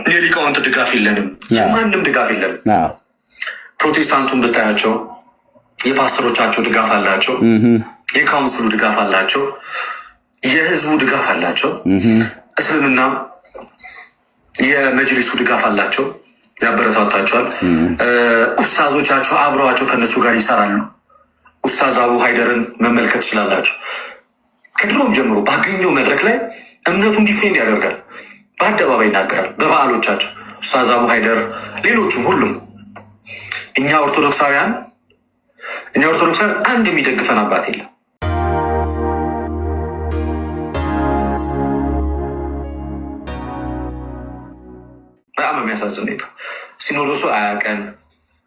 የሊቃውንት ድጋፍ የለንም፣ የማንም ድጋፍ የለንም። ፕሮቴስታንቱን ብታያቸው የፓስተሮቻቸው ድጋፍ አላቸው፣ የካውንስሉ ድጋፍ አላቸው፣ የህዝቡ ድጋፍ አላቸው። እስልምና የመጅሊሱ ድጋፍ አላቸው፣ ያበረታታቸዋል። ኡስታዞቻቸው አብረዋቸው ከነሱ ጋር ይሰራሉ። ኡስታዝ አቡ ሀይደርን መመልከት ትችላላችሁ። ከድሮም ጀምሮ ባገኘው መድረክ ላይ እምነቱን ዲፌንድ ያደርጋል፣ በአደባባይ ይናገራል። በበዓሎቻቸው ኡስታዝ አቡ ሀይደር፣ ሌሎቹም ሁሉም። እኛ ኦርቶዶክሳውያን አንድ የሚደግፈን አባት የለም። በጣም የሚያሳዝን ሁኔታ ሲኖዶሱ አያቀን፣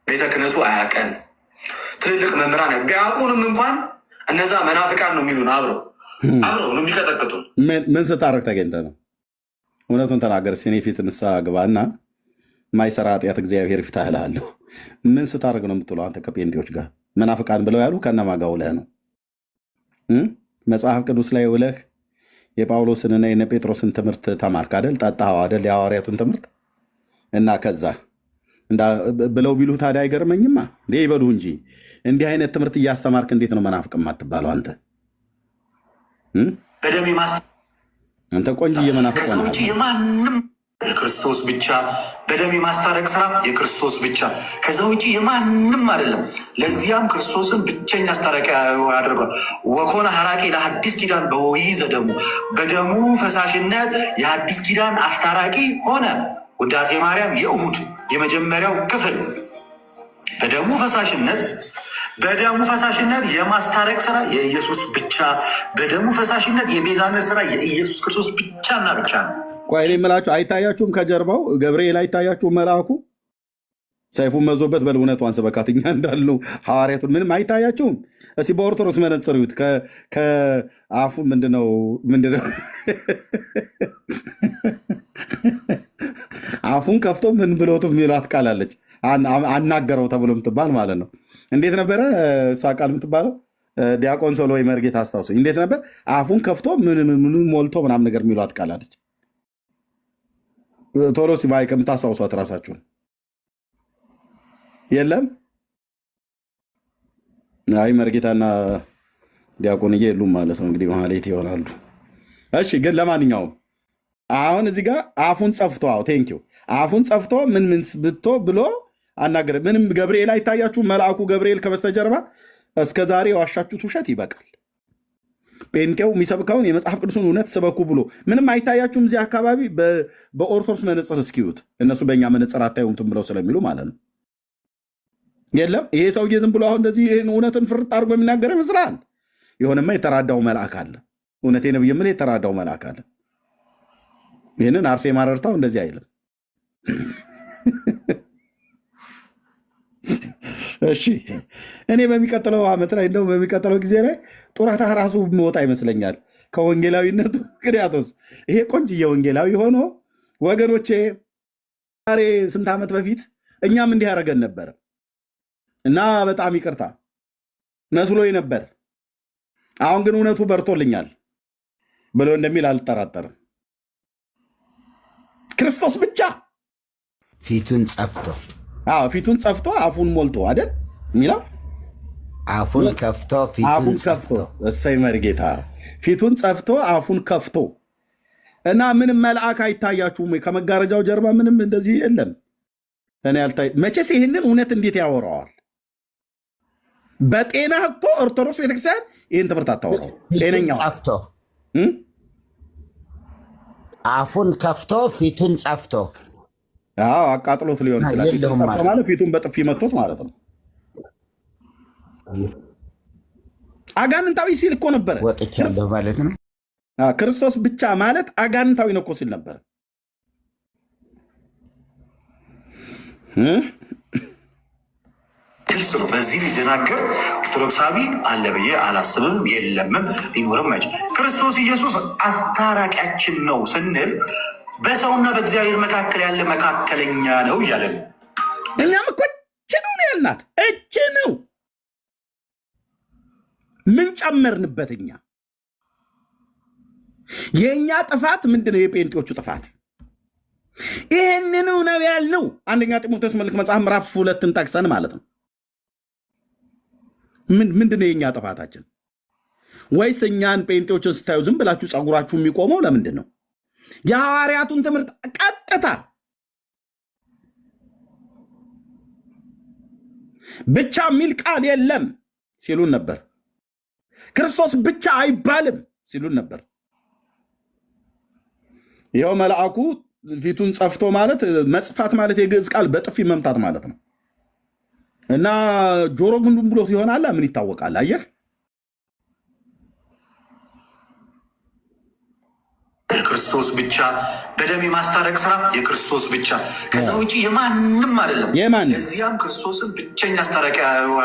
ቤተ ክህነቱ አያቀን፣ ትልልቅ መምህራን ቢያውቁንም እንኳን እነዛ መናፍቃን ነው የሚሉን። አብረው ነው የሚቀጠቅጡ። ምን ስታረግ ተገኝተ ነው? እውነቱን ተናገር። ሲኔ ፊት ንስሐ ግባና ማይሰራ ኃጢአት እግዚአብሔር ይፍታህ እልሃለሁ። ምን ስታረግ ነው የምትለው አንተ ከጴንጤዎች ጋር? መናፍቃን ብለው ያሉ ከነማ ጋር ውለህ ነው? መጽሐፍ ቅዱስ ላይ ውለህ የጳውሎስንና የነ ጴጥሮስን ትምህርት ተማርክ አደል? ጠጣኸው አደል? የሐዋርያቱን ትምህርት እና ከዛ ብለው ቢሉ ታዲያ አይገርመኝማ። ይበሉ እንጂ እንዲህ አይነት ትምህርት እያስተማርክ እንዴት ነው መናፍቅ የማትባለው አንተ? አንተ ቆንጆ የመናፍቅ የማንም የክርስቶስ ብቻ በደም የማስታረቅ ስራ የክርስቶስ ብቻ፣ ከዛ ውጭ የማንም አይደለም። ለዚያም ክርስቶስን ብቸኛ አስታራቂ ያደርጓል። ወኮነ ሐራቂ ለሐዲስ ኪዳን በወይ ዘደሙ፣ በደሙ ፈሳሽነት የሐዲስ ኪዳን አስታራቂ ሆነ። ውዳሴ ማርያም የእሁድ የመጀመሪያው ክፍል በደሙ ፈሳሽነት የማስታረቅ ስራ የኢየሱስ ብቻ፣ በደሙ ፈሳሽነት የቤዛነት ስራ የኢየሱስ ክርስቶስ ብቻና ብቻ ነው። ቆይ እኔ የምላችሁ አይታያችሁም? ከጀርባው ገብርኤል አይታያችሁም? መልአኩ ሰይፉን መዞበት በል እውነቷን ስበካት እኛ እንዳሉ ሐዋርያቱን ምንም አይታያችሁም? እስኪ በኦርቶዶክስ መነጽር እዩት። ከአፉ ምንድነው አፉን ከፍቶ ምን ብሎት የሚላት ቃል አለች፣ አናገረው ተብሎ የምትባል ማለት ነው። እንዴት ነበረ እሷ ቃል የምትባለው? ዲያቆን ሶሎ ወይ መርጌታ አስታውሱኝ። እንዴት ነበር? አፉን ከፍቶ ምን ሞልቶ ምናምን ነገር የሚሏት ቃል አለች። ቶሎ ሲባይ ከምታስታውሷት ራሳችሁን የለም? አይ መርጌታና ዲያቆንዬ የሉም ማለት ነው እንግዲህ መሀሌት ይሆናሉ። እሺ ግን ለማንኛውም አሁን እዚህ ጋር አፉን ጸፍቶ ቴንኪው አፉን ጸፍቶ ምን ብቶ ብሎ አናገረ። ምንም ገብርኤል አይታያችሁ? መልአኩ ገብርኤል ከበስተጀርባ እስከ ዛሬ የዋሻችሁት ውሸት ይበቃል። ጴንጤው የሚሰብከውን የመጽሐፍ ቅዱስን እውነት ስበኩ ብሎ ምንም አይታያችሁም? እዚህ አካባቢ በኦርቶዶክስ መነጽር እስኪዩት፣ እነሱ በእኛ መነጽር አታዩትም ብለው ስለሚሉ ማለት ነው። የለም ይሄ ሰውዬ ዝም ብሎ አሁን እንደዚህ ይህን እውነትን ፍርጥ አድርጎ የሚናገር ይመስላል። የሆነማ የተራዳው መልአክ አለ። እውነቴ ነው የምልህ የተራዳው መልአክ አለ። ይህንን አርሴማ ረድታው እንደዚህ አይልም። እሺ እኔ በሚቀጥለው ዓመት ላይ እንደው በሚቀጥለው ጊዜ ላይ ጡረታ ራሱ መወጣ ይመስለኛል ከወንጌላዊነቱ። ምክንያቱስ ይሄ ቆንጅዬ ወንጌላዊ ሆኖ ወገኖቼ ዛሬ ስንት ዓመት በፊት እኛም እንዲህ ያደረገን ነበር እና በጣም ይቅርታ መስሎኝ ነበር። አሁን ግን እውነቱ በርቶልኛል ብሎ እንደሚል አልጠራጠርም። ክርስቶስ ብቻ ፊቱን ጸፍቶ አፉን ሞልቶ አይደል የሚለው? አፉን ከፍቶ ፊቱን ጸፍቶ። እሰይ መርጌታ። ፊቱን ጸፍቶ አፉን ከፍቶ እና ምንም መልአክ አይታያችሁም? ከመጋረጃው ጀርባ ምንም እንደዚህ የለም። እኔ መቼስ ይህንን እውነት እንዴት ያወራዋል? በጤና እኮ ኦርቶዶክስ ቤተክርስቲያን ይህን ትምህርት አታወራው። ጤነኛው አፉን ከፍቶ ፊቱን ጸፍቶ አቃጥሎት ሊሆን ይችላል። ማለት ፊቱን በጥፊ መቶት ማለት ነው። አጋንንታዊ ሲል እኮ ነበረ። ወጥቻለሁ ማለት ነው። ክርስቶስ ብቻ ማለት አጋንንታዊ ነው እኮ ሲል ነበረ። ግልጽ ነው። በዚህ ሊደናገር ኦርቶዶክሳዊ አለ ብዬ አላስብም፣ የለምም፣ ሊኖርም አይችል። ክርስቶስ ኢየሱስ አስታራቂያችን ነው ስንል በሰውና በእግዚአብሔር መካከል ያለ መካከለኛ ነው እያለ ነው። እኛም እኮ እችኑ ነው ያልናት፣ እችኑ ምን ጨመርንበት? እኛ የእኛ ጥፋት ምንድነው? የጴንጤዎቹ ጥፋት ይህንን ነው ያልነው። አንደኛ ጢሞቴዎስ መልእክት መጽሐፍ ምዕራፍ 2 ጠቅሰን ማለት ነው። ምንድነው የኛ ጥፋታችን? ወይስ እኛን ጴንጤዎችን ስታዩ ዝም ብላችሁ ጸጉራችሁ የሚቆመው ለምንድን ነው? የሐዋርያቱን ትምህርት ቀጥታ ብቻ የሚል ቃል የለም ሲሉን ነበር። ክርስቶስ ብቻ አይባልም ሲሉን ነበር። ይኸው መልአኩ ፊቱን ጸፍቶ ማለት መጽፋት ማለት የግዕዝ ቃል በጥፊ መምታት ማለት ነው። እና ጆሮ ግንዱን ብሎት ይሆናል። ምን ይታወቃል? አየህ፣ የክርስቶስ ብቻ በደም የማስታረቅ ስራ የክርስቶስ ብቻ፣ ከዛ ውጭ የማንም አይደለም። ለዚያም ክርስቶስን ብቸኛ አስታራቂ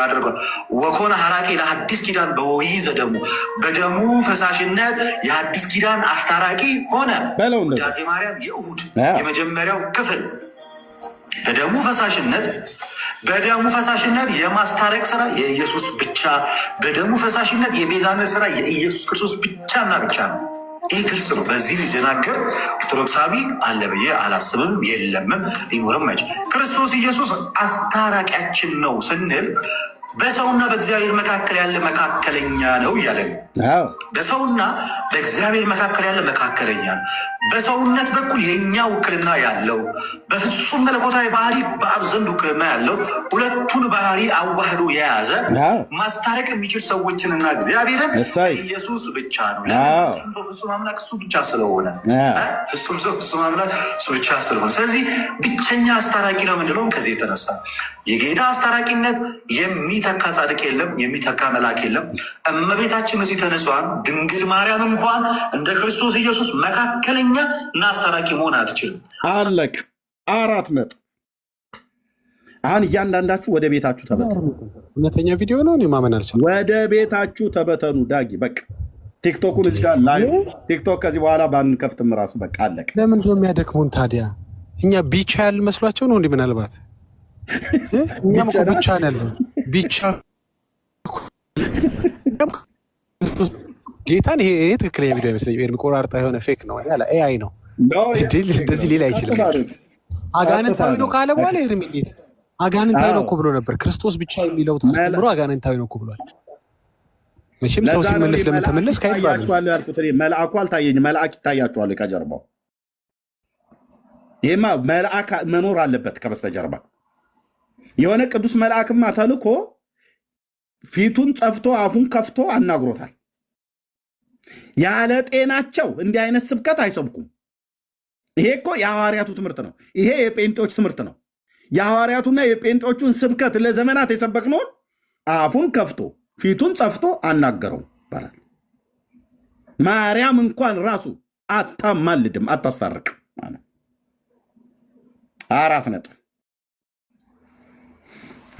አድርጓል። ወኮነ ሐራቂ ለሐዲስ ኪዳን በወይዘ ደሙ፣ በደሙ ፈሳሽነት የሐዲስ ኪዳን አስታራቂ ሆነ። ውዳሴ ማርያም የእሁድ የመጀመሪያው ክፍል በደሙ ፈሳሽነት የማስታረቅ ስራ የኢየሱስ ብቻ፣ በደሙ ፈሳሽነት የቤዛነት ስራ የኢየሱስ ክርስቶስ ብቻና ብቻ ነው። ይህ ግልጽ ነው። በዚህ ሊደናገር ኦርቶዶክሳዊ አለ ብዬ አላስብም፣ የለምም፣ ሊኖርም አይችል። ክርስቶስ ኢየሱስ አስታራቂያችን ነው ስንል በሰውና በእግዚአብሔር መካከል ያለ መካከለኛ ነው እያለ በሰውና በእግዚአብሔር መካከል ያለ መካከለኛ ነው። በሰውነት በኩል የእኛ ውክልና ያለው፣ በፍጹም መለኮታዊ ባህሪ በአብ ዘንድ ውክልና ያለው፣ ሁለቱን ባህሪ አዋህዶ የያዘ ማስታረቅ የሚችል ሰዎችንና እግዚአብሔርን ኢየሱስ ብቻ ነው። ፍጹም ሰው ፍጹም አምላክ እሱ ብቻ ስለሆነ ፍጹም ሰው ፍጹም አምላክ እሱ ብቻ ስለሆነ፣ ስለዚህ ብቸኛ አስታራቂ ነው የምንለውም ከዚህ የተነሳ የጌታ አስታራቂነት የሚተካ ጻድቅ የለም፣ የሚተካ መልአክ የለም። እመቤታችን እዚህ ተነሷን ድንግል ማርያም እንኳን እንደ ክርስቶስ ኢየሱስ መካከለኛ እና አስታራቂ መሆን አትችልም። አለቅ 4 ነጥብ። አሁን እያንዳንዳችሁ ወደ ቤታችሁ ተበተኑ። እውነተኛ ቪዲዮ ነው። እኔ ማመን አልቻልኩም። ወደ ቤታችሁ ተበተኑ። ዳጊ በቃ ቲክቶኩን እዚህ ጋር ላይ ቲክቶክ ከዚህ በኋላ ባንከፍትም ራሱ በቃ አለቅ። ለምንድን ነው የሚያደክሙን ታዲያ? እኛ ቢቻ ያል መስሏቸው ነው እንዲህ ምናልባት እኛም እኮ ብቻ ነን። ቢቻ ጌታን ይሄ ትክክለኛ ቪዲዮ አይመስለኝም። የሚቆራርጣ የሆነ ፌክ ነው ያለ ኤአይ ነው። እንደዚህ ሌላ አይችልም። አጋንንታዊ ነው ካለ በኋላ ይርም እንዴት አጋንንታዊ ነው እኮ ብሎ ነበር። ክርስቶስ ብቻ የሚለው ታስተምሮ አጋንንታዊ ነው እኮ ብሏል። መቼም ሰው ሲመለስ ለምን ተመለስ ካይባል መልአኩ አልታየኝም። መልአክ ይታያቸዋል ከጀርባው። ይሄማ መልአክ መኖር አለበት ከበስተጀርባ። የሆነ ቅዱስ መልአክማ ተልኮ ፊቱን ጸፍቶ አፉን ከፍቶ አናግሮታል። ያለ ጤናቸው እንዲህ አይነት ስብከት አይሰብኩም። ይሄ እኮ የሐዋርያቱ ትምህርት ነው። ይሄ የጴንጤዎች ትምህርት ነው። የሐዋርያቱና የጴንጤዎቹን ስብከት ለዘመናት የሰበክነውን አፉን ከፍቶ ፊቱን ጸፍቶ አናገረው ይባላል። ማርያም እንኳን ራሱ አታማልድም፣ አታስታርቅም ማለት 4 ነጥብ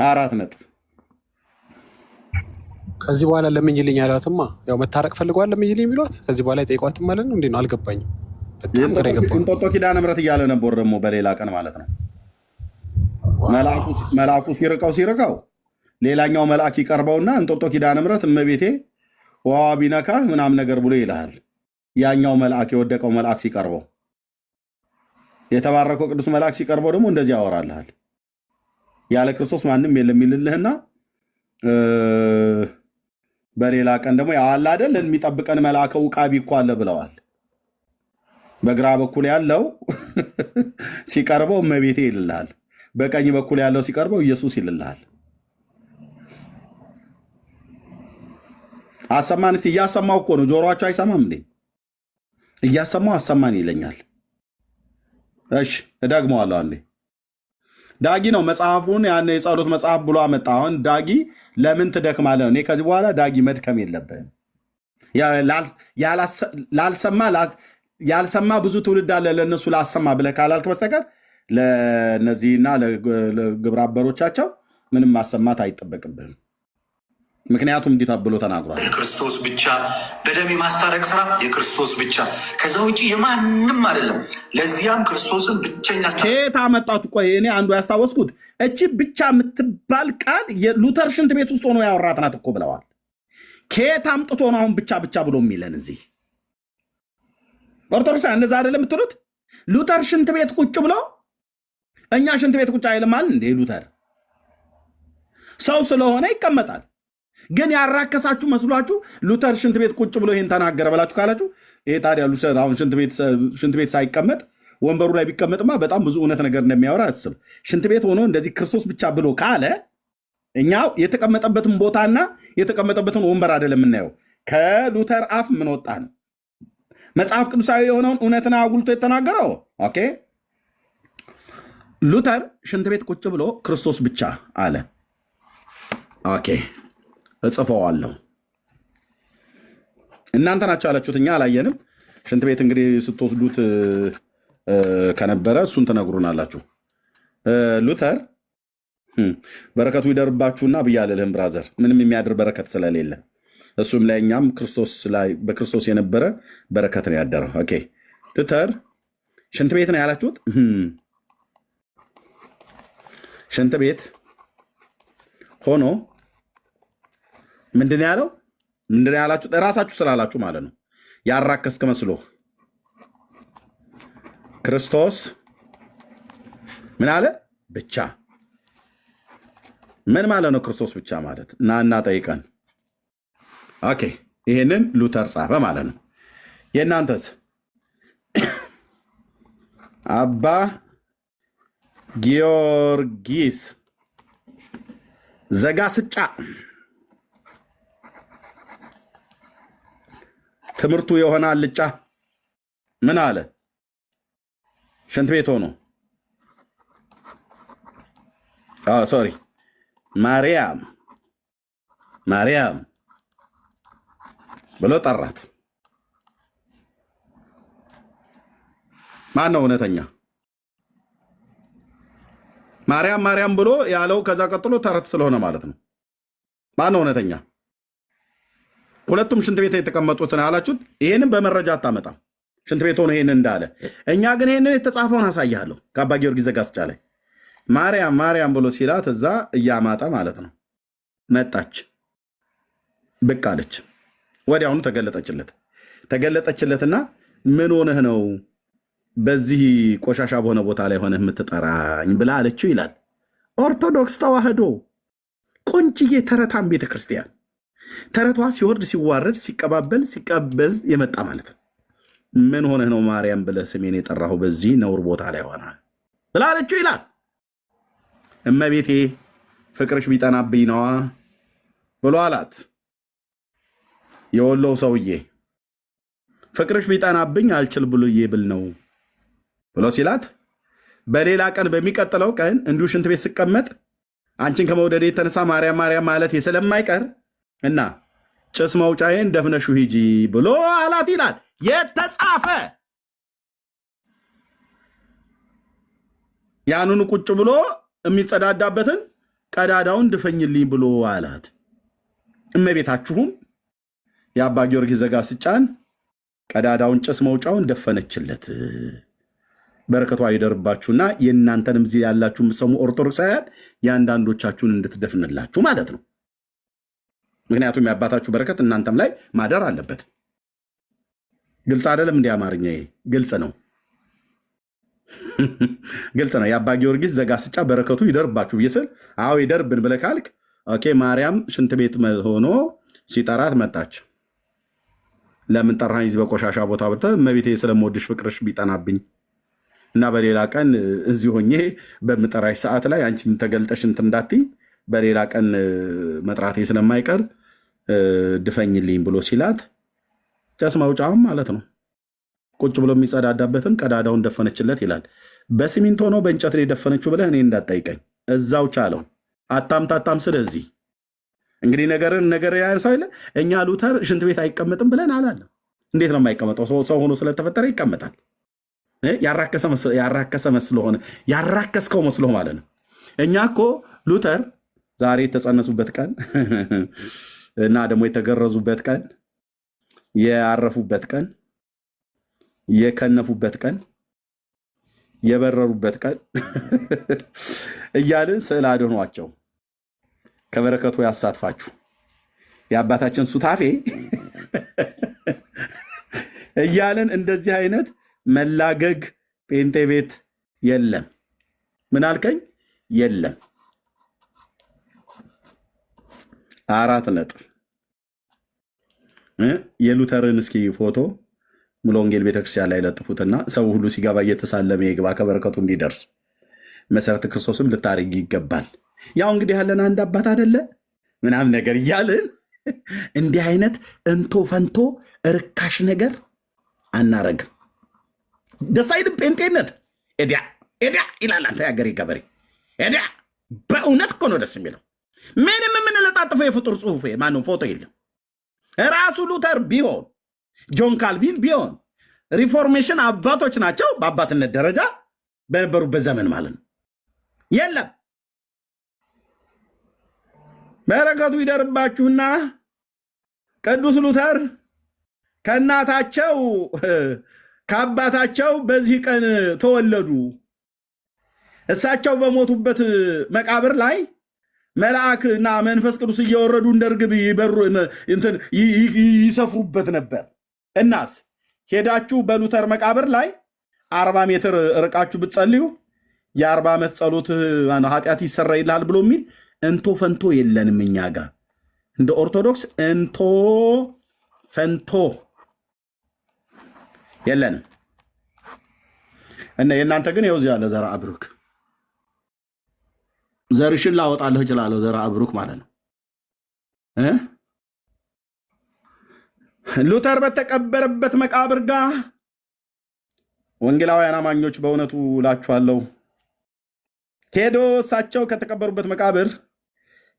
4 ነጥብ። ከዚህ በኋላ ለምኝልኝ ያሏትማ ያው መታረቅ ፈልገዋል። ለምኝልኝ የሚሏት ከዚህ በኋላ የጠይቋትም ማለት ነው። እንዴት ነው አልገባኝም። በጣም ግራ ገባኝ። እንጦጦ ኪዳነ ምሕረት እያለ ነበር ደግሞ በሌላ ቀን ማለት ነው። መልአኩ ሲርቀው ሌላኛው መልአክ ይቀርበውና እንጦጦ ኪዳነ ምሕረት እመቤቴ ውሃ ቢነካህ ምናምን ነገር ብሎ ይልሃል። ያኛው መልአክ የወደቀው መልአክ ሲቀርበው፣ የተባረከው ቅዱስ መልአክ ሲቀርበው ደግሞ እንደዚህ ያወራልሃል። ያለ ክርስቶስ ማንም የለም ይልልህና በሌላ ቀን ደግሞ ያዋላ አይደል የሚጠብቀን መልአከ ውቃቢ እኮ አለ ብለዋል። በግራ በኩል ያለው ሲቀርበው እመቤቴ ይልልሃል። በቀኝ በኩል ያለው ሲቀርበው ኢየሱስ ይልልሃል። አሰማን እስቲ። እያሰማው እኮ ነው። ጆሮአቸው አይሰማም እንዴ? እያሰማው አሰማን ይለኛል። እሺ እደግመዋለሁ አንዴ። ዳጊ ነው መጽሐፉን ያን የጸሎት መጽሐፍ ብሎ አመጣ። አሁን ዳጊ ለምን ትደክማለህ? እኔ ከዚህ በኋላ ዳጊ መድከም የለብህም። ያልሰማ ብዙ ትውልድ አለ፣ ለእነሱ ላሰማ ብለህ ካላልክ በስተቀር ለእነዚህና ለግብረ አበሮቻቸው ምንም ማሰማት አይጠበቅብህም። ምክንያቱም እንዲህ ተብሎ ተናግሯል። የክርስቶስ ብቻ በደም የማስታረቅ ስራ የክርስቶስ ብቻ፣ ከዛ ውጭ የማንም አይደለም። ለዚያም ክርስቶስን ብቸኛ ከየት አመጣት? ቆይ እኔ አንዱ ያስታወስኩት እቺ ብቻ የምትባል ቃል የሉተር ሽንት ቤት ውስጥ ሆኖ ያወራት ናት እኮ ብለዋል። ከየት አምጥቶ ነው አሁን ብቻ ብቻ ብሎ የሚለን? እዚህ ኦርቶዶክስ እንደዛ አይደለም የምትሉት? ሉተር ሽንት ቤት ቁጭ ብሎ እኛ ሽንት ቤት ቁጭ አይልማል እንዴ? ሉተር ሰው ስለሆነ ይቀመጣል። ግን ያራከሳችሁ መስሏችሁ ሉተር ሽንት ቤት ቁጭ ብሎ ይሄን ተናገረ ብላችሁ ካላችሁ ይሄ ታዲያ ሉተር አሁን ሽንት ቤት ሳይቀመጥ ወንበሩ ላይ ቢቀመጥማ በጣም ብዙ እውነት ነገር እንደሚያወራ አትስብ። ሽንት ቤት ሆኖ እንደዚህ ክርስቶስ ብቻ ብሎ ካለ እኛ የተቀመጠበትን ቦታና የተቀመጠበትን ወንበር አይደለም የምናየው። ከሉተር አፍ ምን ወጣ ነው መጽሐፍ ቅዱሳዊ የሆነውን እውነትን አጉልቶ የተናገረው። ኦኬ ሉተር ሽንት ቤት ቁጭ ብሎ ክርስቶስ ብቻ አለ። ኦኬ እጽፈዋለሁ። እናንተ ናቸው ያላችሁት፣ እኛ አላየንም። ሽንት ቤት እንግዲህ ስትወስዱት ከነበረ እሱን ትነግሩናላችሁ። ሉተር በረከቱ ይደርባችሁና ብያለልህም ብራዘር፣ ምንም የሚያድር በረከት ስለሌለ እሱም ላይ እኛም በክርስቶስ የነበረ በረከት ነው ያደረው። ኦኬ ሉተር ሽንት ቤት ነው ያላችሁት። ሽንት ቤት ሆኖ ምንድን ያለው ምንድን ያላችሁት? እራሳችሁ ስላላችሁ ማለት ነው። ያራከስክ መስሎ ክርስቶስ ምን አለ? ብቻ። ምን ማለት ነው ክርስቶስ ብቻ ማለት? እና ጠይቀን። ኦኬ ይሄንን ሉተር ጻፈ ማለት ነው። የእናንተስ? አባ ጊዮርጊስ ዘጋስጫ ትምህርቱ የሆነ አልጫ ምን አለ? ሽንት ቤት ሆኖ ሶሪ ማርያም ብሎ ጠራት። ማን ነው እውነተኛ? ማርያም ብሎ ያለው ከዛ ቀጥሎ ተረት ስለሆነ ማለት ነው። ማን ነው እውነተኛ? ሁለቱም ሽንት ቤት የተቀመጡትን ያላችሁት። ይሄንን በመረጃ አታመጣም። ሽንት ቤት ሆኖ ይሄንን እንዳለ እኛ ግን ይሄንን የተጻፈውን አሳያለሁ። ከአባ ጊዮርጊስ ዘጋስጫ ላይ ማርያም ብሎ ሲላት እዛ እያማጠ ማለት ነው። መጣች፣ ብቅ አለች። ወዲያውኑ ተገለጠችለትና ምን ሆነህ ነው በዚህ ቆሻሻ በሆነ ቦታ ላይ ሆነህ የምትጠራኝ ብላ አለችው ይላል። ኦርቶዶክስ ተዋህዶ ቆንጅዬ ተረታም ቤተክርስቲያን ተረቷ ሲወርድ ሲዋረድ ሲቀበል የመጣ ማለት ነው። ምን ሆነህ ነው ማርያም ብለህ ስሜን የጠራሁ በዚህ ነውር ቦታ ላይ ሆነ ብላ አለችው ይላል። እመቤቴ ፍቅርሽ ቢጠናብኝ ነዋ ብሎ አላት። የወሎው ሰውዬ ፍቅርሽ ቢጠናብኝ አልችል ብሎዬ ብል ነው ብሎ ሲላት፣ በሌላ ቀን በሚቀጥለው ቀን እንዲሁ ሽንት ቤት ስቀመጥ አንቺን ከመውደድ የተነሳ ማርያም ማለት ስለማይቀር እና ጭስ መውጫዬን ደፍነሹ ሂጂ ብሎ አላት ይላል። የተጻፈ ያንኑ ቁጭ ብሎ የሚጸዳዳበትን ቀዳዳውን ድፈኝልኝ ብሎ አላት። እመቤታችሁም የአባ ጊዮርጊስ ዘጋስጫን ቀዳዳውን ጭስ መውጫውን ደፈነችለት። በረከቷ ይደርባችሁና የእናንተንም እዚህ ያላችሁ የምትሰሙ ኦርቶዶክሳውያን የአንዳንዶቻችሁን እንድትደፍንላችሁ ማለት ነው። ምክንያቱም የአባታችሁ በረከት እናንተም ላይ ማደር አለበት። ግልጽ አይደለም? እንዲህ አማርኛ ግልጽ ነው፣ ግልጽ ነው። የአባ ጊዮርጊስ ዘጋስጫ በረከቱ ይደርባችሁ ብዬ ስል አዎ ይደርብን ብለህ ካልክ ኦኬ። ማርያም ሽንት ቤት ሆኖ ሲጠራት መጣች። ለምን ጠራኝ እዚህ በቆሻሻ ቦታ ብለህ? እመቤቴ ስለምወድሽ ፍቅርሽ ቢጠናብኝ እና በሌላ ቀን እዚህ ሆኜ በምጠራሽ ሰዓት ላይ አንቺም ተገልጠሽ እንትን እንዳትይ በሌላ ቀን መጥራቴ ስለማይቀር ድፈኝልኝ ብሎ ሲላት ጭስ ማውጫውም ማለት ነው ቁጭ ብሎ የሚጸዳዳበትን ቀዳዳውን ደፈነችለት ይላል። በሲሚንቶ ነው በእንጨት ላይ ደፈነችው ብለህ እኔ እንዳትጠይቀኝ፣ እዛው ቻለው አታምታታም። ስለዚህ እንግዲህ ነገር ያንሳው የለ እኛ ሉተር ሽንት ቤት አይቀመጥም ብለን አላለም። እንዴት ነው የማይቀመጠው? ሰው ሆኖ ስለተፈጠረ ይቀመጣል። ያራከስከው መስሎ ማለት ነው። እኛ እኮ ሉተር ዛሬ የተጸነሱበት ቀን እና ደግሞ የተገረዙበት ቀን፣ ያረፉበት ቀን፣ የከነፉበት ቀን፣ የበረሩበት ቀን እያልን ስዕል አድኗቸው ከበረከቱ ያሳትፋችሁ የአባታችን ሱታፌ እያልን እንደዚህ አይነት መላገግ ጴንጤ ቤት የለም። ምን አልከኝ? የለም። 4 ነጥብ። የሉተርን እስኪ ፎቶ ሙሉ ወንጌል ቤተክርስቲያን ላይ ለጥፉትና ሰው ሁሉ ሲገባ እየተሳለመ ይግባ ከበረከቱ እንዲደርስ መሰረተ ክርስቶስም ልታደርግ ይገባል። ያው እንግዲህ ያለን አንድ አባት አይደለ ምናምን ነገር እያልን እንዲህ አይነት እንቶ ፈንቶ ርካሽ ነገር አናረግም። ደስ አይልም። ጴንጤነት ኤዲያ ይላል። አንተ ያገሬ ገበሬ ኤዲያ። በእውነት እኮ ነው ደስ የሚለው። ምንም የምንለጣጥፈው የፍጡር ጽሁፍ ማንም ፎቶ የለም። ራሱ ሉተር ቢሆን ጆን ካልቪን ቢሆን ሪፎርሜሽን አባቶች ናቸው በአባትነት ደረጃ በነበሩበት ዘመን ማለት ነው። የለም። በረከቱ ይደርባችሁና ቅዱስ ሉተር ከእናታቸው ከአባታቸው በዚህ ቀን ተወለዱ። እሳቸው በሞቱበት መቃብር ላይ መልአክና መንፈስ ቅዱስ እየወረዱ እንደ ርግብ ይሰፍሩበት ነበር። እናስ ሄዳችሁ በሉተር መቃብር ላይ 40 ሜትር ርቃችሁ ብትጸልዩ የ40 ዓመት ጸሎት ኃጢአት ይሰረይልሃል ብሎ የሚል እንቶ ፈንቶ የለንም እኛ ጋር እንደ ኦርቶዶክስ እንቶ ፈንቶ የለንም። እና የእናንተ ግን ይኸው እዚህ ያለ ዘራ አብሩክ ዘርሽን ላወጣለሁ እችላለሁ። ዘራ አብሩክ ማለት ነው። ሉተር በተቀበረበት መቃብር ጋር ወንጌላውያን አማኞች በእውነቱ እላችኋለሁ ሄዶ እሳቸው ከተቀበሩበት መቃብር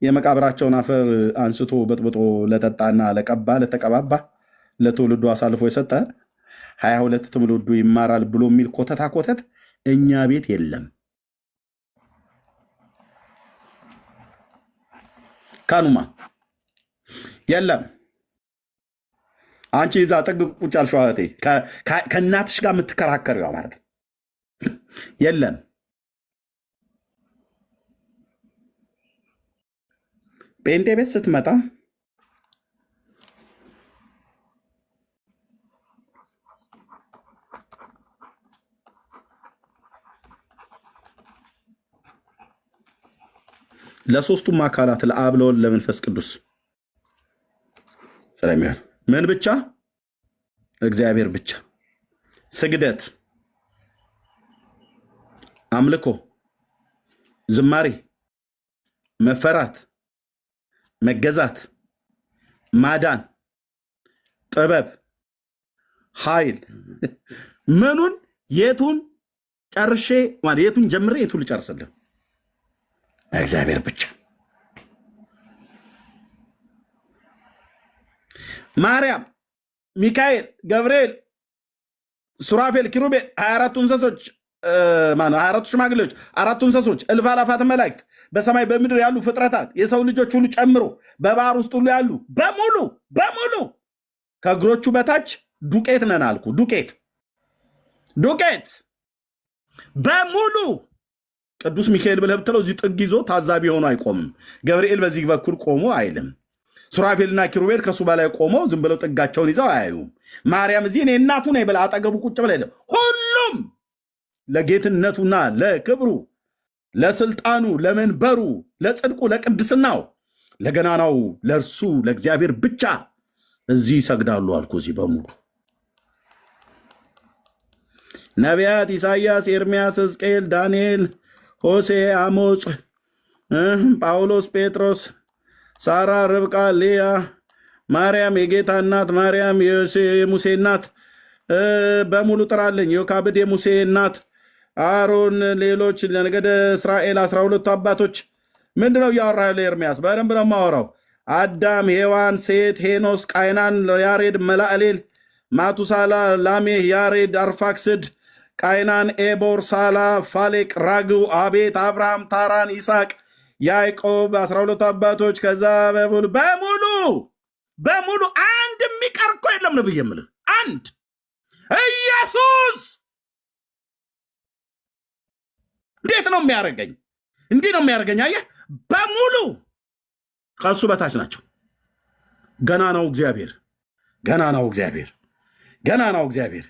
የመቃብራቸውን አፈር አንስቶ በጥብጦ ለጠጣና ለተቀባባ ለትውልዱ አሳልፎ የሰጠ 22 ትውልዱ ይማራል ብሎ የሚል ኮተታ ኮተት እኛ ቤት የለም። ካኑማ የለም። አንቺ እዛ ጥግ ቁጭ ያልሽው እህቴ ከእናትሽ ጋር የምትከራከሪው ማለት የለም። ጴንጤ ቤት ስትመጣ ለሶስቱም አካላት ለአብ ለወልድ ለመንፈስ ቅዱስ ስለሚሆን ምን ብቻ እግዚአብሔር ብቻ ስግደት፣ አምልኮ፣ ዝማሬ፣ መፈራት፣ መገዛት፣ ማዳን፣ ጥበብ፣ ኃይል ምኑን የቱን ጨርሼ ማለት የቱን ጀምሬ የቱን ልጨርስልህ? እግዚአብሔር ብቻ። ማርያም፣ ሚካኤል፣ ገብርኤል፣ ሱራፌል፣ ኪሩቤል 24ቱ እንስሶች 24ቱ ሽማግሌዎች፣ 4ቱ እንስሶች፣ እልፍ አእላፋት መላእክት በሰማይ በምድር ያሉ ፍጥረታት የሰው ልጆች ሁሉ ጨምሮ በባህር ውስጥ ሁሉ ያሉ በሙሉ ከእግሮቹ በታች ዱቄት ነን አልኩ። ዱቄት በሙሉ ቅዱስ ሚካኤል ብለህ ብትለው እዚህ ጥግ ይዞ ታዛቢ ሆኖ አይቆምም። ገብርኤል በዚህ በኩል ቆሞ አይልም። ሱራፌልና ኪሩቤል ከሱ በላይ ቆመው ዝም ብለው ጥጋቸውን ይዘው አያዩም። ማርያም እዚህ እኔ እናቱ ነኝ ብላ አጠገቡ ቁጭ ብላ የለም። ሁሉም ለጌትነቱና ለክብሩ ለስልጣኑ ለመንበሩ ለጽድቁ ለቅድስናው ለገናናው ለእርሱ ለእግዚአብሔር ብቻ እዚህ ይሰግዳሉ አልኩ። እዚህ በሙሉ ነቢያት ኢሳያስ፣ ኤርምያስ፣ ሕዝቅኤል፣ ዳንኤል፣ ሆሴ፣ አሞጽ፣ ጳውሎስ፣ ጴጥሮስ፣ ሳራ፣ ርብቃ፣ ሊያ፣ ማርያም የጌታ እናት፣ ማርያም የሙሴ እናት በሙሉ ጥራለኝ። ዮካብድ የሙሴ እናት፣ አሮን፣ ሌሎች ለነገደ እስራኤል 12ቱ አባቶች። ምንድነው እያወራ ያለ ኤርምያስ? በደንብ ነው የማወራው። አዳም፣ ሔዋን፣ ሴት፣ ሄኖስ፣ ቃይናን፣ ያሬድ፣ መላእሌል፣ ማቱሳላ፣ ላሜህ፣ ያሬድ፣ አርፋክስድ፣ ቃይናን፣ ኤቦር፣ ሳላ፣ ፋሌቅ፣ ራግው፣ አቤት፣ አብርሃም፣ ታራን፣ ይስሐቅ፣ ያዕቆብ 12ቱ አባቶች። ከዛ በሙሉ አንድ የሚቀር እኮ የለም። ነብይ የምልህ አንድ ኢየሱስ። እንዴት ነው የሚያደርገኝ? እንዲህ ነው የሚያደርገኝ። አየህ፣ በሙሉ ከእሱ በታች ናቸው። ገና ነው እግዚአብሔር፣ ገና ነው እግዚአብሔር፣ ገና ነው እግዚአብሔር።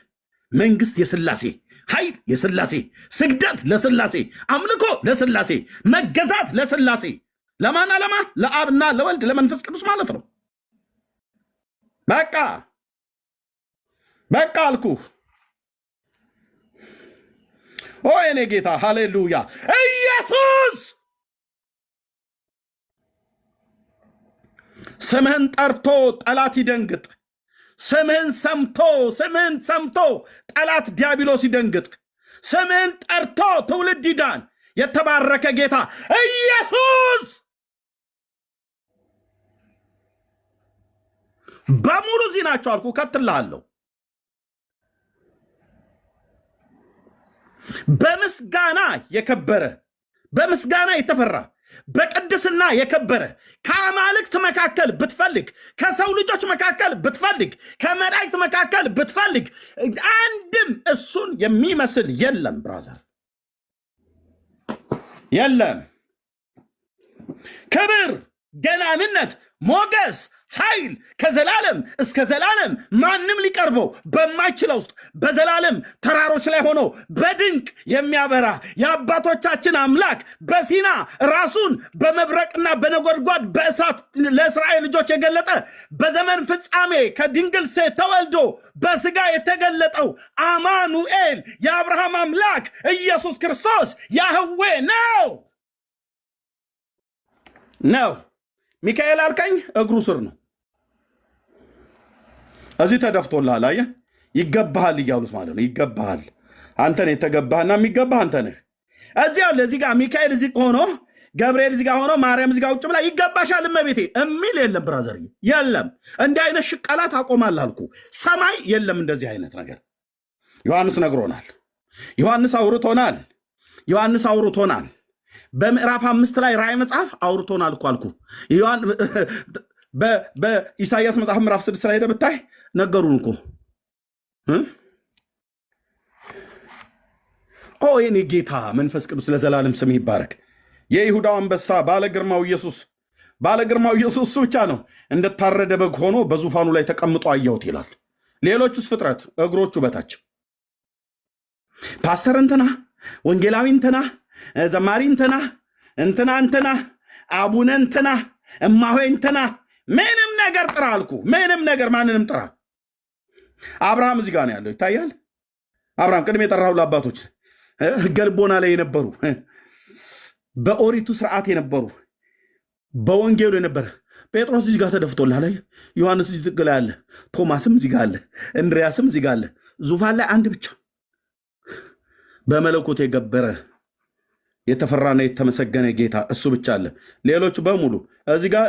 መንግስት የሥላሴ ኃይል የሥላሴ፣ ስግደት ለሥላሴ፣ አምልኮ ለሥላሴ፣ መገዛት ለሥላሴ። ለማን ዓላማ? ለአብና ለወልድ ለመንፈስ ቅዱስ ማለት ነው። በቃ በቃ አልኩህ። ኦ የኔ ጌታ ሃሌሉያ! ኢየሱስ ስምህን ጠርቶ ጠላት ይደንግጥ። ስምህን ሰምቶ ጠላት ዲያብሎስ ይደንግጥ። ስምህን ጠርቶ ትውልድ ይዳን። የተባረከ ጌታ ኢየሱስ በሙሉ እዚህ ናቸው አልኩ። ከትልሃለሁ። በምስጋና የከበረ በምስጋና የተፈራ በቅድስና የከበረ ከአማልክት መካከል ብትፈልግ፣ ከሰው ልጆች መካከል ብትፈልግ፣ ከመላእክት መካከል ብትፈልግ አንድም እሱን የሚመስል የለም። ብራዘር የለም። ክብር፣ ገናንነት፣ ሞገስ፣ ኃይል ከዘላለም እስከ ዘላለም ማንም ሊቀርበው በማይችለው ውስጥ በዘላለም ተራሮች ላይ ሆኖ በድንቅ የሚያበራ የአባቶቻችን አምላክ በሲና ራሱን በመብረቅና በነጎድጓድ በእሳት ለእስራኤል ልጆች የገለጠ በዘመን ፍጻሜ ከድንግል ሴት ተወልዶ በስጋ የተገለጠው አማኑኤል የአብርሃም አምላክ ኢየሱስ ክርስቶስ ያህዌ ነው። ሚካኤል አልከኝ፣ እግሩ ስር ነው። እዚህ ተደፍቶልሃል። አየህ፣ ይገባሃል እያሉት ማለት ነው። ይገባሃል፣ አንተ ነህ የተገባህና የሚገባህ አንተ ነህ። እዚህ ያለ እዚህ ጋር ሚካኤል እዚህ ሆኖ ገብርኤል እዚህ ጋር ሆኖ ማርያም እዚህ ጋር ውጭ ብላ ይገባሻል እመቤቴ የሚል የለም። ብራዘር የለም። እንዲህ አይነት ሽቀላት አቆማለህ አልኩ። ሰማይ የለም እንደዚህ አይነት ነገር። ዮሐንስ ነግሮናል። ዮሐንስ አውርቶናል። በምዕራፍ 5 ላይ ራእይ መጽሐፍ አውርቶናል እኮ አልኩ። በኢሳይያስ መጽሐፍ ምዕራፍ 6 ላይ ሄደህ ብታይ ነገሩን እኮ። ኦ የኔ ጌታ መንፈስ ቅዱስ ለዘላለም ስም ይባረክ። የይሁዳው አንበሳ ባለግርማው ኢየሱስ እሱ ብቻ ነው እንደታረደ በግ ሆኖ በዙፋኑ ላይ ተቀምጦ አየሁት ይላል። ሌሎቹስ ፍጥረት እግሮቹ በታች ፓስተር እንትና፣ ወንጌላዊ እንትና፣ ዘማሪ እንትና፣ አቡነ እንትና፣ እማሆይ እንትና፣ ምንም ነገር ጥራ አልኩ። ምንም ነገር ማንንም ጥራ። አብርሃም እዚህ ጋር ነው ያለው፣ ይታያል። አብርሃም ቅድም የጠራሁልህ አባቶች ሕገ ልቦና ላይ የነበሩ በኦሪቱ ስርዓት የነበሩ በወንጌሉ የነበረ ጴጥሮስ እዚህ ጋር ተደፍቶልሃል። ዮሐንስ እዚህ ጥግ ላይ አለ፣ ቶማስም እዚህ ጋር አለ፣ እንድሪያስም እዚህ ጋር አለ። ዙፋን ላይ አንድ ብቻ በመለኮት የገበረ የተፈራና የተመሰገነ ጌታ እሱ ብቻ አለ። ሌሎቹ በሙሉ እዚህ ጋር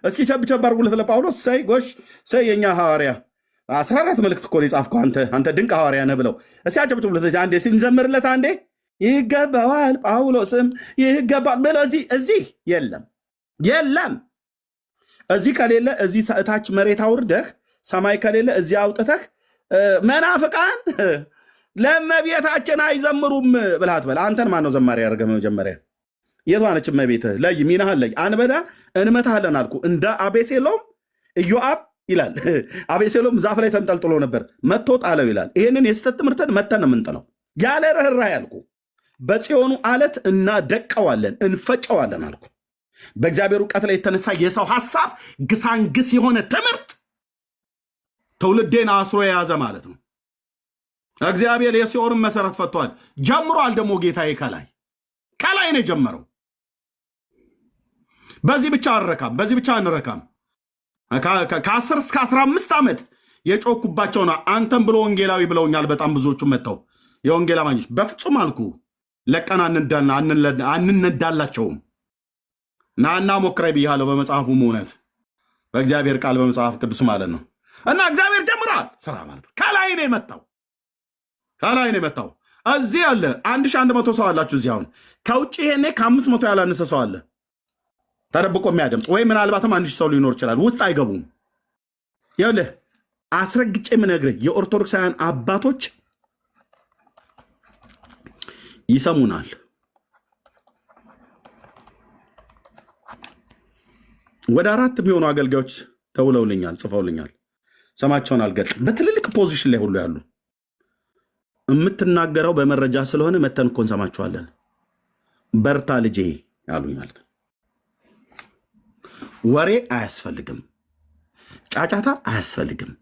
እስኪ ቸብ አድርጉለት ለጳውሎስ። ሰይ ጎሽ ሰይ የኛ ሐዋርያ 14 መልእክት እኮ የጻፍከው አንተ ድንቅ ሐዋርያ ነህ ብለው እስኪ አጨብጭቡለት አንዴ፣ ሲንዘምርለት አንዴ። ይገባዋል ጳውሎስም ይገባል ብለው እዚህ የለም። እዚህ ከሌለ እዚህ እታች መሬት አውርደህ፣ ሰማይ ከሌለ እዚህ አውጥተህ መናፍቃን ለእመቤታችን አይዘምሩም ብልሃት በል። አንተን ማነው ዘማሪ ያደርገ? መጀመሪያ የቷነች እመቤትህ? ለይ ሚናህን ለይ። አንበዳ እንመታለን አልኩ። እንደ አቤሴሎም ኢዮአብ ይላል። አቤሴሎም ዛፍ ላይ ተንጠልጥሎ ነበር፣ መጥቶ ጣለው ይላል። ይህንን የስተት ትምህርትን መተን የምንጥለው ያለ ርኅራኄ አልኩ። በጽዮኑ አለት እናደቀዋለን፣ እንፈጨዋለን አልኩ። በእግዚአብሔር እውቀት ላይ የተነሳ የሰው ሐሳብ ግሳንግስ የሆነ ትምህርት ትውልዴን አስሮ የያዘ ማለት ነው። እግዚአብሔር የሲኦርን መሰረት ፈቷል። ጀምሯል ደግሞ ጌታዬ ከላይ ነው የጀመረው። በዚህ ብቻ አንረካም። ከ10 እስከ 15 ዓመት የጮኩባቸውና አንተም ብሎ ወንጌላዊ ብለውኛል። በጣም ብዙዎቹ መጥተው የወንጌል አማኞች በፍጹም አልኩ ለቀን አንነዳላቸውም። ናና ሞክረይ ብያለሁ። በመጽሐፉም እውነት በእግዚአብሔር ቃል በመጽሐፍ ቅዱስ ማለት ነው። እና እግዚአብሔር ጀምሯል ስራ ማለት ነው። ከላይ ነው የመጣው። እዚህ አለ 1100 ሰው አላችሁ እዚህ። አሁን ከውጭ ይሄኔ ከ500 ያላነሰ ሰው አለ ተደብቆ የሚያደምጥ፣ ወይ ምናልባትም 1000 ሰው ሊኖር ይችላል። ውስጥ አይገቡም። ይኸውልህ አስረግጬ የምነግርህ የኦርቶዶክሳውያን አባቶች ይሰሙናል። ወደ 4 የሚሆኑ አገልጋዮች ደውለውልኛል፣ ጽፈውልኛል። ስማቸውን አልገልጽም። በትልልቅ ፖዚሽን ላይ ሁሉ ያሉ የምትናገረው በመረጃ ስለሆነ መተን እኮ እንሰማችኋለን። በርታ ልጄ ያሉኝ ማለት ነው። ወሬ አያስፈልግም፣ ጫጫታ አያስፈልግም፣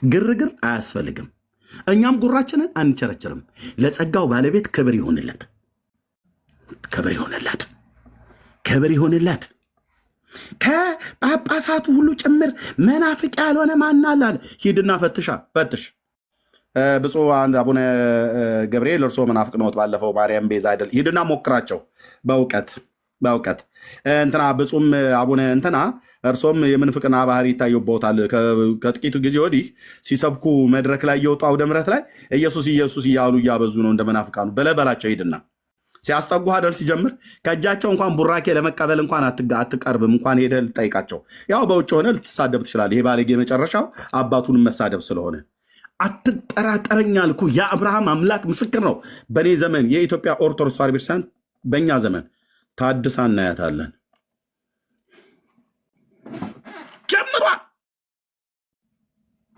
ግርግር አያስፈልግም። እኛም ጉራችንን አንቸረችርም። ለጸጋው ባለቤት ክብር ይሆንለት፣ ክብር ይሆንለት፣ ክብር ይሆንለት። ከጳጳሳቱ ሁሉ ጭምር መናፍቅ ያልሆነ ማናላል? ሂድና ፈትሽ። ብፁዕ አቡነ ገብርኤል እርሶ መናፍቅ ነዎት፣ ባለፈው ማርያም ቤዛ አይደል? ሂድና ሞክራቸው በእውቀት እንትና ብፁም አቡነ እንትና እርሶም የምንፍቅና ባህሪ ይታዩበታል። ከጥቂቱ ጊዜ ወዲህ ሲሰብኩ መድረክ ላይ የወጡ አውደ ምሕረት ላይ ኢየሱስ ኢየሱስ እያሉ እያበዙ ነው እንደ መናፍቃኑ። በለበላቸው ሂድና ሲያስጠጉ አደል ሲጀምር ከእጃቸው እንኳን ቡራኬ ለመቀበል እንኳን አትቀርብም። እንኳን ሄደህ ልጠይቃቸው። ያው በውጭ ሆነ ልትሳደብ ትችላለህ። ይሄ ባለጌ መጨረሻው አባቱን መሳደብ ስለሆነ አትጠራጠረኝ አልኩ። የአብርሃም አምላክ ምስክር ነው። በእኔ ዘመን የኢትዮጵያ ኦርቶዶክስ ተዋሕዶ ቤተክርስቲያን በእኛ ዘመን ታድሳ እናያታለን። ጀምሯል።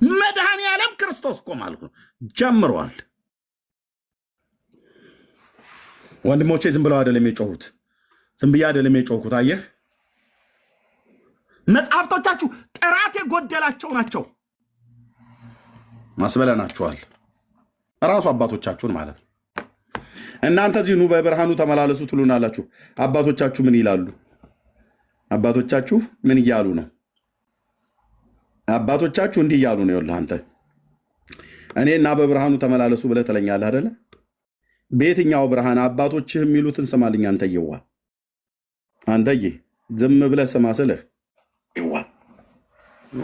መድኃኔ ዓለም ክርስቶስ እኮ ማለት ነው ጀምሯል። ወንድሞቼ ዝም ብለው አይደለም የጮሁት፣ ዝም ብዬ አይደለም የጮሁት። አየህ፣ መጽሐፍቶቻችሁ ጥራት የጎደላቸው ናቸው። ማስበለናችኋል፣ እራሱ አባቶቻችሁን ማለት ነው። እናንተ እዚህ ኑ በብርሃኑ ተመላለሱ ትሉናላችሁ። አባቶቻችሁ ምን ይላሉ? አባቶቻችሁ ምን እያሉ ነው? አባቶቻችሁ እንዲህ እያሉ ነው። ይኸውልህ አንተ እኔና በብርሃኑ ተመላለሱ ብለህ ትለኛለህ አይደለ? በየትኛው ብርሃን? አባቶችህ የሚሉትን ስማልኝ። አንተየዋ አንተዬ ዝም ብለህ ስማ ስልህ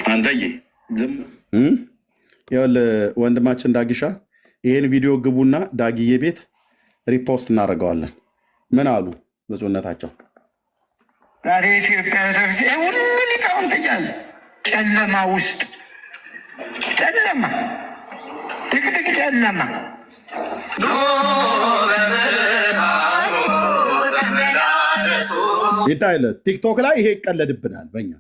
አንተዬ ዝም ይኸውልህ ወንድማችን ዳጊሻ ይህን ቪዲዮ ግቡና ዳጊዬ ቤት ሪፖስት እናደርገዋለን። ምን አሉ ብፁዕነታቸው? ዛሬ ኢትዮጵያ ቤተክርስቲያን ሁሉ ሊቃውንት እያለ ጨለማ ውስጥ ጨለማ፣ ድቅድቅ ጨለማ ይታይለ ቲክቶክ ላይ ይሄ ይቀለድብናል። በእኛ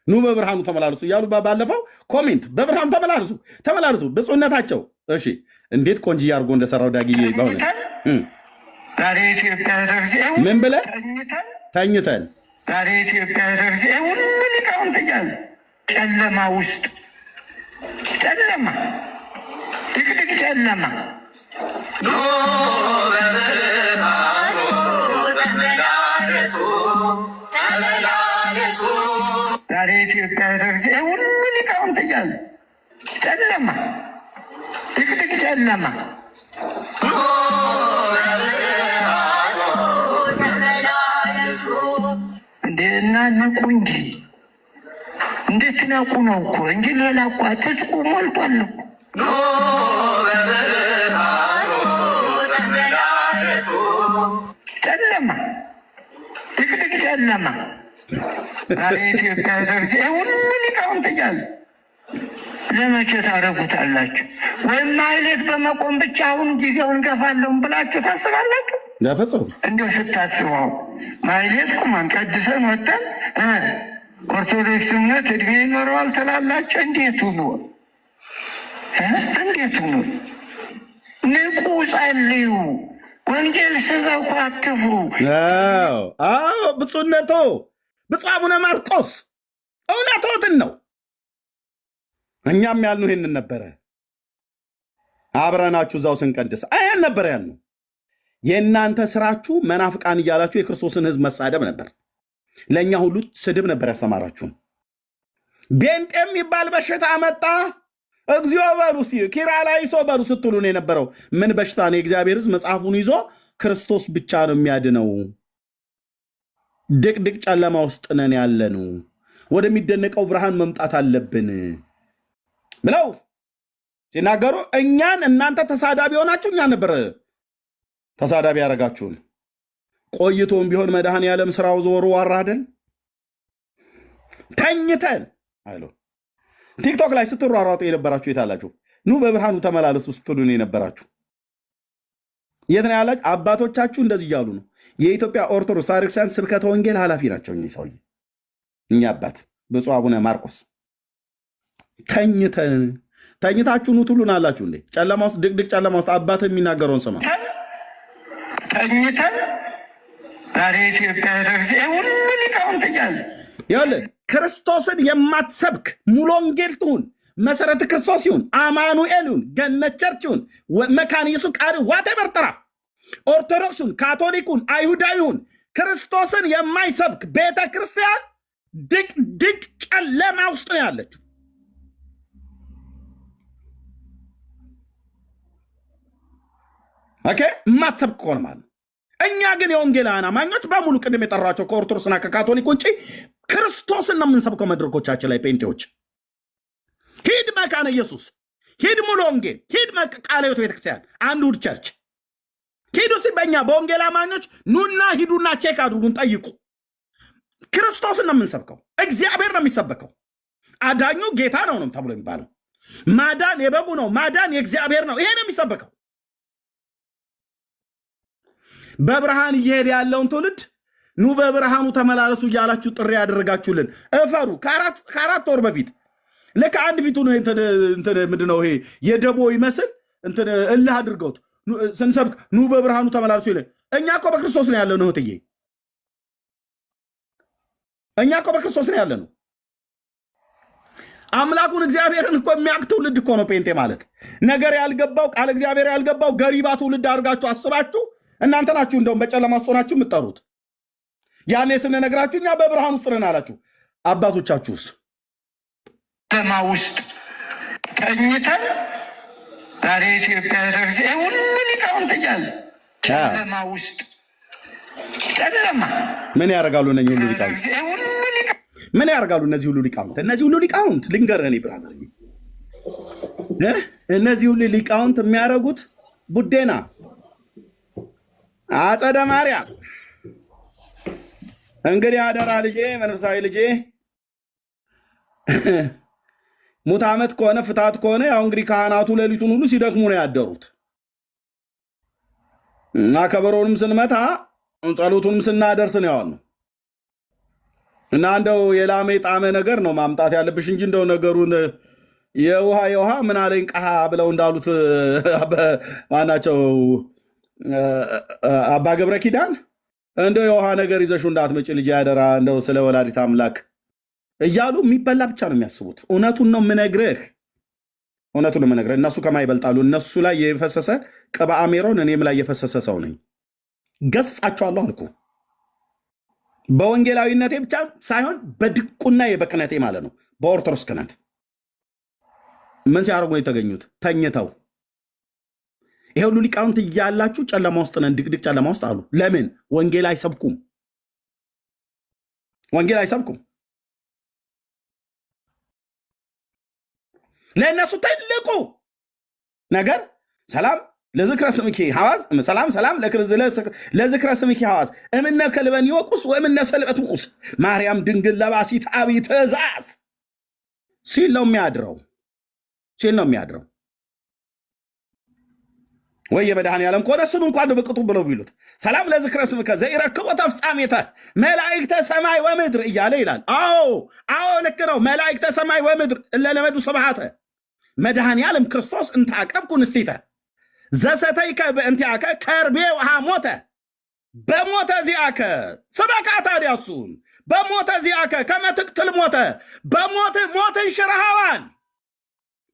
ኑ በብርሃኑ ተመላለሱ እያሉ ባለፈው ኮሜንት በብርሃኑ ተመላለሱ ብፁዕነታቸው። እሺ እንዴት ቆንጅዬ አድርጎ እንደሰራው ዳጊዬ በሆነ ዛሬ ኢትዮጵያ ቤተክርስቲያን ምን ብለህ ተኝተን ዛሬ ኢትዮጵያ ቤተክርስቲያን ሁሉ ሊቃውንት እያለ ጨለማ ውስጥ ጨለማ፣ ድቅድቅ ጨለማ ዛሬ ኢትዮጵያ ቤተክርስቲያን ሁሉ ሊቃውንት እያለ ጨለማ፣ ድቅድቅ ጨለማ እንዴ! እናንቁ እንጂ እንዴት ናቁ ነው እኮ እንጂ ሌላ እኮ ትጥቁ ሞልቷል እኮ። ጨለማ፣ ድቅድቅ ጨለማ ዛሬ ኢትዮጵያ ቤተክርስቲያን ሁሉ ሊቃውንት እያለ ለመቼ ታደርጉታላችሁ? ወይም ማህሌት በመቆም ብቻ አሁን ጊዜውን ገፋለሁም ብላችሁ ታስባላችሁ? እንዲሁ ስታስበው ማህሌት ቁመን ቀድሰን ወጥተን ኦርቶዶክስ እምነት እድሜ ይኖረዋል ትላላችሁ? እንዴት ሁኑ? እንዴት ሁኑ? ንቁ፣ ጸልዩ፣ ወንጌል ስበኩ፣ አትፍሩ። ብፁዕነቶ ብፁዕ አቡነ ማርቆስ እውነቶትን ነው። እኛም ያልነው ይህንን ነበረ። አብረናችሁ እዛው ስንቀድስ ይህን ነበረ ያልነው። የእናንተ ስራችሁ መናፍቃን እያላችሁ የክርስቶስን ሕዝብ መሳደብ ነበር። ለእኛ ሁሉ ስድብ ነበር ያስተማራችሁን። ቤንጤ የሚባል በሽታ መጣ፣ እግዚኦ በሉ ኪርያላይሶ በሉ ስትሉን የነበረው ምን በሽታ ነው? የእግዚአብሔር ሕዝብ መጽሐፉን ይዞ ክርስቶስ ብቻ ነው የሚያድነው፣ ድቅድቅ ጨለማ ውስጥ ነን ያለነው፣ ወደሚደነቀው ብርሃን መምጣት አለብን ብለው ሲናገሩ እኛን እናንተ ተሳዳቢ ሆናችሁ እኛን ነበር ተሳዳቢ ያደረጋችሁን። ቆይቶም ቢሆን መድኃኔ ዓለም ስራው ዞሮ ዋራደን ተኝተን አይሎ ቲክቶክ ላይ ስትሯሯጡ የነበራችሁ የታላችሁ? ኑ በብርሃኑ ተመላለሱ ስትሉን የነበራችሁ የት ነው ያላችሁ? አባቶቻችሁ እንደዚህ እያሉ ነው። የኢትዮጵያ ኦርቶዶክስ ተዋሕዶ ክርስቲያን ስብከተ ወንጌል ኃላፊ ናቸው እኚህ ሰውዬ፣ እኛ አባት ብፁዕ አቡነ ማርቆስ። ተኝተን ተኝታችሁ ኑ ትሉናላችሁ እንዴ? ጨለማ ውስጥ ድቅድቅ ጨለማ ውስጥ አባት የሚናገረውን ስማ። ተኝተን ዛሬ ኢትዮጵያ ሁሉ ሊቃውንት እያለ ይኸውልህ ክርስቶስን የማትሰብክ ሙሉ ወንጌል ትሁን፣ መሰረተ ክርስቶስ ይሁን፣ አማኑኤል ይሁን፣ ገነት ቸርች ይሁን፣ መካነ ኢየሱስ ቃል ዋቴቨር ጥራ፣ ኦርቶዶክሱን፣ ካቶሊኩን፣ አይሁዳዊውን ክርስቶስን የማይሰብክ ቤተ ክርስቲያን ድቅድቅ ጨለማ ውስጥ ነው ያለችው። ኦኬ የማትሰብክ ከሆነ ማለት ነው። እኛ ግን የወንጌላውያን አማኞች በሙሉ ቅድም የጠራቸው ከኦርቶዶክስና ከካቶሊክ ውጭ ክርስቶስን ነው የምንሰብከው። መድረኮቻችን ላይ ፔንቴዎች ሂድ መካነ ኢየሱስ፣ ሂድ ሙሉ ወንጌል፣ ሂድ ቃለ ሕይወት ቤተክርስቲያን፣ አንድ ውድ ቸርች ሂዱ። እስኪ በእኛ በወንጌል አማኞች ኑና ሂዱና ቼክ አድርጉን፣ ጠይቁ። ክርስቶስን ነው የምንሰብከው። እግዚአብሔር ነው የሚሰበከው። አዳኙ ጌታ ነው ነው ተብሎ የሚባለው። ማዳን የበጉ ነው፣ ማዳን የእግዚአብሔር ነው። ይሄ ነው የሚሰበከው። በብርሃን እየሄደ ያለውን ትውልድ ኑ በብርሃኑ ተመላለሱ እያላችሁ ጥሪ ያደረጋችሁልን እፈሩ። ከአራት ወር በፊት ልክ አንድ ፊቱ ነው ምንድነው ይሄ የደቦ ይመስል እልህ አድርገውት ስንሰብክ ኑ በብርሃኑ ተመላለሱ ይለን። እኛ እኮ በክርስቶስ ነው ያለ ነው እህትዬ፣ እኛ እኮ በክርስቶስ ነው ያለ ነው። አምላኩን እግዚአብሔርን እኮ የሚያውቅ ትውልድ እኮ ነው ጴንጤ ማለት። ነገር ያልገባው ቃል እግዚአብሔር ያልገባው ገሪባ ትውልድ አድርጋችሁ አስባችሁ እናንተ ናችሁ እንደውም በጨለማ ውስጥ ሆናችሁ የምትጠሩት። ያኔ ስንነግራችሁ እኛ በብርሃን ውስጥ ነን አላችሁ። አባቶቻችሁስ ጨለማ ውስጥ ተኝተን ዛሬ ኢትዮጵያ ሁሉ ሊቃውንት እያለ ጨለማ ውስጥ ጨለማ ምን ያደርጋሉ? እነዚህ ሁሉ ሊቃውንት ምን ያደርጋሉ? እነዚህ ሁሉ ሊቃውንት ልንገርህ፣ ብራዘር፣ እነዚህ ሁሉ ሊቃውንት የሚያደርጉት ቡዴና አጸደ ማርያም። እንግዲህ አደራ ልጄ፣ መንፈሳዊ ልጄ፣ ሙት ዓመት ከሆነ ፍታት ከሆነ ያው እንግዲህ ካህናቱ ሌሊቱን ሁሉ ሲደክሙ ነው ያደሩት እና ከበሮንም ስንመታ ጸሎቱንም ስናደርስ ነው ያዋልነው። እና እንደው የላሜ ጣመ ነገር ነው ማምጣት ያለብሽ እንጂ እንደው ነገሩን የውሃ ምን አለኝ ቀሃ ብለው እንዳሉት ማናቸው አባ ገብረ ኪዳን እንደው የውሃ ነገር ይዘሹ እንዳትመጪ ልጅ ያደራ እንደው ስለ ወላዲት አምላክ እያሉ የሚበላ ብቻ ነው የሚያስቡት። እውነቱን ነው የምነግርህ። እነሱ ከማ ይበልጣሉ? እነሱ ላይ የፈሰሰ ቅብአ ሜሮን እኔም ላይ የፈሰሰ ሰው ነኝ። ገስጻቸዋለሁ አልኩ። በወንጌላዊነቴ ብቻ ሳይሆን በድቁና የበክነቴ ማለት ነው። በኦርቶዶክስ ክህነት ምን ሲያደርጉ ነው የተገኙት? ተኝተው። ይሄ ሁሉ ሊቃውንት እያላችሁ ጨለማ ውስጥ ነን፣ ድቅድቅ ጨለማ ውስጥ አሉ። ለምን? ወንጌል አይሰብኩም። ለእነሱ ትልቁ ነገር ሰላም ለዝክረ ስምኪ ሐዋዝ ሰላም ለዝክረ ስምኪ ሐዋዝ እምነ ከልበን ይወቁስ ወእምነ ሰልበት ሙስ ማርያም ድንግል ለባሲት አብይ ትእዛዝ ሲል ነው የሚያድረው ወይ የመድኃኔ ዓለም ከሆነ እሱን እንኳን ብቅጡ ብለው ቢሉት ሰላም ለዝክረ ስምከ ዘይረክቦ ተፍጻሜተ መላእክተ ሰማይ ወምድር እያለ ይላል። አዎ ልክ ነው። መላእክተ ሰማይ ወምድር ለለመዱ ስብሐተ መድኃኔ ዓለም ክርስቶስ እንታቀብኩ ንስቲተ ዘሰተይከ በእንቲአከ ከርቤ ውሃ ሞተ በሞተ ዚአከ ስበካ። ታዲያ እሱን በሞተ ዚአከ ከመትቅትል ሞተ ሞትን ሽረሃዋል።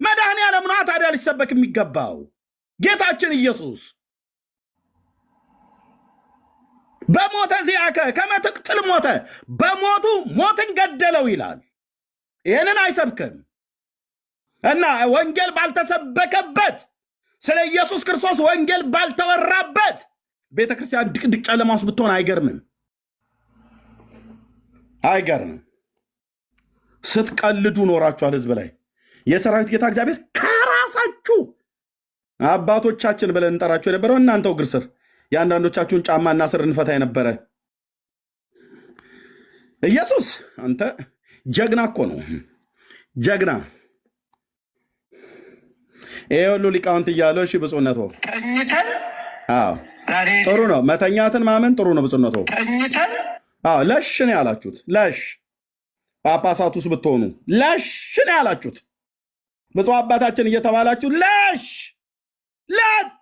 መድኃኔ ዓለም ነው ታዲያ ሊሰበክ የሚገባው። ጌታችን ኢየሱስ በሞተ ዚአከ ከመትቅትል ሞተ በሞቱ ሞትን ገደለው ይላል። ይህንን አይሰብክም እና ወንጌል ባልተሰበከበት ስለ ኢየሱስ ክርስቶስ ወንጌል ባልተወራበት ቤተክርስቲያን ድቅድቅ ጨለማ ውስጥ ብትሆን አይገርምም። ስትቀልዱ ኖራችኋል ህዝብ ላይ። የሰራዊት ጌታ እግዚአብሔር ከራሳችሁ አባቶቻችን ብለን እንጠራችሁ የነበረው እናንተው እግር ስር የአንዳንዶቻችሁን ጫማና ስር እንፈታ የነበረ ኢየሱስ አንተ ጀግና እኮ ነው፣ ጀግና። ይሄ ሁሉ ሊቃውንት እያለው እሺ፣ ብፁዕነቶ ጥሩ ነው። መተኛትን ማመን ጥሩ ነው። ብፁዕነቶ ለሽ ነው ያላችሁት። ለሽ ጳጳሳቱስ ብትሆኑ ለሽ ነው ያላችሁት። ብፁዕ አባታችን እየተባላችሁ ለጥ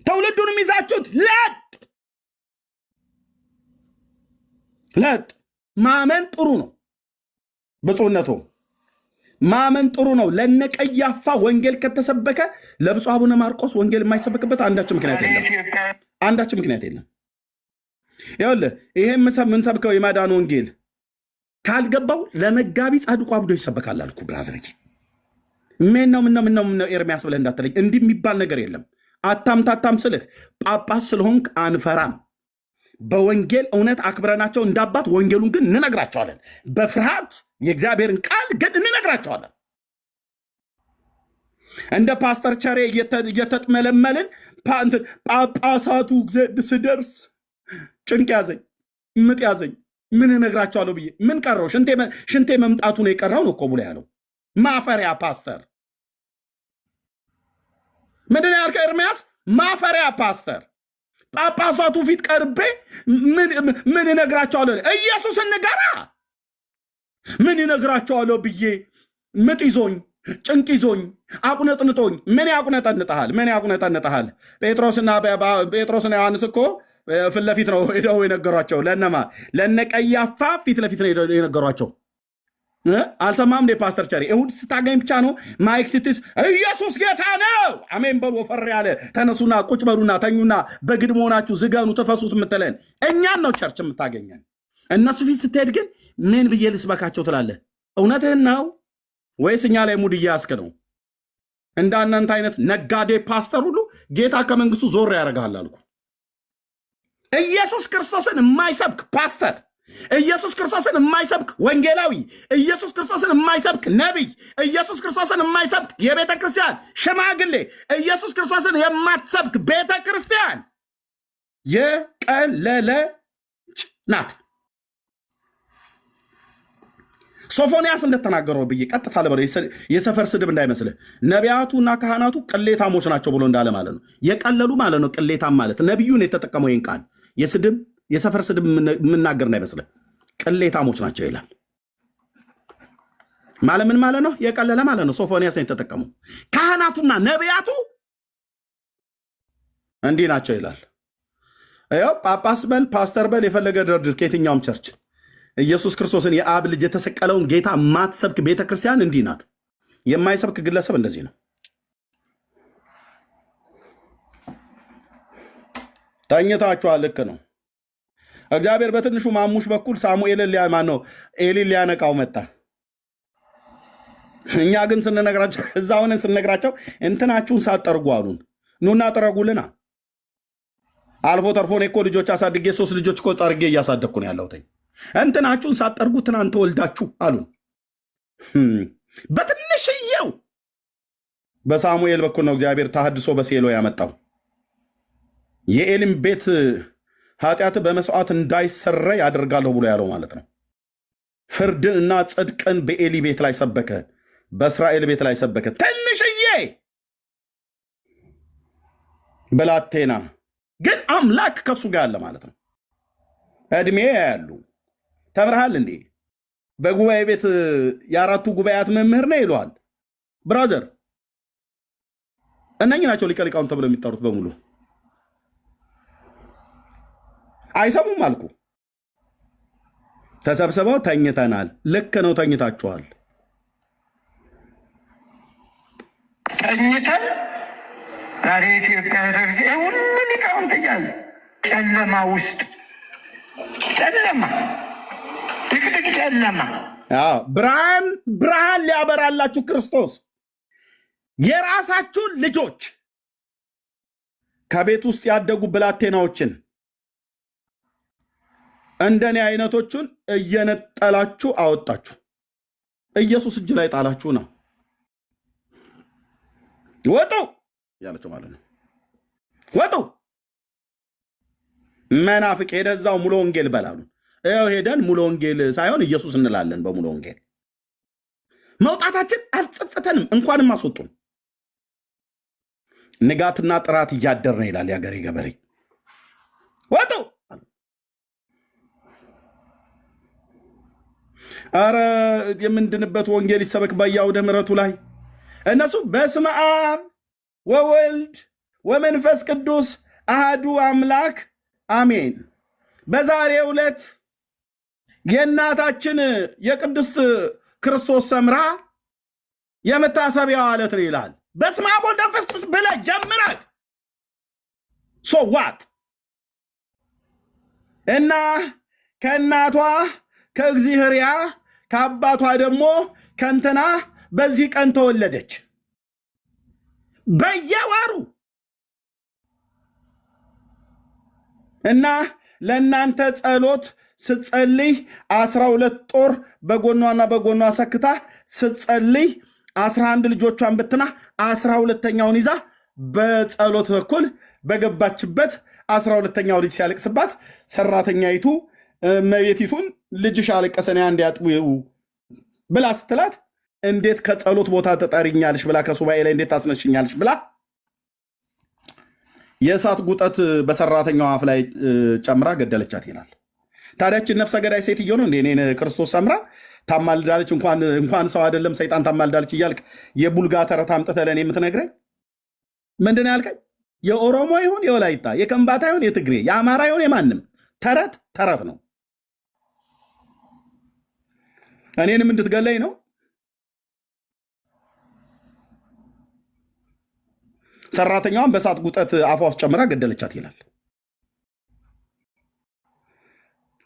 ትውልዱንም ይዛችሁት ለጥ ማመን ጥሩ ነው። ብፁዕነቱ ማመን ጥሩ ነው። ለነቀያፋ ወንጌል ከተሰበከ ለብፁዕ አቡነ ማርቆስ ወንጌል የማይሰበክበት አንዳችን ምክንያት የለም። ይኸውልህ ይሄ የምንሰብከው የማዳን ወንጌል ካልገባው ለመጋቢ ጻድቁ አብዶ ይሰበካል አልኩ። ብራዘርዬ ምን ነው ኤርሚያስ ብለህ እንዳትለኝ። እንዲህ የሚባል ነገር የለም። አታምታታም ስልህ ጳጳስ ስለሆንክ አንፈራም። በወንጌል እውነት አክብረናቸው እንዳባት ወንጌሉን ግን እንነግራቸዋለን። በፍርሃት የእግዚአብሔርን ቃል ግን እንነግራቸዋለን። እንደ ፓስተር ቸሬ እየተጥመለመልን ጳጳሳቱ ስደርስ ጭንቅ ያዘኝ፣ ምጥ ያዘኝ፣ ምን እነግራቸዋለሁ ብዬ ምን ቀረው? ሽንቴ መምጣቱ ነው የቀረው ነው እኮ ብሎ ያለው ማፈሪያ ፓስተር። ምንድን ያልከ ኤርሚያስ? ማፈሪያ ፓስተር። ጳጳሳቱ ፊት ቀርቤ ምን እነግራቸዋለሁ? ኢየሱስን ንገራ። ምን እነግራቸዋለሁ ብዬ ምጥ ይዞኝ ጭንቅ ይዞኝ አቁነጥንጦኝ። ምን ያቁነጠንጠሃል? ጴጥሮስና ዮሐንስ እኮ ፊት ለፊት ነው ሄደው የነገሯቸው። ለነማ ለነቀያፋ ፊት ለፊት ነው የነገሯቸው። አልሰማም እንዴ ፓስተር ቸሬ? እሁድ ስታገኝ ብቻ ነው ማይክ ስትይዝ ኢየሱስ ጌታ ነው አሜን በሉ ወፈር ያለ ተነሱና ቁጭ በሉና ተኙና በግድ መሆናችሁ ዝገኑ ተፈሱት የምትለን እኛን ነው ቸርች የምታገኘን። እነሱ ፊት ስትሄድ ግን ምን ብዬ ልስበካቸው ትላለህ? እውነትህን ነው ወይስ እኛ ላይ ሙድ እያያስክ ነው? እንዳናንተ አይነት ነጋዴ ፓስተር ሁሉ ጌታ ከመንግስቱ ዞር ያደርጋል አልኩ። ኢየሱስ ክርስቶስን የማይሰብክ ፓስተር፣ ኢየሱስ ክርስቶስን የማይሰብክ ወንጌላዊ፣ ኢየሱስ ክርስቶስን የማይሰብክ ነቢይ፣ ኢየሱስ ክርስቶስን የማይሰብክ የቤተ ክርስቲያን ሽማግሌ፣ ኢየሱስ ክርስቶስን የማትሰብክ ቤተ ክርስቲያን የቀለለች ናት። ሶፎንያስ እንደተናገረው ብዬ ቀጥታ ለበለው የሰፈር ስድብ እንዳይመስልህ። ነቢያቱና ካህናቱ ቅሌታሞች ናቸው ብሎ እንዳለ ማለት ነው። የቀለሉ ማለት ነው። ቅሌታም ማለት ነቢዩን የተጠቀመው ይህን ቃል የሰፈር ስድብ የምናገር እንዳይመስልህ። ቅሌታሞች ናቸው ይላል ማለት ምን ማለት ነው? የቀለለ ማለት ነው። ሶፎንያስ ነው የተጠቀመው። ካህናቱና ነቢያቱ እንዲህ ናቸው ይላል። ያው ጳጳስ በል ፓስተር በል የፈለገ ድርድር ከየትኛውም ቸርች ኢየሱስ ክርስቶስን የአብ ልጅ የተሰቀለውን ጌታ ማትሰብክ ቤተክርስቲያን እንዲህ ናት። የማይሰብክ ግለሰብ እንደዚህ ነው። ተኝታችኋል። ልክ ነው። እግዚአብሔር በትንሹ ማሙሽ በኩል ሳሙኤልን ኤሊን ሊያነቃው መጣ። እኛ ግን ስንነግራቸው እዛ ሆነን ስንነግራቸው እንትናችሁን ሳትጠርጉ አሉን። ኑና ጥረጉልና። አልፎ ተርፎ እኔ እኮ ልጆች አሳድጌ 3 ልጆች እኮ ጠርጌ እያሳደግኩ ነው ያለሁት። እንትናችሁን ሳትጠርጉ ትናንት ወልዳችሁ አሉን። በትንሽየው በሳሙኤል በኩል ነው እግዚአብሔር ተሐድሶ በሴሎ ያመጣው። የኤሊም ቤት ኃጢአት በመስዋዕት እንዳይሰረይ ያደርጋለሁ ብሎ ያለው ማለት ነው። ፍርድን እና ጽድቅን በኤሊ ቤት ላይ ሰበከ፣ በእስራኤል ቤት ላይ ሰበከ። ትንሽዬ ብላቴና ግን አምላክ ከሱ ጋር አለ ማለት ነው። እድሜ ያሉ ተምርሃል እንዴ? በጉባኤ ቤት የአራቱ ጉባኤያት መምህር ነው ይለዋል። ብራዘር እነኚህ ናቸው ሊቀ ሊቃውንት ተብለው የሚጠሩት በሙሉ። አይሰሙም አልኩ። ተሰብስበው ተኝተናል። ልክ ነው፣ ተኝታችኋል። ተኝተን ዛሬ ኢትዮጵያ ቤተክርስቲያን ሁሉ ሊቃውንት እያለ ጨለማ ውስጥ ጨለማ፣ ድቅድቅ ጨለማ። ብርሃን ሊያበራላችሁ ክርስቶስ የራሳችሁን ልጆች ከቤት ውስጥ ያደጉ ብላቴናዎችን እንደኔ አይነቶቹን እየነጠላችሁ አወጣችሁ። ኢየሱስ እጅ ላይ ጣላችሁ ነው። ወጡ ያለችው ማለት ነው። ወጡ መናፍቅ ሄደዛው ሙሉ ወንጌል በላሉ። ይኸው ሄደን ሙሉ ወንጌል ሳይሆን ኢየሱስ እንላለን። በሙሉ ወንጌል መውጣታችን አልጸጸተንም፣ እንኳንም አስወጡን። ንጋትና ጥራት እያደር ነው ይላል የአገሬ ገበሬ። ወጡ አረ የምንድንበት ወንጌል ይሰበክ በየአውደ ምሕረቱ ላይ እነሱ በስመ አብ ወወልድ ወመንፈስ ቅዱስ አሐዱ አምላክ አሜን። በዛሬው ዕለት የእናታችን የቅድስት ክርስቶስ ሰምራ የመታሰቢያዋ ዕለት ነው ይላል። በስመ አብ ወወልድ ወመንፈስ ቅዱስ ብለህ ጀምረህ ሶ ዋት እና ከእናቷ ከእግዚአብሔርያ ከአባቷ ደግሞ ከእንትና በዚህ ቀን ተወለደች። በየወሩ እና ለእናንተ ጸሎት ስትጸልይ 12 ጦር በጎኗና በጎኗ ሰክታ ስትጸልይ 11 ልጆቿን ብትና 12ኛውን ይዛ በጸሎት በኩል በገባችበት 12ኛው ልጅ ሲያለቅስባት ሰራተኛይቱ እመቤቲቱን ልጅሽ አለቀሰን እንዲያጥቡ ብላ ስትላት እንዴት ከጸሎት ቦታ ተጠሪኛለሽ ብላ ከሱባኤ ላይ እንዴት ታስነሽኛለሽ ብላ የእሳት ጉጠት በሰራተኛው አፍ ላይ ጨምራ ገደለቻት ይላል። ታዲያችን ነፍሰ ገዳይ ሴትዮ ነው እንዴ እኔን ክርስቶስ ሰምራ ታማልዳለች? እንኳን ሰው አይደለም ሰይጣን ታማልዳለች እያልክ የቡልጋ ተረት አምጥተህ ለእኔ የምትነግረኝ ምንድን ነው ያልከኝ? የኦሮሞ ይሁን የወላይታ የከምባታ ይሁን የትግሬ የአማራ ይሁን የማንም ተረት ተረት ነው። እኔንም እንድትገለኝ ነው። ሰራተኛዋን በእሳት ጉጠት አፏ ውስጥ ጨምራ ገደለቻት ይላል።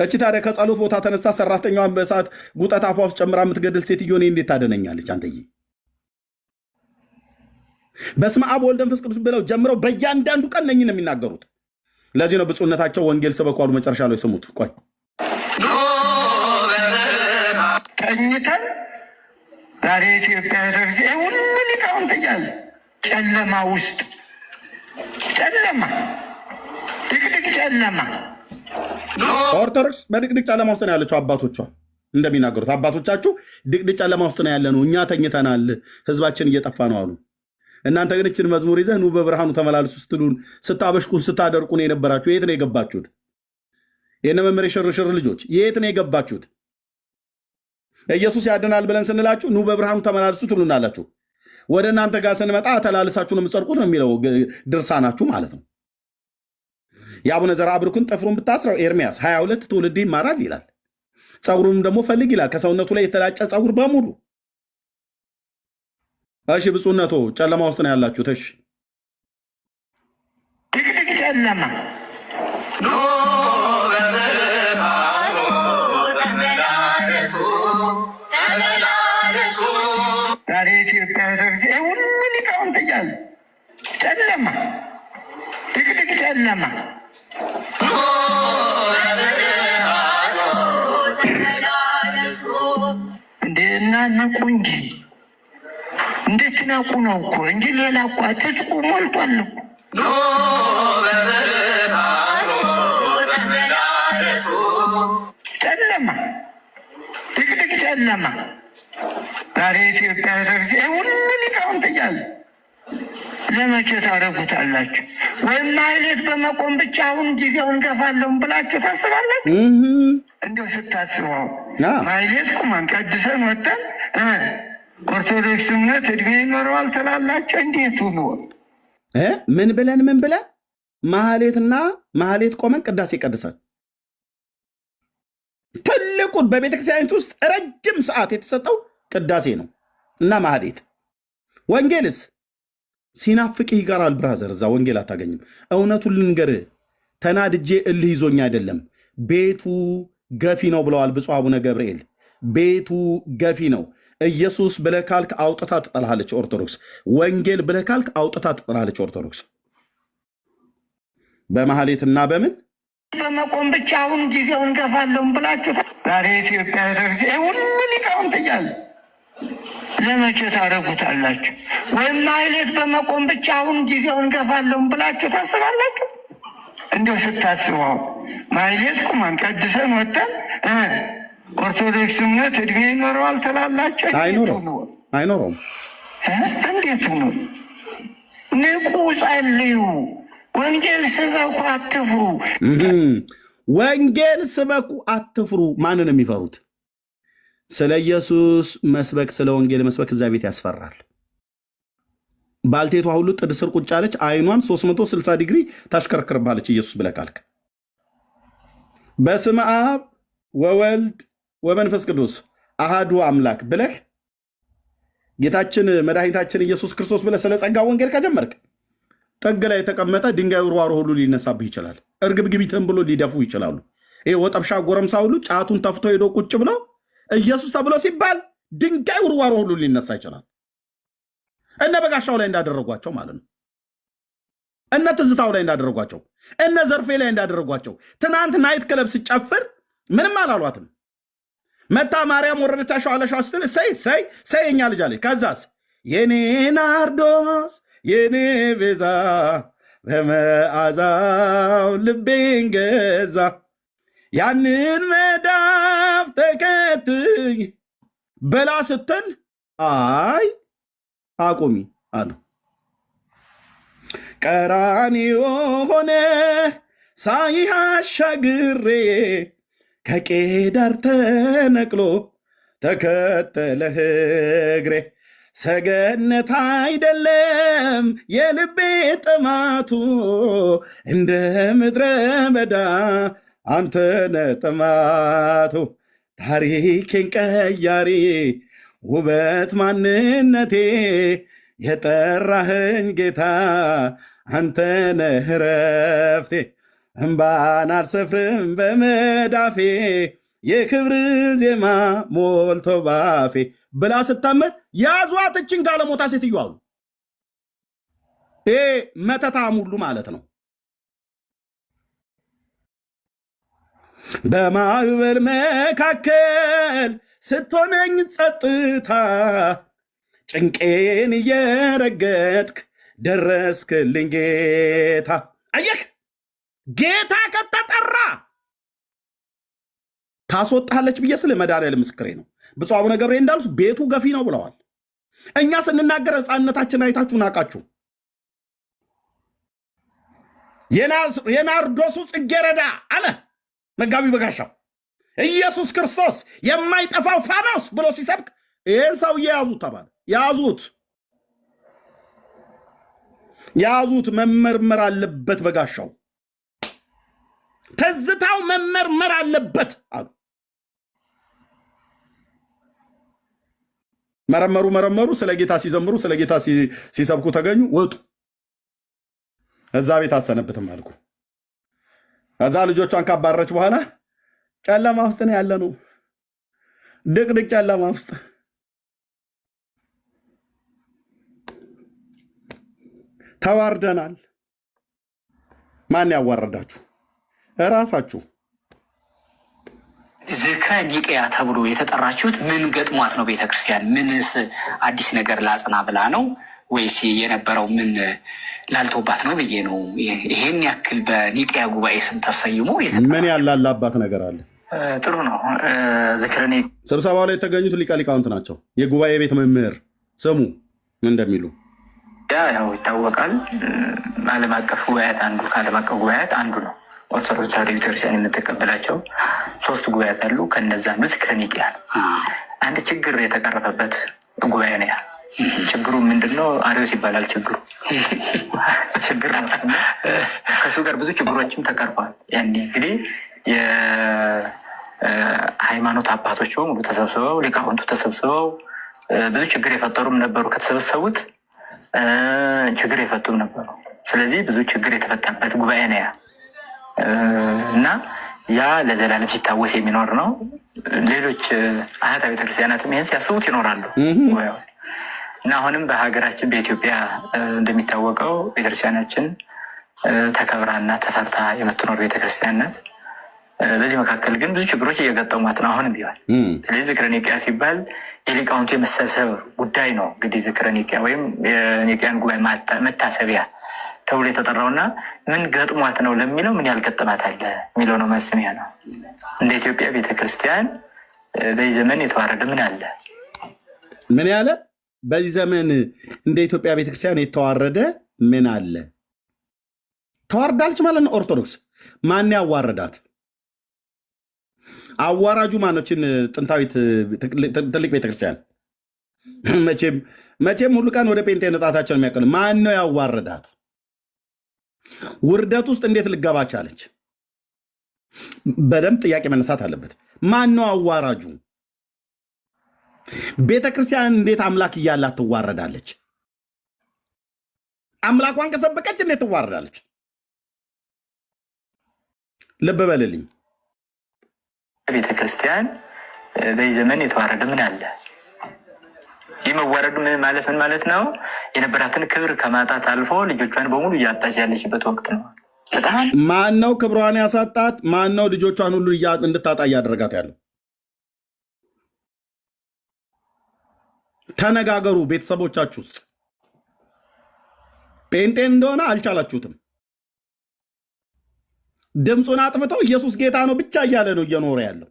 እቺ ታዲያ ከጸሎት ቦታ ተነስታ ሰራተኛዋን በእሳት ጉጠት አፏ ውስጥ ጨምራ የምትገድል ሴትዮ እኔ እንዴት ታደነኛለች? አንተዬ በስመ አብ ወወልድ ወመንፈስ ቅዱስ ብለው ጀምረው በእያንዳንዱ ቀን ነኝ ነው የሚናገሩት። ለዚህ ነው ብፁዕነታቸው ወንጌል ስበኩ አሉ። መጨረሻ ላይ ስሙት። ቆይ ተኝተን ዛሬ ኢትዮጵያ ተርሲ ሁሉ ሊቃውንት እያለ ጨለማ ውስጥ ጨለማ ድቅድቅ ጨለማ ኦርቶዶክስ በድቅድቅ ጨለማ ውስጥ ነው ያለችው። አባቶቿ እንደሚናገሩት አባቶቻችሁ ድቅድቅ ጨለማ ውስጥ ነው ያለነው፣ እኛ ተኝተናል፣ ህዝባችን እየጠፋ ነው አሉ። እናንተ ግን እችን መዝሙር ይዘህ ኑ በብርሃኑ ተመላለሱ ስትሉን ስታበሽኩን ስታደርቁን የነበራችሁ የት ነው የገባችሁት? የነ መምህር የሽርሽር ልጆች የት ነው የገባችሁት? ኢየሱስ ያድናል ብለን ስንላችሁ ኑ በብርሃኑ ተመላለሱ ትሉናላችሁ። ወደ እናንተ ጋር ስንመጣ ተላልሳችሁ ነው የምትጸድቁት ነው የሚለው ድርሳናችሁ ማለት ነው። የአቡነ ዘርዓ ብሩክን ጥፍሩን ብታስረው ኤርምያስ 22 ትውልድ ይማራል ይላል። ፀጉሩንም ደግሞ ፈልግ ይላል። ከሰውነቱ ላይ የተላጨ ፀጉር በሙሉ። እሺ ብፁዕነቶ ጨለማ ውስጥ ነው ያላችሁት። እሺ ድቅድቅ ጨለማ ዛሬ ኢትዮጵያ ተርሲ ሁሉ ሊቃውንት እያለ ጨለማ ድቅድቅ ጨለማ እንዴ እናንቁ እንጂ እንዴት ናቁ ነው እኮ እንጂ ሌላ እኮ ትጥቁ ሞልቷል እኮ። ጨለማ ድቅድቅ ጨለማ ዛሬ ኢትዮጵያ ተርሲ ሁሉ ሊቃውንት እያለ ለመቼ ታደርጉታላችሁ? ወይም ማህሌት በመቆም ብቻ አሁን ጊዜውን ገፋለሁ ብላችሁ ታስባላችሁ? እንዲሁ ስታስበው ማህሌት ቁመን ቀድሰን ወጥተን ኦርቶዶክስ እምነት እድሜ ይኖረዋል ትላላችሁ? እንዴት ሆኖ ምን ብለን ማህሌትና ማህሌት ቆመን ቅዳሴ ቀድሰን ትልቁን በቤተክርስቲያኒት ውስጥ ረጅም ሰዓት የተሰጠው ቅዳሴ ነው እና ማህሌት። ወንጌልስ ሲናፍቅህ ይቀራል ብራዘር፣ እዛ ወንጌል አታገኝም። እውነቱን ልንገርህ፣ ተናድጄ እልህ ይዞኝ አይደለም፣ ቤቱ ገፊ ነው ብለዋል ብፁዕ አቡነ ገብርኤል። ቤቱ ገፊ ነው። ኢየሱስ ብለህ ካልክ አውጥታ ትጠላለች ኦርቶዶክስ። ወንጌል ብለህ ካልክ አውጥታ ትጠላለች ኦርቶዶክስ። በማህሌትና በምን በመቆም ብቻ አሁን ጊዜውን ገፋለሁ ብላችሁ ዛሬ ኢትዮጵያ ተርሲ ሁሉ ሊቃውንት እያለ ለመቼ ታደርጉታላችሁ? ወይም ማህሌት በመቆም ብቻ አሁን ጊዜውን ገፋለሁ ብላችሁ ታስባላችሁ? እንዲሁ ስታስበው ማህሌት ቁመን ቀድሰን ወጥተን ኦርቶዶክስ እምነት እድሜ ይኖረዋል ትላላችሁ? አይኖረውም። እንዴት ነው? ንቁ፣ ጸልዩ፣ ወንጌል ስበኩ፣ አትፍሩ። ወንጌል ስበኩ፣ አትፍሩ። ማንን የሚፈሩት? ስለ ኢየሱስ መስበክ፣ ስለ ወንጌል መስበክ እዛ ቤት ያስፈራል። ባልቴቷ ሁሉ ጥድ ስር ቁጭ አለች፣ አይኗን 360 ዲግሪ ታሽከረክርባለች። ኢየሱስ ብለህ ካልክ በስመ አብ ወወልድ ወመንፈስ ቅዱስ አሃዱ አምላክ ብለህ ጌታችን መድኃኒታችን ኢየሱስ ክርስቶስ ብለህ ስለ ጸጋ ወንጌል ከጀመርክ ጥግ ላይ የተቀመጠ ድንጋይ ውርዋሮ ሁሉ ሊነሳብህ ይችላል። እርግብግቢትን ብሎ ሊደፉ ይችላሉ። ይሄ ወጠብሻ ጎረምሳ ሁሉ ጫቱን ተፍቶ ሄዶ ቁጭ ብሎ ኢየሱስ ተብሎ ሲባል ድንጋይ ውርዋሮ ሁሉ ሊነሳ ይችላል። እነ በጋሻው ላይ እንዳደረጓቸው ማለት ነው። እነ ትዝታው ላይ እንዳደረጓቸው፣ እነ ዘርፌ ላይ እንዳደረጓቸው። ትናንት ናይት ክለብ ስጨፍር ምንም አላሏትም። መታ ማርያም ወረደች አሸዋለሻ ስትል ሰይ የኛ ልጅ አለች። ከዛስ የኔ ናርዶስ የኔ ቤዛ በመዓዛው ልቤን ገዛ ያንን መዳፍ ተከትይ በላ ስትል አይ አቁሚ አሉ። ቀራንዮ ሆነ ሳይህ አሻግሬ ከቄዳር ተነቅሎ ተከተለህ እግሬ ሰገነት አይደለም የልቤ ጥማቱ እንደ ምድረ በዳ አንተነ ጥማቱ ታሪኬን ቀያሪ ውበት ማንነቴ የጠራህኝ ጌታ አንተነህ ረፍቴ እምባን አልሰፍርም በመዳፌ የክብር ዜማ ሞልቶ ባፌ ብላ ስታመን ያዟት እችን ጋለሞታ ሴትዮ አሉ። ይሄ መተታም ሁሉ ማለት ነው። በማዕበል መካከል ስትሆነኝ ጸጥታ ጭንቄን እየረገጥክ ደረስክልኝ ጌታ። አየክ ጌታ ከተጠራ ታስወጣለች ብዬ ስለ መድኃኒዓለም ምስክሬ ነው። ብፁዕ አቡነ ገብርኤል እንዳሉት ቤቱ ገፊ ነው ብለዋል። እኛ ስንናገር ሕፃንነታችን አይታችሁ ናቃችሁ። የናርዶሱ ጽጌረዳ አለ መጋቢ በጋሻው ኢየሱስ ክርስቶስ የማይጠፋው ፋኖስ ብሎ ሲሰብክ ይህን ሰውዬ ያዙት ተባለ። ያዙት። መመርመር አለበት በጋሻው ትዝታው መመርመር አለበት አሉ። መረመሩ። ስለ ጌታ ሲዘምሩ፣ ስለ ጌታ ሲሰብኩ ተገኙ፣ ወጡ። እዛ ቤት አሰነብትም አልኩ። እዛ ልጆቿን ካባረች በኋላ ጨለማ ውስጥ ነው ያለ ነው፣ ድቅድቅ ጨለማ ውስጥ። ተዋርደናል። ማን ያዋረዳችሁ? እራሳችሁ። ዝክረ ኒቅያ ተብሎ የተጠራችሁት ምን ገጥሟት ነው? ቤተክርስቲያን ምንስ አዲስ ነገር ላጽና ብላ ነው ወይስ የነበረው ምን ላልቶባት ነው ብዬ ነው። ይሄን ያክል በኒቅያ ጉባኤ ስም ተሰይሞ ምን ያላላባት ነገር አለ? ጥሩ ነው። ዝክረ ስብሰባው ላይ የተገኙት ሊቀ ሊቃውንት ናቸው። የጉባኤ ቤት መምህር ስሙ እንደሚሉ ያው ይታወቃል። ዓለም አቀፍ ጉባኤያት አንዱ ከዓለም አቀፍ ጉባኤያት አንዱ ነው። ኦርቶዶክስ ተዋሕዶ ቤተክርስቲያን የምትቀበላቸው 3 ጉባኤያት አሉ። ከነዛ ዝክረ ኒቅያ ነው። አንድ ችግር የተቀረፈበት ጉባኤ ነው። ችግሩ ምንድነው? አሪዮስ ይባላል። ችግር ነው። ከሱ ጋር ብዙ ችግሮችም ተቀርፏል። ያኔ እንግዲህ የሃይማኖት አባቶች በሙሉ ተሰብስበው ሊቃውንቱ ተሰብስበው ብዙ ችግር የፈጠሩም ነበሩ። ከተሰበሰቡት ችግር የፈቱም ነበሩ። ስለዚህ ብዙ ችግር የተፈታበት ጉባኤ ነው እና ያ ለዘላለም ሲታወስ የሚኖር ነው። ሌሎች አያት ቤተክርስቲያናትም ይህን ሲያስቡት ይኖራሉ። እና አሁንም በሀገራችን በኢትዮጵያ እንደሚታወቀው ቤተክርስቲያናችን ተከብራና ተፈርታ የምትኖር ቤተክርስቲያን ናት። በዚህ መካከል ግን ብዙ ችግሮች እየገጠሟት ነው አሁንም ቢሆን። ስለዚህ ዝክረ ኒቅያ ሲባል የሊቃውንቱ የመሰብሰብ ጉዳይ ነው። እንግዲህ ዝክረ ኒቅያ ወይም የኒቅያን ጉባኤ መታሰቢያ ተብሎ የተጠራውና ምን ገጥሟት ነው ለሚለው ምን ያልገጠማት አለ የሚለው ነው መስሚያ ነው። እንደ ኢትዮጵያ ቤተክርስቲያን በዚህ ዘመን የተዋረደ ምን አለ? ምን ያለ በዚህ ዘመን እንደ ኢትዮጵያ ቤተክርስቲያን የተዋረደ ምን አለ? ተዋርዳለች ማለት ነው ኦርቶዶክስ። ማን ያዋረዳት? አዋራጁ ማኖችን ጥንታዊት ትልቅ ቤተክርስቲያን መቼም ሁሉ ቀን ወደ ጴንጤ ነጣታቸውን የሚያቀሉ ማን ነው ያዋረዳት? ውርደት ውስጥ እንዴት ልገባ ቻለች? በደንብ ጥያቄ መነሳት አለበት። ማን ነው አዋራጁ? ቤተክርስቲያን እንዴት አምላክ እያላት ትዋረዳለች? አምላኳን ከሰበከች እንዴት ትዋረዳለች? ልብ በልልኝ። ቤተክርስቲያን በዚህ ዘመን የተዋረደ ምን አለ? ይህ መዋረዱ ማለት ምን ማለት ነው? የነበራትን ክብር ከማጣት አልፎ ልጆቿን በሙሉ እያጣች ያለችበት ወቅት ነው። ማን ነው ክብሯን ያሳጣት? ማን ነው ልጆቿን ሁሉ እንድታጣ እያደረጋት ያለው? ተነጋገሩ ቤተሰቦቻችሁ ውስጥ። ጴንጤን እንደሆነ አልቻላችሁትም። ድምፁን አጥፍተው ኢየሱስ ጌታ ነው ብቻ እያለ ነው እየኖረ ያለው።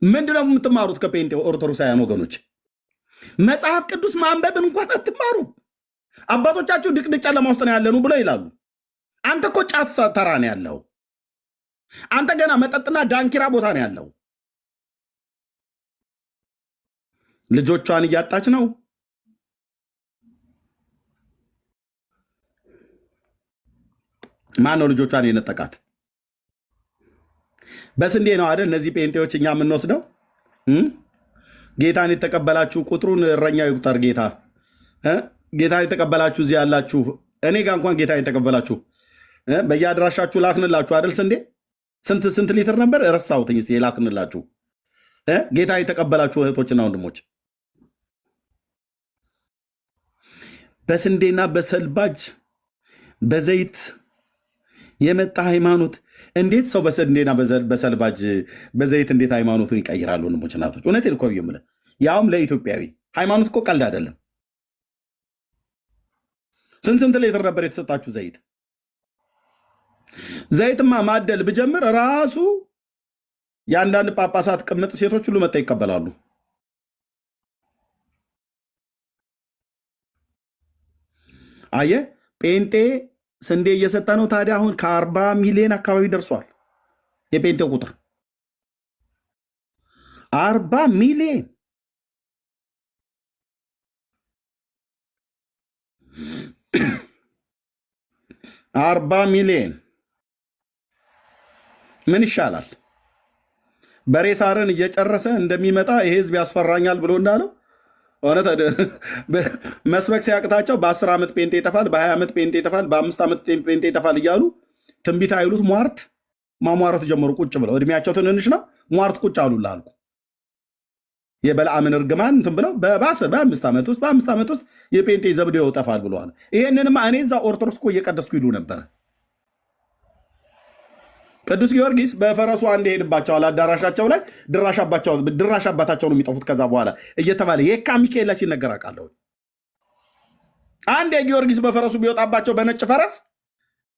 ምንድነው የምትማሩት ከጴንጤ ኦርቶዶክሳውያን ወገኖች? መጽሐፍ ቅዱስ ማንበብን እንኳን አትማሩ። አባቶቻችሁ ድቅድቅ ጨለማ ውስጥ ነው ያለኑ ብለው ይላሉ። አንተ እኮ ጫት ተራ ነው ያለው። አንተ ገና መጠጥና ዳንኪራ ቦታ ነው ያለው። ልጆቿን እያጣች ነው። ማን ነው ልጆቿን የነጠቃት? በስንዴ ነው አይደል? እነዚህ ጴንጤዎች እኛ የምንወስደው ጌታን የተቀበላችሁ ቁጥሩን እረኛ ይቁጠር ጌታ። ጌታን የተቀበላችሁ እዚህ ያላችሁ፣ እኔ ጋር እንኳን ጌታን የተቀበላችሁ በየአድራሻችሁ ላክንላችሁ አይደል? ስንዴ ስንት ሊትር ነበር ረሳሁትኝ። እስኪ ላክንላችሁ ጌታ የተቀበላችሁ እህቶችና ወንድሞች። በስንዴና በሰልባጅ በዘይት የመጣ ሃይማኖት እንዴት ሰው በስንዴና በሰልባጅ በዘይት እንዴት ሃይማኖቱን ይቀይራሉ? ወንድሞች እናቶች፣ እውነቴን እኮ የምልህ ያውም ለኢትዮጵያዊ ሃይማኖት እኮ ቀልድ አይደለም። ስንት ሊትር ነበር የተሰጣችሁ ዘይት? ዘይትማ ማደል ብጀምር ራሱ የአንዳንድ ጳጳሳት ቅምጥ ሴቶች ሁሉ መጣ ይቀበላሉ። አየ ጴንጤ ስንዴ እየሰጠ ነው። ታዲያ አሁን ከ40 ሚሊዮን አካባቢ ደርሷል የጴንጤው ቁጥር 40 ሚሊዮን። ምን ይሻላል? በሬ ሳርን እየጨረሰ እንደሚመጣ ይሄ ህዝብ ያስፈራኛል ብሎ እንዳለው እውነት መስበክ ሲያቅታቸው በ10 ዓመት ጴንጤ ይጠፋል፣ በ20 ዓመት ጴንጤ ይጠፋል፣ በ5 ዓመት ጴንጤ ይጠፋል እያሉ ትንቢት አይሉት ማሟረት ጀመሩ። ቁጭ ብለው እድሜያቸው ትንንሽ ነው ሟርት ቁጭ አሉላ አልኩ። የበለዓምን እርግማን እንትን ብለው በ5 ዓመት ውስጥ የጴንጤ ዘብዴው ይጠፋል ብለዋል። ይሄንንማ እኔ እዛ ኦርቶዶክስ እኮ እየቀደስኩ ይሉ ነበር። ቅዱስ ጊዮርጊስ በፈረሱ አንድ ሄድባቸዋል አዳራሻቸው ላይ ድራሽ አባታቸው ነው የሚጠፉት ከዛ በኋላ እየተባለ የካ ሚካኤል ላይ ሲነገር አውቃለሁ። አንድ የጊዮርጊስ በፈረሱ ቢወጣባቸው በነጭ ፈረስ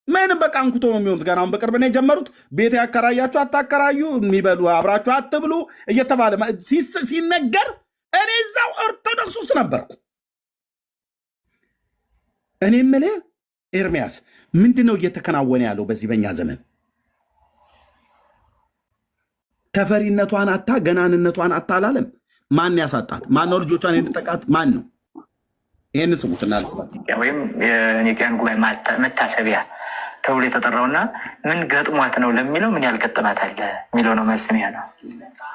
ምንም በቃ አንኩቶ ነው የሚሆኑት። ገና አሁን በቅርብ ነው የጀመሩት። ቤት ያከራያችሁ አታከራዩ፣ የሚበሉ አብራችሁ አትብሉ እየተባለ ሲነገር እኔ እዛው ኦርቶዶክስ ውስጥ ነበርኩ። እኔ የምልህ ኤርሚያስ ምንድን ነው እየተከናወነ ያለው በዚህ በኛ ዘመን? ተፈሪነቷን አታ ገናንነቷን አታ አላለም። ማን ያሳጣት? ማን ነው ልጆቿን የነጠቃት? ማን ነው? ይህን ስሙትና ወይም የኒቅያን ጉባኤ መታሰቢያ ተብሎ የተጠራውና ምን ገጥሟት ነው ለሚለው ምን ያልገጠማት አለ የሚለው ነው መስሚያ ነው።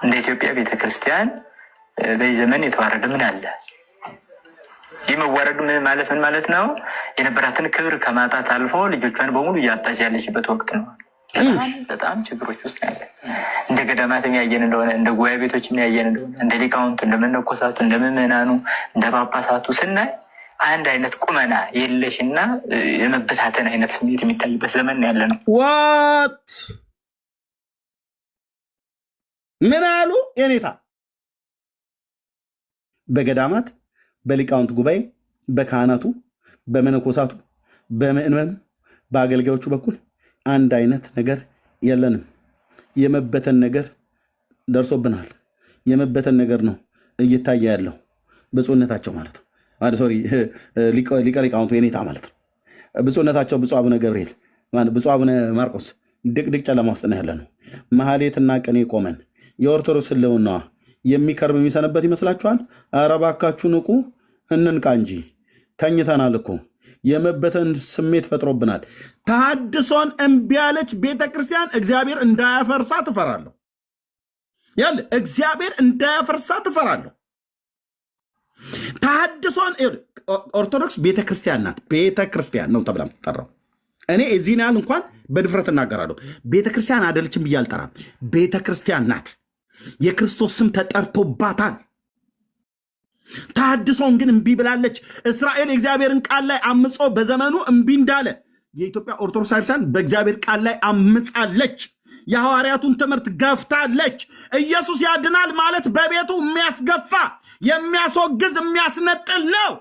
እንደ ኢትዮጵያ ቤተክርስቲያን በዚህ ዘመን የተዋረደ ምን አለ? ይህ መዋረዱ ማለት ምን ማለት ነው? የነበራትን ክብር ከማጣት አልፎ ልጆቿን በሙሉ እያጣች ያለችበት ወቅት ነው። በጣም ችግሮች ውስጥ ያለ እንደ ገዳማት የሚያየን እንደሆነ እንደ ጉባኤ ቤቶች የሚያየን እንደሆነ እንደ ሊቃውንቱ እንደ መነኮሳቱ እንደ ምዕመናኑ እንደ ጳጳሳቱ ስናይ አንድ አይነት ቁመና የለሽና የመበታተን አይነት ስሜት የሚታይበት ዘመን ያለ ነው። ዋት ምን አሉ የኔታ? በገዳማት በሊቃውንት ጉባኤ በካህናቱ በመነኮሳቱ በምዕመኑ በአገልጋዮቹ በኩል አንድ አይነት ነገር የለንም። የመበተን ነገር ደርሶብናል። የመበተን ነገር ነው እየታየ ያለው። ብፁዕነታቸው ማለት ነው ሊቀ ሊቃውንቱ የኔታ ማለት ነው። ብፁዕነታቸው ብፁዕ አቡነ ገብርኤል ብፁዕ አቡነ ማርቆስ ድቅድቅ ጨለማ ውስጥ ነው ያለ ነው። መሐሌትና ቅኔ ቆመን የኦርቶዶክስ ህልውናዋ የሚከርም የሚሰነበት ይመስላችኋል? ኧረ እባካችሁ ንቁ፣ እንንቃ እንጂ ተኝተናል እኮ። የመበተን ስሜት ፈጥሮብናል። ተሐድሶን እምቢ ያለች ቤተክርስቲያን እግዚአብሔር እንዳያፈርሳ ትፈራለሁ። ያለ እግዚአብሔር እንዳያፈርሳ ትፈራለሁ። ተሐድሶን ኦርቶዶክስ ቤተክርስቲያን ናት። ቤተክርስቲያን ነው ተብላ ጠራው። እኔ እዚህን ያህል እንኳን በድፍረት እናገራለሁ። ቤተክርስቲያን አይደለችም ብዬ አልጠራም። ቤተክርስቲያን ናት። የክርስቶስ ስም ተጠርቶባታል። ተሐድሶን ግን እምቢ ብላለች። እስራኤል የእግዚአብሔርን ቃል ላይ አምጾ በዘመኑ እምቢ እንዳለ የኢትዮጵያ ኦርቶዶክስ ክርስቲያን በእግዚአብሔር ቃል ላይ አምጻለች። የሐዋርያቱን ትምህርት ገፍታለች። ኢየሱስ ያድናል ማለት በቤቱ የሚያስገፋ የሚያስወግዝ የሚያስነጥል ነው።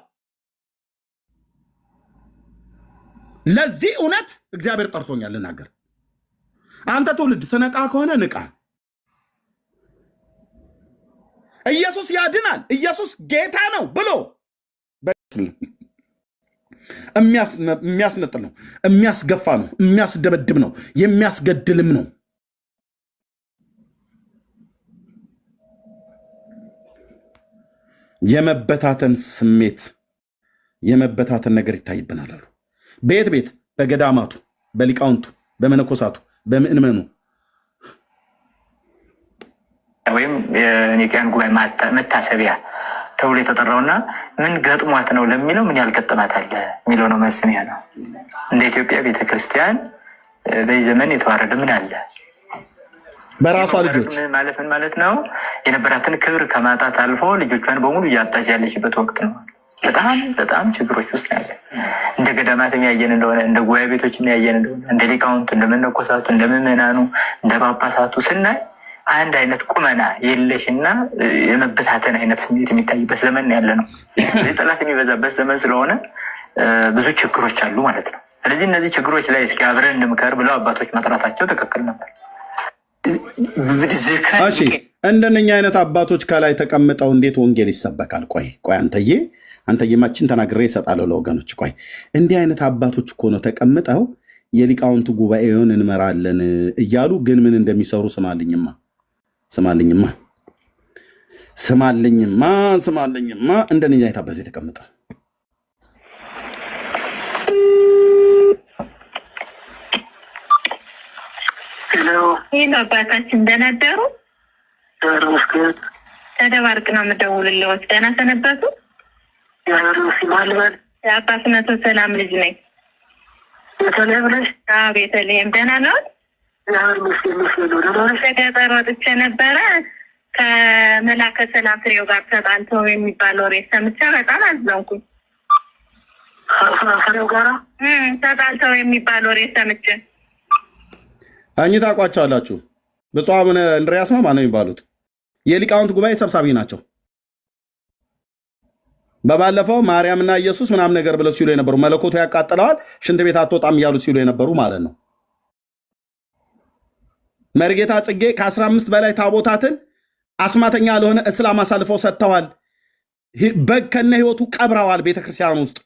ለዚህ እውነት እግዚአብሔር ጠርቶኛል ልናገር። አንተ ትውልድ ትነቃ ከሆነ ንቃ። ኢየሱስ ያድናል፣ ኢየሱስ ጌታ ነው ብሎ የሚያስነጥል ነው፣ የሚያስገፋ ነው፣ የሚያስደበድብ ነው፣ የሚያስገድልም ነው። የመበታተን ስሜት የመበታተን ነገር ይታይብናል አሉ። ቤት ቤት በገዳማቱ በሊቃውንቱ በመነኮሳቱ በምእመኑ ወይም የኒቅያን ጉባኤ መታሰቢያ ተብሎ የተጠራውና ምን ገጥሟት ነው ለሚለው ምን ያልገጠማት አለ የሚለው ነው መስሚያ ነው። እንደ ኢትዮጵያ ቤተክርስቲያን በዚህ ዘመን የተዋረደ ምን አለ? በራሷ ልጆች ማለት ምን ማለት ነው? የነበራትን ክብር ከማጣት አልፎ ልጆቿን በሙሉ እያጣች ያለችበት ወቅት ነው። በጣም ችግሮች ውስጥ ያለ እንደ ገዳማት የሚያየን እንደሆነ እንደ ጉባኤ ቤቶች የሚያየን እንደሆነ እንደ ሊቃውንቱ እንደ መነኮሳቱ እንደ ምዕመናኑ እንደ ጳጳሳቱ ስናይ አንድ አይነት ቁመና የለሽና የመበታተን አይነት ስሜት የሚታይበት ዘመን ያለ ነው። ጠላት የሚበዛበት ዘመን ስለሆነ ብዙ ችግሮች አሉ ማለት ነው። ስለዚህ እነዚህ ችግሮች ላይ እስኪ አብረን እንምከር ብለው አባቶች መጥራታቸው ትክክል ነበር። እሺ እንደነኛ አይነት አባቶች ከላይ ተቀምጠው እንዴት ወንጌል ይሰበካል? ቆይ አንተዬ ማችን ተናግሬ እሰጣለሁ ለወገኖች። ቆይ እንዲህ አይነት አባቶች እኮ ነው ተቀምጠው የሊቃውንቱ ጉባኤውን እንመራለን እያሉ ግን ምን እንደሚሰሩ ስማልኝማ እንደነኛ አይነት አባቶች ተቀምጠው ይህ አባታችን ደህና አደሩ? ተደባርቅ ነው የምደውልልዎት። ደህና ሰነበቱ? የአባት መቶ ሰላም ልጅ ነኝ። ቤተልሔም ነሽ? ቤተልሔም ደህና ነዎት? ከገጠር ወጥቼ ነበረ። ከመላከ ሰላም ፍሬው ጋር ተጣልተው የሚባል ወሬ ሰምቼ በጣም አዘንኩኝ። ፍሬው ጋር ተጣልተው የሚባል ወሬ ሰምቼ እኚህ ታውቋቸዋላችሁ? ብፁዕ አቡነ እንድርያስ ነው ማነው የሚባሉት? የሊቃውንት ጉባኤ ሰብሳቢ ናቸው። በባለፈው ማርያምና ኢየሱስ ምናምን ነገር ብለው ሲሉ የነበሩ መለኮቱ ያቃጥለዋል ሽንት ቤት አትወጣም እያሉ ሲሉ የነበሩ ማለት ነው። መርጌታ ጽጌ ከ15 በላይ ታቦታትን አስማተኛ ለሆነ እስላም አሳልፈው ሰጥተዋል። በግ ከነ ህይወቱ ቀብረዋል። ቤተክርስቲያን ውስጥ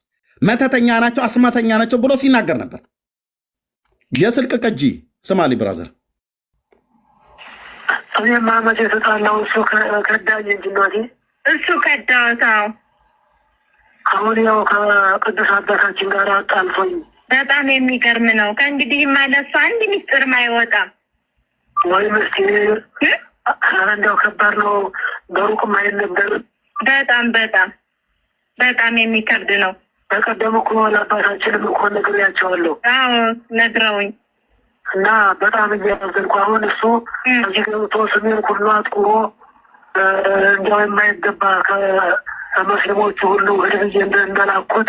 መተተኛ ናቸው፣ አስማተኛ ናቸው ብሎ ሲናገር ነበር። የስልክ ቅጂ ስማሊ ብራዘር እኔማ መቼ ተጣላው? እሱ ከዳኝ እንጂ እናቴ እሱ ከዳታው አሁን ያው ከቅዱስ አባታችን ጋር አጣልፎኝ በጣም የሚገርም ነው። ከእንግዲህ ማለሱ አንድ ሚስጥርም አይወጣም ወይ ምስጢር። እንደው ከባድ ነው፣ በሩቅም አይነገርም። በጣም የሚከብድ ነው። በቀደም እኮ ለአባታችንም እኮ ነግሬያቸዋለሁ። አዎ ነግረውኝ እና በጣም እያዘንኩ አሁን እሱ እዚህ ገብቶ ስሜን ሁሉ አጥቁሮ እንዲያው የማይገባ ከመስሊሞቹ ሁሉ ህድብዬ እንደላኩት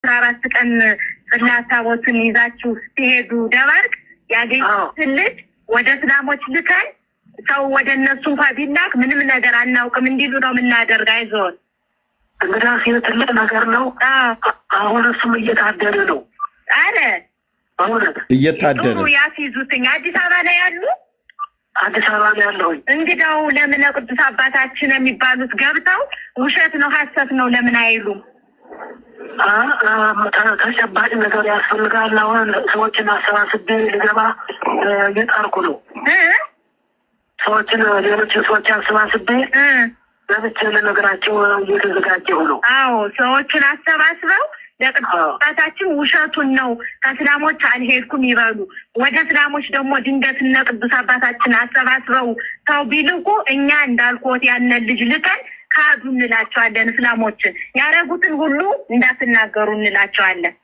14 ቀን ጽላት ታቦትን ይዛችሁ ስትሄዱ ደባርቅ ያገኙትን ልጅ ወደ እስላሞች ልከን ሰው ወደ እነሱ እንኳን ቢላክ ምንም ነገር አናውቅም እንዲሉ ነው የምናደርግ። አይዞን እንግዲህ ትልቅ ነገር ነው። አሁን እሱም እየታደለ ነው አለ። እየታደለ ያስይዙትኝ አዲስ አበባ ላይ ያሉ አዲስ አበባ ነው ያለሁኝ። እንግዲያው ለምን ቅዱስ አባታችን የሚባሉት ገብተው ውሸት ነው ሐሰት ነው ለምን አይሉም? ተጨባጭ ነገር ያስፈልጋል። አሁን ሰዎችን አሰባስቤ ልገባ እየጣርኩ ነው። ሌሎችን ሰዎች አሰባስቤ ለብቻ ለነገራቸው እየተዘጋጀሁ ነው። አዎ ሰዎችን አሰባስበው ለቅዱስ አባታችን ውሸቱን ነው ከእስላሞች አልሄድኩም ይበሉ። ወደ እስላሞች ደግሞ ድንገት እነ ቅዱስ አባታችን አሰባስበው ሰው ቢልቁ እኛ እንዳልኩት ያንን ልጅ ልከን ካዱ እንላቸዋለን። እስላሞችን ያረጉትን ሁሉ እንዳትናገሩ እንላቸዋለን።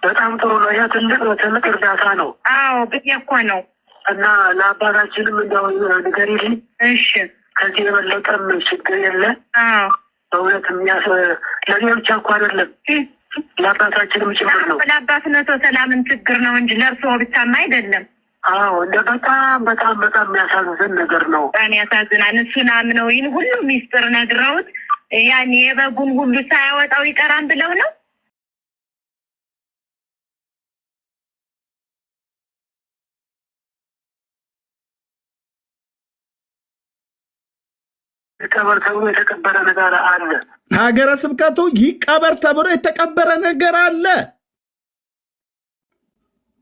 በጣም ጥሩ ነው። ያ ትልቅ እርዳታ ነው። አዎ ብዬ እኮ ነው። እና ለአባታችንም እንደው ንገሪልኝ። እሺ ከዚህ የበለጠም ችግር የለ። አዎ በእውነት ለእኔ ብቻ እኮ አይደለም ለአባታችንም ጭምር ነው። ለአባትነቶ ሰላምን ችግር ነው እንጂ ለእርስዎ ብቻማ አይደለም። አዎ እንደ በጣም የሚያሳዝን ነገር ነው። በጣም ያሳዝናል። እሱን አምነው ይህን ሁሉ ሚስጥር ነግረውት ያን የበጉን ሁሉ ሳያወጣው ይቀራን ብለው ነው። ይቀበር ተብሎ የተቀበረ ነገር አለ። ሀገረ ስብከቱ ይቀበር ተብሎ የተቀበረ ነገር አለ።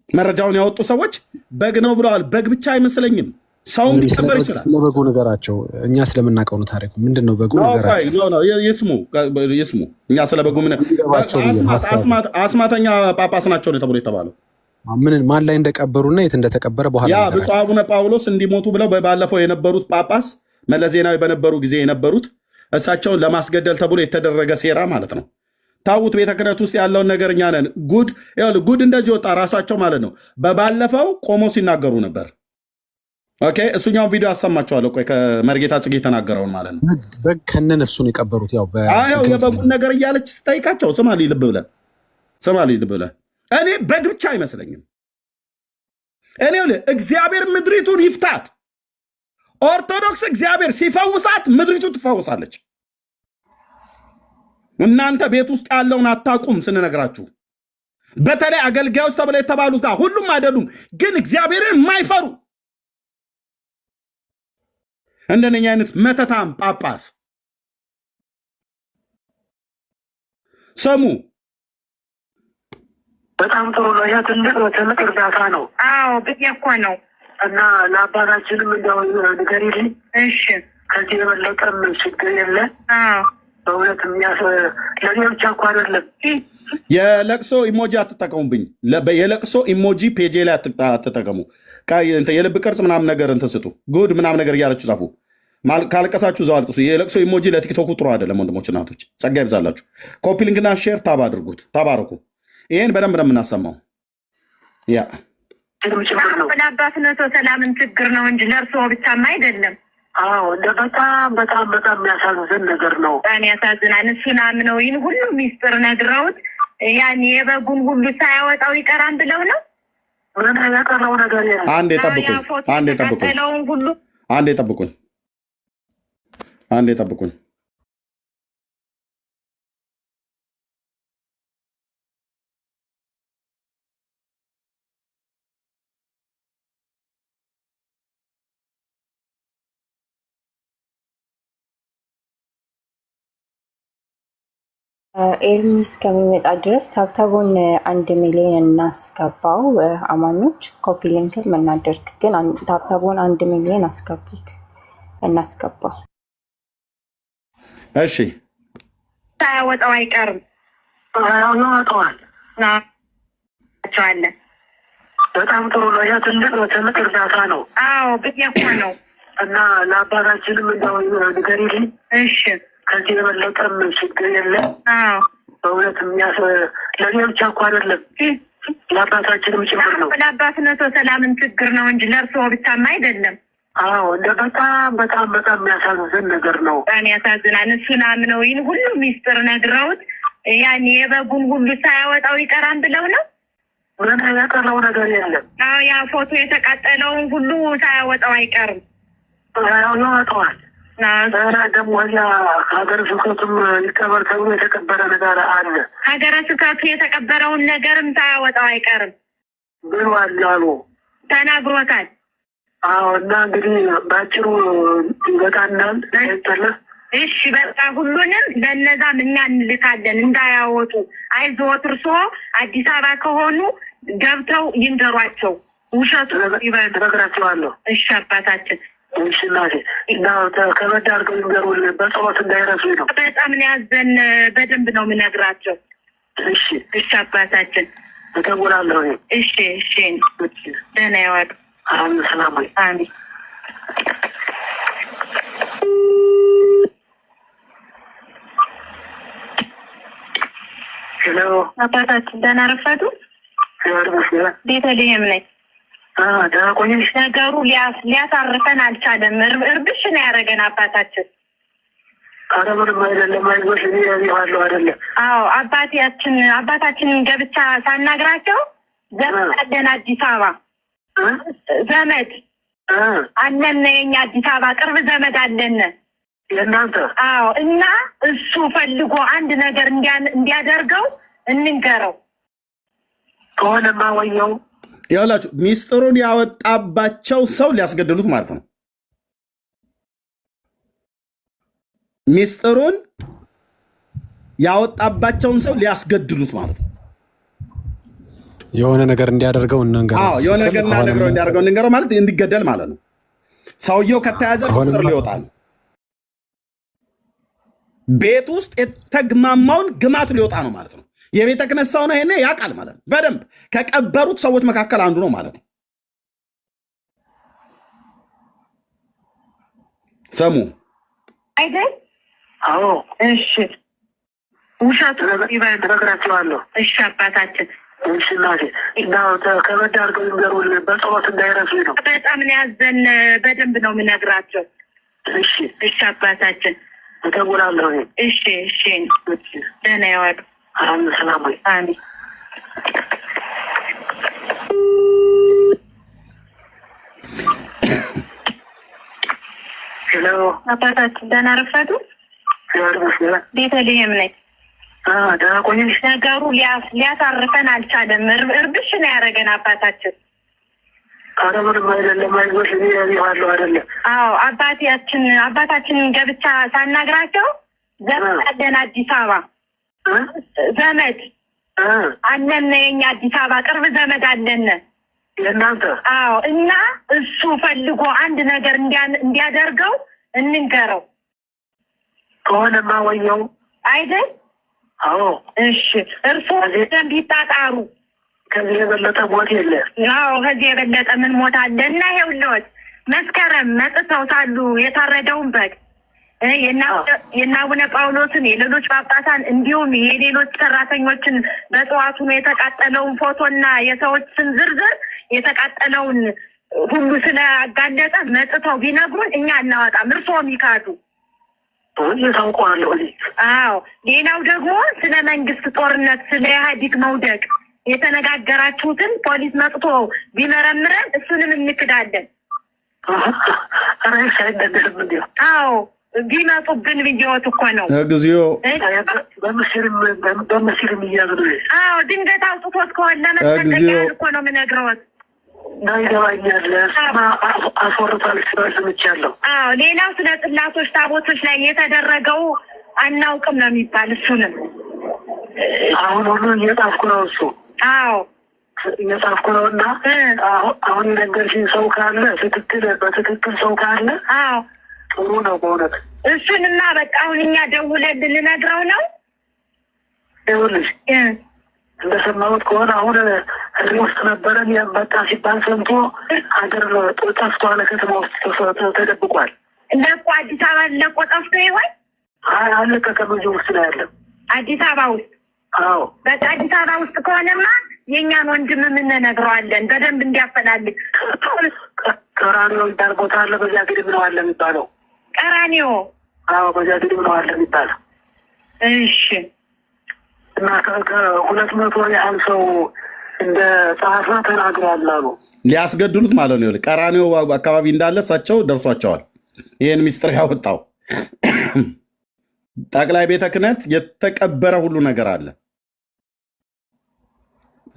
መረጃውን ያወጡ ሰዎች በግ ነው ብለዋል። በግ ብቻ አይመስለኝም፣ ሰውም ሊቀበር ይችላል። ለበጉ ነገራቸው እኛ ስለምናውቀው ነው። ታሪኩ ምንድን ነው? በጉ ነገራቸው ይስሙ። እኛ ስለ በጉ አስማተኛ ጳጳስ ናቸው ተብሎ የተባለው ማን ላይ እንደቀበሩና የት እንደተቀበረ በኋላ ያ ብፁዕ አቡነ ጳውሎስ እንዲሞቱ ብለው ባለፈው የነበሩት ጳጳስ መለስ ዜናዊ በነበሩ ጊዜ የነበሩት እሳቸውን ለማስገደል ተብሎ የተደረገ ሴራ ማለት ነው። ታውት ቤተ ክህነት ውስጥ ያለውን ነገር እኛ ነን። ጉድ እንደዚህ ወጣ ራሳቸው ማለት ነው። በባለፈው ቆሞ ሲናገሩ ነበር። ኦኬ እሱኛውን ቪዲዮ አሰማቸዋለሁ። ቆይ ከመርጌታ ጽጌ የተናገረውን ማለት ነው። በግ ከነ ነፍሱን የቀበሩት ያው የበጉን ነገር እያለች ስጠይቃቸው ስማልኝ ልብ ብለህ እኔ በግ ብቻ አይመስለኝም። እኔ እግዚአብሔር ምድሪቱን ይፍታት። ኦርቶዶክስ እግዚአብሔር ሲፈውሳት ምድሪቱ ትፈውሳለች። እናንተ ቤት ውስጥ ያለውን አታቁም ስንነግራችሁ። በተለይ አገልጋዮች ተብለው የተባሉት ሁሉም አይደሉም፣ ግን እግዚአብሔርን የማይፈሩ እንደነኛ አይነት መተታም ጳጳስ ሰሙ። በጣም ጥሩ ነው። ያ ትልቅ እርዳታ ነው። አዎ ብዬ እኮ ነው። እና ለአባታችንም እንደው ንገሪልኝ። እሺ ከዚህ የበለጠም ችግር የለ። በእውነት ለእኔ ብቻ እኮ አይደለም። የለቅሶ ኢሞጂ አትጠቀሙብኝ። የለቅሶ ኢሞጂ ፔጄ ላይ አትጠቀሙ። የልብ ቅርጽ ምናምን ነገር እንትን ስጡ። ጉድ ምናምን ነገር እያለችሁ ጻፉ። ካለቀሳችሁ እዛው አልቅሱ። የለቅሶ ኢሞጂ ለቲክቶኩ ጥሩ አይደለም። ወንድሞች እናቶች፣ ጸጋ ይብዛላችሁ። ኮፒ ሊንክና ሼር ታብ አድርጉት። ተባረኩ። ይህን በደንብ ነው የምናሰማው። ያ ለአባትነቶ ሰላምን ችግር ነው እንጂ ለእርስዎ ብቻማ አይደለም። አዎ እንደ በጣም የሚያሳዝን ነገር ነው። በጣም ያሳዝናል። እሱን አምነው ይህን ሁሉ ሚስጥር ነግረውት ያን የበጉን ሁሉ ሳያወጣው ይቀራን ብለው ነው። ምን ያቀረው ነገር የለም። አንዴ ጠብቁኝ። ኤርሚ እስከሚመጣ ድረስ ታብታቡን 1 ሚሊዮን እናስገባው። አማኞች ኮፒ ሊንክን መናደርግ ግን ታብታቡን 1 ሚሊዮን እናስገባው። እሺ ሳያወጣው አይቀርም። ያወጣዋል። በጣም ጥሩ ነው። ያ ትልቅ እርዳታ ነው። አዎ ብዬ እኮ ነው። እና ለአባታችንም እንደው ንገሪልኝ። እሺ ከዚህ የበለጠም ችግር የለ። በእውነት ለእኔ ብቻ እኮ አይደለም ለአባታችንም ጭምር ነው። ለአባትነቶ ሰላምን ችግር ነው እንጂ ለእርስዎ ብቻማ አይደለም። አዎ እንደ በጣም የሚያሳዝን ነገር ነው። በጣም ያሳዝናል። እሱን አምነው ይህን ሁሉ ሚስጥር ነግረውት ያን የበጉን ሁሉ ሳያወጣው ይቀራን ብለው ነው። ምን ያቀረው ነገር የለም። አዎ ያ ፎቶ የተቃጠለውን ሁሉ ሳያወጣው አይቀርም። ያወጣዋል። ደግሞ ሀገረ ስብከቱም ይቀበር ተብሎ የተቀበረ ነገር አለ። ሀገረ ስብከቱ የተቀበረውን ነገርም ሳያወጣው አይቀርም ብሏል አሉ። ተናግሮታል። አዎ። እና እንግዲህ በአጭሩ ይበቃናል። አይተለ እሺ በቃ ሁሉንም ለነዛም እኛ እንልካለን እንዳያወጡ። አይዞት እርስዎ አዲስ አበባ ከሆኑ ገብተው ይንገሯቸው። ውሸቱ እነግራቸዋለሁ። እሺ አባታችን። እሺ እናቴ እና ከበድ አድርገው ይንገሩልን፣ በጸሎት እንዳይረሱኝ ነው። በጣም ነው ያዘን። በደንብ ነው የምነግራቸው። እሺ እሺ አባታችን እደውላለሁ። እሺ እሺ ደህና ይዋሉ። አሜን። ሰላም ወይ። አሜን። ሄሎ አባታችን ደህና ረፈዱ? ቤተልሔም ነኝ። ደህና ቆየሽ? ነገሩ ሊያሳርፈን አልቻለም። እርብሽ ነው ያደረገን አባታችን። ኧረ ምንም አይደለም፣ አይዞሽ። እኔ ያለሁ አይደለም። አዎ አባታችንን ገብቻ ሳናግራቸው ዘመድ አለን አዲስ አበባ ዘመድ አለን። የኛ አዲስ አበባ ቅርብ ዘመድ አለን የእናንተ። አዎ እና እሱ ፈልጎ አንድ ነገር እንዲያደርገው እንንገረው ከሆነማ ወየው። ያላችሁ ሚስጥሩን ያወጣባቸው ሰው ሊያስገድሉት ማለት ነው። ሚስጥሩን ያወጣባቸውን ሰው ሊያስገድሉት ማለት ነው። የሆነ ነገር እንዲያደርገው እንንገረው። አዎ የሆነ ነገር እንዲያደርገው እንንገረው ማለት እንዲገደል ማለት ነው። ሰውየው ከተያዘ ሚስጥር ሊወጣ ነው። ቤት ውስጥ የተግማማውን ግማት ሊወጣ ነው ማለት ነው። የቤተ ክህነት ሰው ነው፣ ይሄን ያውቃል ማለት ነው። በደንብ ከቀበሩት ሰዎች መካከል አንዱ ነው ማለት ነው። ሰሙ አይደል? አዎ እሺ። ውሸቱ እነግራቸዋለሁ። እሺ አባታችን። እሺ እናቴ እና ከበድ አድርገው ይንገሩልን፣ በጸሎት እንዳይረሱኝ ነው። በጣም ነው ያዘን። በደንብ ነው የምነግራቸው። እሺ እሺ አባታችን እደውላለሁ። እሺ እሺ ደህና ይዋሉ። አሜን። ሰላም ወይ። አሜን። ሄሎ አባታችን ደህና ረፈዱ? ቤተልሔም ነኝ። ደህና ቆየሽ? ነገሩ ሊያሳርፈን አልቻለም። እርብሽ ነው ያደረገን አባታችን። ኧረ ምንም አይደለም፣ አይዞሽ። እኔ ያለሁ አይደለም። አዎ አባታችንን ገብቻ ሳናግራቸው ዘመድ አለን አዲስ አበባ ዘመድ አለን። የኛ አዲስ አበባ ቅርብ ዘመድ አለን የእናንተ። አዎ እና እሱ ፈልጎ አንድ ነገር እንዲያደርገው እንንገረው ከሆነማ ወየው አይደል? አዎ እሺ። እርስዎ ደንብ ይጣጣሩ። ከዚህ የበለጠ ሞት የለ። አዎ ከዚህ የበለጠ ምን ሞት አለ? እና ይኸውልዎት መስከረም መጥተው ሳሉ የታረደውን በግ የእነ አቡነ ጳውሎስን የሌሎች ጳጳሳን እንዲሁም የሌሎች ሰራተኞችን በጠዋቱ ነው የተቃጠለውን ፎቶና የሰዎችን ዝርዝር የተቃጠለውን ሁሉ ስለአጋለጠ መጥተው ቢነግሩን እኛ እናወጣም። እርስዎም ይካዱ። ታውቀዋለሁ። አዎ ሌላው ደግሞ ስለ መንግስት ጦርነት፣ ስለ ኢህአዴግ መውደቅ የተነጋገራችሁትን ፖሊስ መጥቶ ቢመረምረን እሱንም እንክዳለን። ራይስ አይደለም እንዴ? አዎ ቢመጡብን ብዬዎት እኮ ነው። እግዚኦ በምስልም እያዙ። አዎ ድንገት አውጥቶት ከሆነ ለመጠንቀቂያ እኮ ነው የምነግረዎት። ይገባኛል። አስወርቷል ሲባል ሰምቻለሁ። አዎ ሌላው ስለ ጽላቶች ታቦቶች ላይ የተደረገው አናውቅም ነው የሚባል። እሱንም አሁን ሁሉ እየጻፍኩ ነው። እሱ አዎ እየጻፍኩ ነው። እና አሁን የነገርሽኝ ሰው ካለ በትክክል ሰው ካለ አዎ ጥሩ ነው በእውነት። እሱንማ በቃ አሁን እኛ ደውለን ልንነግረው ነው። ይኸውልሽ እንደሰማሁት ከሆነ አሁን ህዝብ ውስጥ ነበረን በቃ ሲባል ሰምቶ ሀገር ጠፍቷል። ከተማ ውስጥ ተደብቋል። ለቆ አዲስ አበባ ለቆ ጠፍቶ ይሆን? አለቀቀም። እዚህ ውስጥ ነው ያለው አዲስ አበባ ውስጥ። አዎ በቃ አዲስ አበባ ውስጥ ከሆነማ የእኛን ወንድም የምንነግረዋለን በደንብ እንዲያፈላልግ። ቀራኒዮ የሚባል ቦታ አለ። በዚያ ግድም ነው አለ የሚባለው። ቀራኒዮ? አዎ በዚያ ግድም ነው አለ የሚባለው። እሺ እና ከ200 ያህል ሰው እንደ ጸሐፊ ተናግረዋል አሉ። ሊያስገድሉት ማለት ነው። ቀራኒዮ አካባቢ እንዳለ እሳቸው ደርሷቸዋል። ይህን ሚስጥር ያወጣው ጠቅላይ ቤተ ክህነት የተቀበረ ሁሉ ነገር አለ።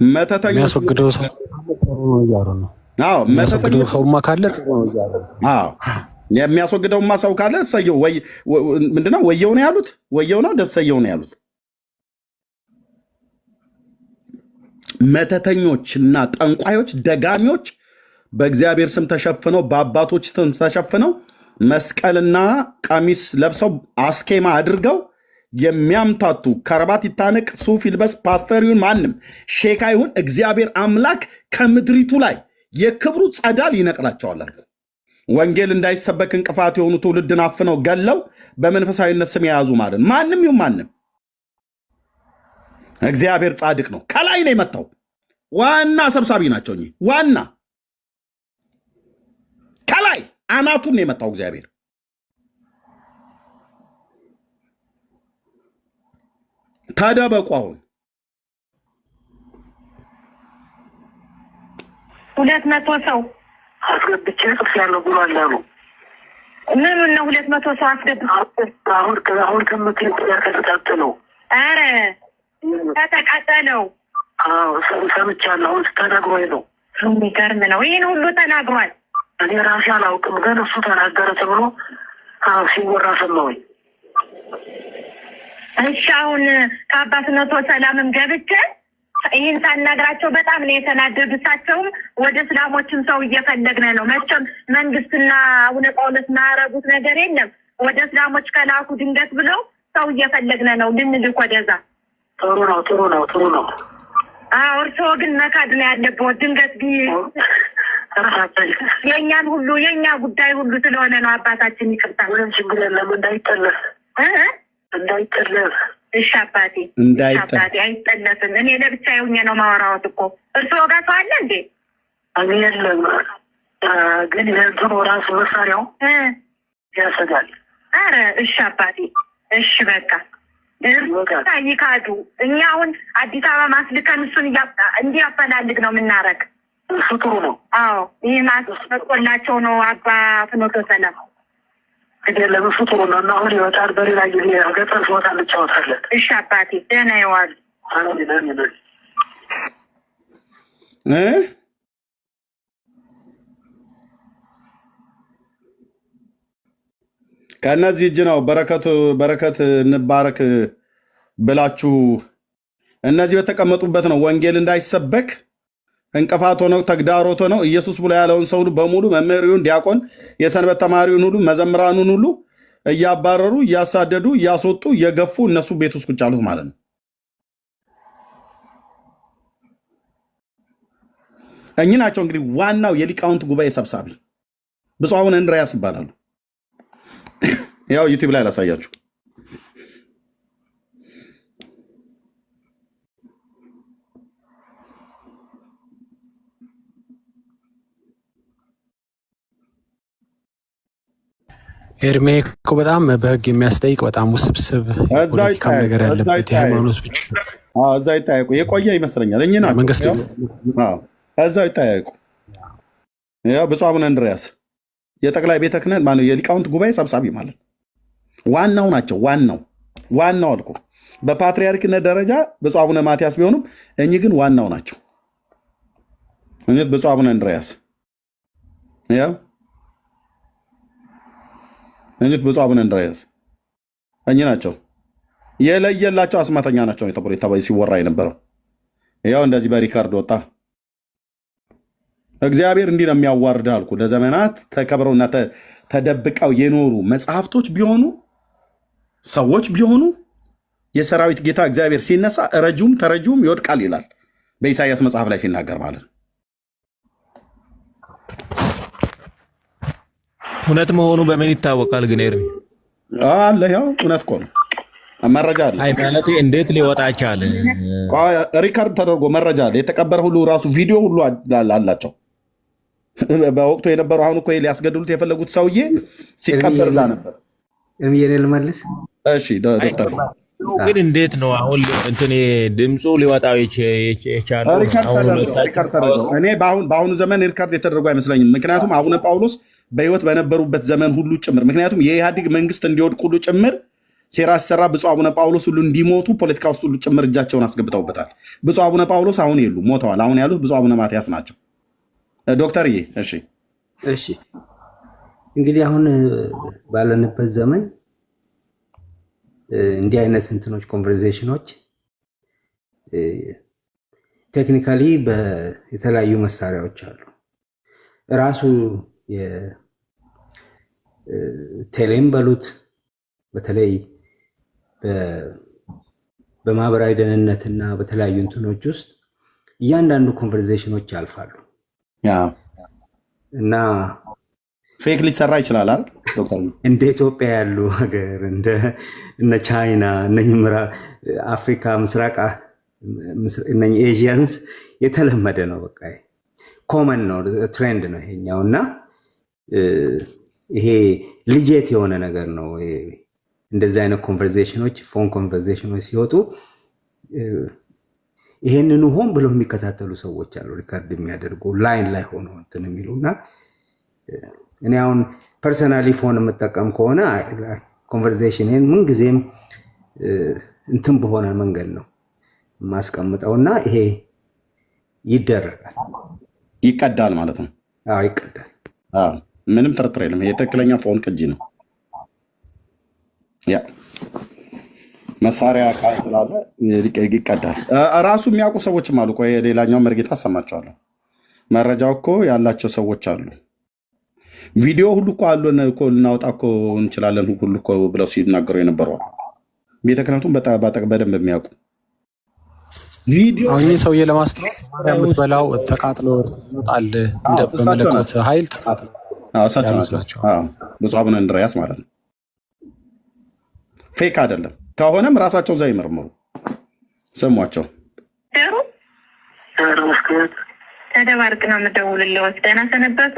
የሚያስወግደው ሰው እያሉ ነው። የሚያስወግደው ሰውማ ካለ የሚያስወግደውማ ሰው ካለ እሰየው። ምንድነው ወየው ነው ያሉት? ወየው ነው ደሰየው ነው ያሉት። መተተኞችና ጠንቋዮች፣ ደጋሚዎች በእግዚአብሔር ስም ተሸፍነው በአባቶች ስም ተሸፍነው መስቀልና ቀሚስ ለብሰው አስኬማ አድርገው የሚያምታቱ ከረባት ይታነቅ፣ ሱፍ ይልበስ፣ ፓስተር ይሁን ማንም ሼካ ይሁን እግዚአብሔር አምላክ ከምድሪቱ ላይ የክብሩ ጸዳል ይነቅላቸዋል። ወንጌል እንዳይሰበክ እንቅፋት የሆኑ ትውልድን አፍነው ገለው በመንፈሳዊነት ስም የያዙ ማለት ማንም ይሁን ማንም እግዚአብሔር ጻድቅ ነው። ከላይ ነው የመጣው። ዋና ሰብሳቢ ናቸው። ዋና ከላይ አናቱን ነው የመጣው እግዚአብሔር። ተደበቁ። አሁን 200 ሰው አስገብቼ ጽፌያለሁ ብሏል አሉ። ምኑን ነው 200 ሰው አስገብቼ? አሁን ከምትይው ጋር ከተቃጠለው። ኧረ ተቃጠለው። ሰምቻለሁ። አሁን ተነግሮኝ ነው። የሚገርም ነው። ይህን ሁሉ ተናግሯል። እኔ ራሴ አላውቅም፣ ግን እሱ ተናገረ ተብሎ ሲወራ ሰማሁኝ። እሺ አሁን ከአባትነቶ ሰላምም ገብቼ ይህን ሳናግራቸው በጣም ነው የተናደዱ። እሳቸውም ወደ እስላሞችም ሰው እየፈለግን ነው። መቼም መንግስትና አቡነ ጳውሎስ ማያረጉት ነገር የለም። ወደ እስላሞች ከላኩ ድንገት ብለው ሰው እየፈለግን ነው ልንልክ ወደዛ። ጥሩ ነው፣ ጥሩ ነው፣ ጥሩ ነው። እርስዎ ግን መካድ ነው ያለብዎት። ድንገት የእኛን ሁሉ የእኛ ጉዳይ ሁሉ ስለሆነ ነው። አባታችን ይቅርታ። ምንም ችግር የለም። እንዳይጠለፍ እንዳይጠለፍ። እሺ አባቴ፣ አባቴ አይጠለፍም። እኔ ለብቻ የሆኜ ነው ማወራዎት እኮ። እርስዎ ጋር ሰው አለ እንዴ? እኔ የለም፣ ግን የእንትኑ ራሱ መሳሪያው ያሰጋል። ኧረ እሺ አባቴ፣ እሺ በቃ ይካዱ። እኛ አሁን አዲስ አበባ ማስልከን እሱን እንዲያፈላልግ ነው የምናረግ። እሱ ጥሩ ነው። አዎ ይህ ማስፈቆላቸው ነው አባ ፍኖተ ሰላም። እንግዲህ ለምሱ ጥሩ ነው እና አሁን ይወጣል። በሌላ ጊዜ ገጠር ሲወጣ እንጫወታለን። እሺ አባቴ፣ ደህና ይዋሉ። ከእነዚህ እጅ ነው በረከት እንባረክ ብላችሁ እነዚህ በተቀመጡበት ነው ወንጌል እንዳይሰበክ እንቅፋት ሆነው ተግዳሮት ሆነው ኢየሱስ ብሎ ያለውን ሰው በሙሉ መምህሪውን፣ ዲያቆን፣ የሰንበት ተማሪውን ሁሉ መዘምራኑን ሁሉ እያባረሩ እያሳደዱ እያስወጡ እየገፉ እነሱ ቤት ውስጥ ቁጭ አሉት ማለት ነው። እኚህ ናቸው እንግዲህ ዋናው የሊቃውንት ጉባኤ ሰብሳቢ ብፁዕ አቡነ እንድርያስ ይባላሉ። ያው ዩቲዩብ ላይ ላሳያችሁ። ኤርሜ እኮ በጣም በህግ የሚያስጠይቅ በጣም ውስብስብ ፖለቲካም ነገር ያለበት የሃይማኖት ብቻ እዛ ይጠያየቁ። የቆየ ይመስለኛል። እኚህ ናቸው መንግስት እዛው ይጠያየቁ። ያው ብፁዕ አቡነ እንድርያስ የጠቅላይ ቤተ ክህነት ማነው የሊቃውንት ጉባኤ ሰብሳቢ ማለት ዋናው ናቸው። ዋናው አልኩ። በፓትሪያርክነት ደረጃ ብፁዕ አቡነ ማትያስ ቢሆኑም እኚህ ግን ዋናው ናቸው። እኚህ ብፁዕ አቡነ እንድርያስ ያው እኚህ ብፁዕ አቡነ እንድርያስ እኚህ ናቸው። የለየላቸው አስማተኛ ናቸው የተባለ ሲወራ የነበረው ያው እንደዚህ በሪካርድ ወጣ። እግዚአብሔር እንዲህ ነው የሚያዋርድ አልኩ። ለዘመናት ተከብረውና ተደብቀው የኖሩ መጽሐፍቶች ቢሆኑ ሰዎች ቢሆኑ የሰራዊት ጌታ እግዚአብሔር ሲነሳ ረጁም ተረጁም ይወድቃል ይላል በኢሳይያስ መጽሐፍ ላይ ሲናገር ማለት ነው። እውነት መሆኑ በምን ይታወቃል ግን ኤርሚ? አለ ያው እውነት እኮ ነው። መረጃ አለ። አይ ማለት እንዴት ሊወጣ ቻለ? ሪካርድ ተደርጎ መረጃ አለ። የተቀበረ ሁሉ ራሱ ቪዲዮ ሁሉ አላቸው። በወቅቱ የነበሩ አሁን እኮ ሊያስገድሉት የፈለጉት ሰውዬ ሲቀበር እዛ ነበር። እኔ ልመልስ። እሺ ዶክተር ግን እንዴት ነው አሁን እንትን ድምፁ ሊወጣው የቻለው? እኔ በአሁኑ ዘመን ሪካርድ የተደረጉ አይመስለኝም። ምክንያቱም አቡነ ጳውሎስ በህይወት በነበሩበት ዘመን ሁሉ ጭምር ምክንያቱም የኢህአዴግ መንግስት እንዲወድቅ ሁሉ ጭምር ሴራ ሲሰራ ብፁዕ አቡነ ጳውሎስ ሁሉ እንዲሞቱ ፖለቲካ ውስጥ ሁሉ ጭምር እጃቸውን አስገብተውበታል። ብፁዕ አቡነ ጳውሎስ አሁን የሉ ሞተዋል። አሁን ያሉት ብፁዕ አቡነ ማትያስ ናቸው። ዶክተርዬ እሺ እሺ እንግዲህ አሁን ባለንበት ዘመን እንዲህ አይነት እንትኖች ኮንቨርሴሽኖች ቴክኒካሊ የተለያዩ መሳሪያዎች አሉ። ራሱ የቴሌም በሉት በተለይ በማህበራዊ ደህንነትና በተለያዩ እንትኖች ውስጥ እያንዳንዱ ኮንቨርሴሽኖች ያልፋሉ እና ፌክ ሊሰራ ይችላል አይደል ዶክተር? እንደ ኢትዮጵያ ያሉ ሀገር እነ ቻይና እነ አፍሪካ ምስራቅ እነ ኤዥያንስ የተለመደ ነው። በቃ ኮመን ነው፣ ትሬንድ ነው ይሄኛው እና ይሄ ሊጄት የሆነ ነገር ነው። እንደዚህ አይነት ኮንቨርሴሽኖች ፎን ኮንቨርሴሽኖች ሲወጡ ይሄንኑ ሆን ብለው የሚከታተሉ ሰዎች አሉ፣ ሪካርድ የሚያደርጉ ላይን ላይ ሆኖ እንትን የሚሉና እኔ አሁን ፐርሰናሊ ፎን የምጠቀም ከሆነ ኮንቨርሴሽንን ምንጊዜም እንትን በሆነ መንገድ ነው ማስቀምጠውና ይሄ ይደረጋል፣ ይቀዳል ማለት ነው። አዎ ይቀዳል። አዎ ምንም ጥርጥር የለም። ይሄ ትክክለኛ ፎን ቅጂ ነው። ያ መሳሪያ ካል ስላለ ይቀዳል። ራሱ የሚያውቁ ሰዎችም አሉ። ቆይ ሌላኛው መርጌታ አሰማቸዋለሁ። መረጃው እኮ ያላቸው ሰዎች አሉ። ቪዲዮ ሁሉ እኮ አሉን እኮ ልናወጣ እኮ እንችላለን ሁሉ እኮ ብለው ሲናገሩ የነበሩ ቤተ ክህነቱን በደንብ የሚያውቁ ቪዲዮ አሁን ሰውዬ ለማስታወስ ማርያም የምትበላው ተቃጥሎ ይወጣል እንደ በመለኮት ኃይል ተቃጥሎ እሳቸው ናቸው። ብፁዕ አቡነ እንድርያስ ማለት ነው። ፌክ አይደለም። ከሆነም ራሳቸው እዛ ይመርምሩ። ስሟቸው። ተደባርቅ ነው የምደውልልዎት። ደህና ሰነበቱ?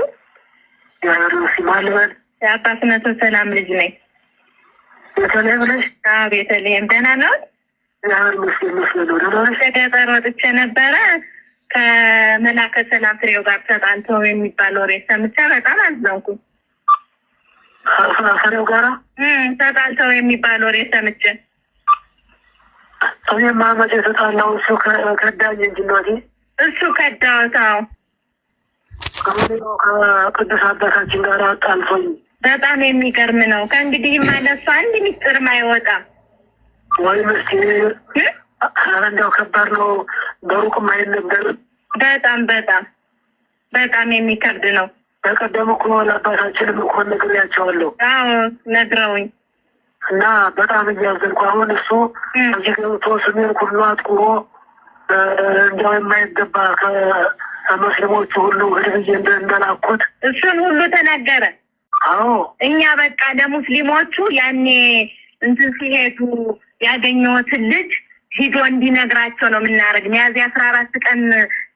የአባትነቶ ሰላም ልጅ ነኝ። ቤተልሔም ነሽ? ቤተልሔም ደህና ነው? ከገጠር ወጥቼ ነበረ። ከመላከ ሰላም ፍሬው ጋር ተጣልተው የሚባል ወሬ ሰምቼ በጣም አዘንኩኝ። ፍሬው ጋራ ተጣልተው የሚባል ወሬ ሰምቼ እኔማ መቼ ተጣላው? እሱ ከዳኝ እንጂ እናቴ። እሱ ከዳውታው ከቅዱስ አባታችን ጋር አጣልፎኝ። በጣም የሚገርም ነው። ከእንግዲህ ማለሱ አንድ ሚስጥርም አይወጣም ወይ ምስኪን። እንደው ከባድ ነው፣ በሩቅም አይነገርም። በጣም በጣም በጣም የሚከብድ ነው። በቀደም እኮ ለአባታችንም እኮ ነግሬያቸዋለሁ። አዎ ነግረውኝ እና በጣም እያዘንኩ አሁን እሱ እዚህ ገብቶ ስሜን ሁሉ አጥቁሮ እንዲያው የማይገባ ከሙስሊሞቹ ሁሉ ህድብዬ እንደላኩት እሱን ሁሉ ተናገረ። አዎ እኛ በቃ ለሙስሊሞቹ ያኔ እንትን ሲሄዱ ያገኘሁትን ልጅ ሂዶ እንዲነግራቸው ነው የምናደርግ። ሚያዝያ 14 ቀን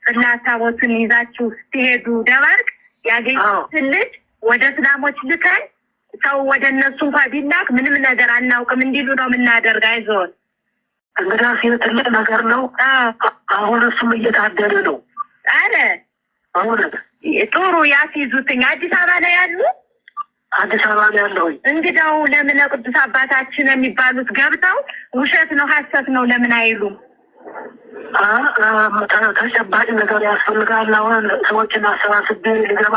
ጽላት ታቦትን ይዛችሁ ስትሄዱ ደባርቅ ያገኘሁትን ልጅ ወደ እስላሞች ልከን ሰው ወደ እነሱ እንኳን ቢላክ ምንም ነገር አናውቅም እንዲሉ ነው የምናደርግ። አይዞን እንግዲህ ትልቅ ነገር ነው። አሁን እሱም እየታደለ ነው። አረ አሁን ጥሩ ያስይዙትኝ። አዲስ አበባ ላይ ያሉ አዲስ አበባ ላይ ያለው እንግዳው ለምን ቅዱስ አባታችን የሚባሉት ገብተው ውሸት ነው ሐሰት ነው ለምን አይሉም? ተጨባጭ ነገር ያስፈልጋል። አሁን ሰዎችን አሰባስቤ ልገባ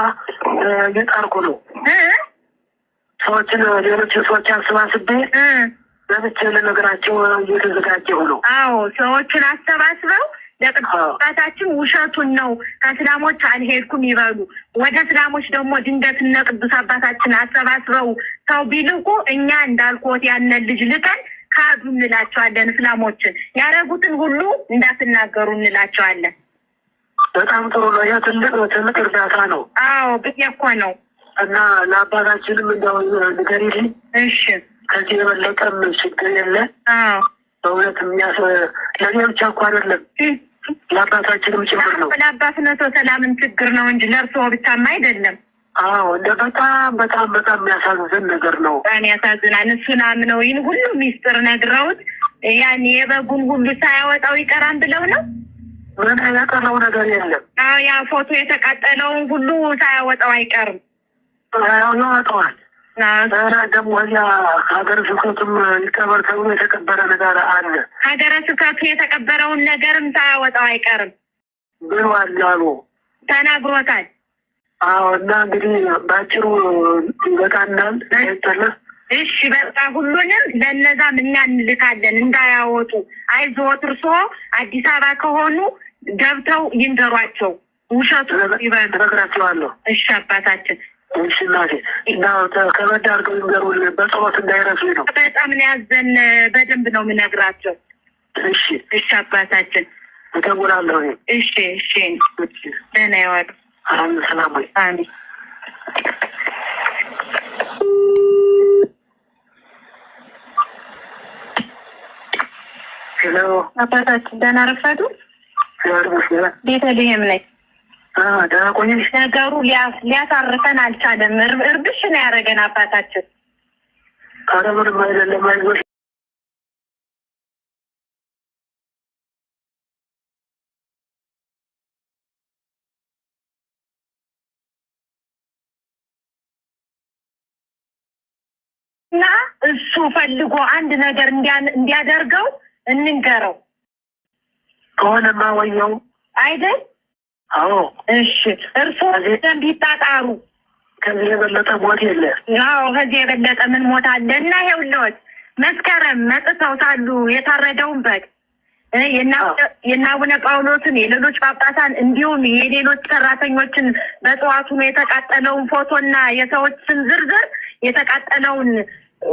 እየጣርኩ ነው። ሰዎችን ሌሎች ሰዎች አሰባስቤ ለብቻ ለነገራቸው እየተዘጋጀሁ ነው። አዎ ሰዎችን አሰባስበው ለቅዱስ አባታችን ውሸቱን ነው ከእስላሞች አልሄድኩም ይበሉ። ወደ እስላሞች ደግሞ ድንገት እነ ቅዱስ አባታችን አሰባስበው ሰው ቢልቁ እኛ እንዳልኩት ያንን ልጅ ልከን ካዱ እንላቸዋለን። እስላሞችን ያረጉትን ሁሉ እንዳትናገሩ እንላቸዋለን። በጣም ጥሩ ነው። ያ ትልቅ እርዳታ ነው። አዎ ብዬ እኮ ነው። እና ለአባታችንም እንደው ንገሪልኝ። እሺ ከዚህ የበለጠም ችግር የለ። በእውነት ለእኔ ብቻ እኮ አይደለም ለአባታችንም ጭምር ነው። ለአባትነቶ ሰላምን ችግር ነው እንጂ ለእርስዎ ብቻም አይደለም። አዎ እንደ በጣም የሚያሳዝን ነገር ነው። በጣም ያሳዝናል። እሱን አምነው ይህን ሁሉ ሚስጥር ነግረውት ያን የበጉን ሁሉ ሳያወጣው ይቀራን ብለው ነው። ምን ያቀረው ነገር የለም። አዎ ያ ፎቶ የተቃጠለውን ሁሉ ሳያወጣው አይቀርም። ያወጣዋል። ደግሞ እዚያ ሀገረ ስብከቱም ሊቀበር ተብሎ የተቀበረ ነገር አለ። ሀገረ ስብከቱ የተቀበረውን ነገርም ሳያወጣው አይቀርም ብሏል አሉ። ተናግሮታል። አዎ። እና እንግዲህ በአጭሩ ይበቃናል። አይጠለፍ። እሺ በቃ ሁሉንም ለነዛም እኛ እንልካለን እንዳያወጡ። አይዞት እርስዎ አዲስ አበባ ከሆኑ ገብተው ይንገሯቸው። ውሸቱ ይበል እነግራቸዋለሁ። እሺ አባታችን። እሺ እናቴ እና ከበድ አድርገው ይንገሩልኝ፣ በጸሎት እንዳይረሱኝ ነው። በጣም ነው ያዘን። በደንብ ነው የምነግራቸው። እሺ እሺ አባታችን እደውላለሁ። እሺ እሺ ደህና ይዋሉ። ሰላም ወይ? አሜን። ሄሎ አባታችን ደህና ረፈዱ? ቤተልሔም ነኝ። ደህና ቆየሽ? ነገሩ ሊያሳርፈን አልቻለም። እርብሽ ነው ያደረገን አባታችን። ኧረ ምንም አይደለም፣ አይዞሽ። እና እሱ ፈልጎ አንድ ነገር እንዲያደርገው እንንገረው ከሆነማ ወየው አይደል? አዎ። እሺ እርስዎ ዘንድ ይጣጣሩ። ከዚህ የበለጠ ሞት የለ። አዎ ከዚህ የበለጠ ምን ሞት አለ? እና ይኸውልዎት መስከረም መጥተው ሳሉ የታረደውን በግ የእነ አቡነ ጳውሎስን የሌሎች ጳጳሳን እንዲሁም የሌሎች ሰራተኞችን በጠዋቱ የተቃጠለውን ፎቶና የሰዎችን ዝርዝር የተቃጠለውን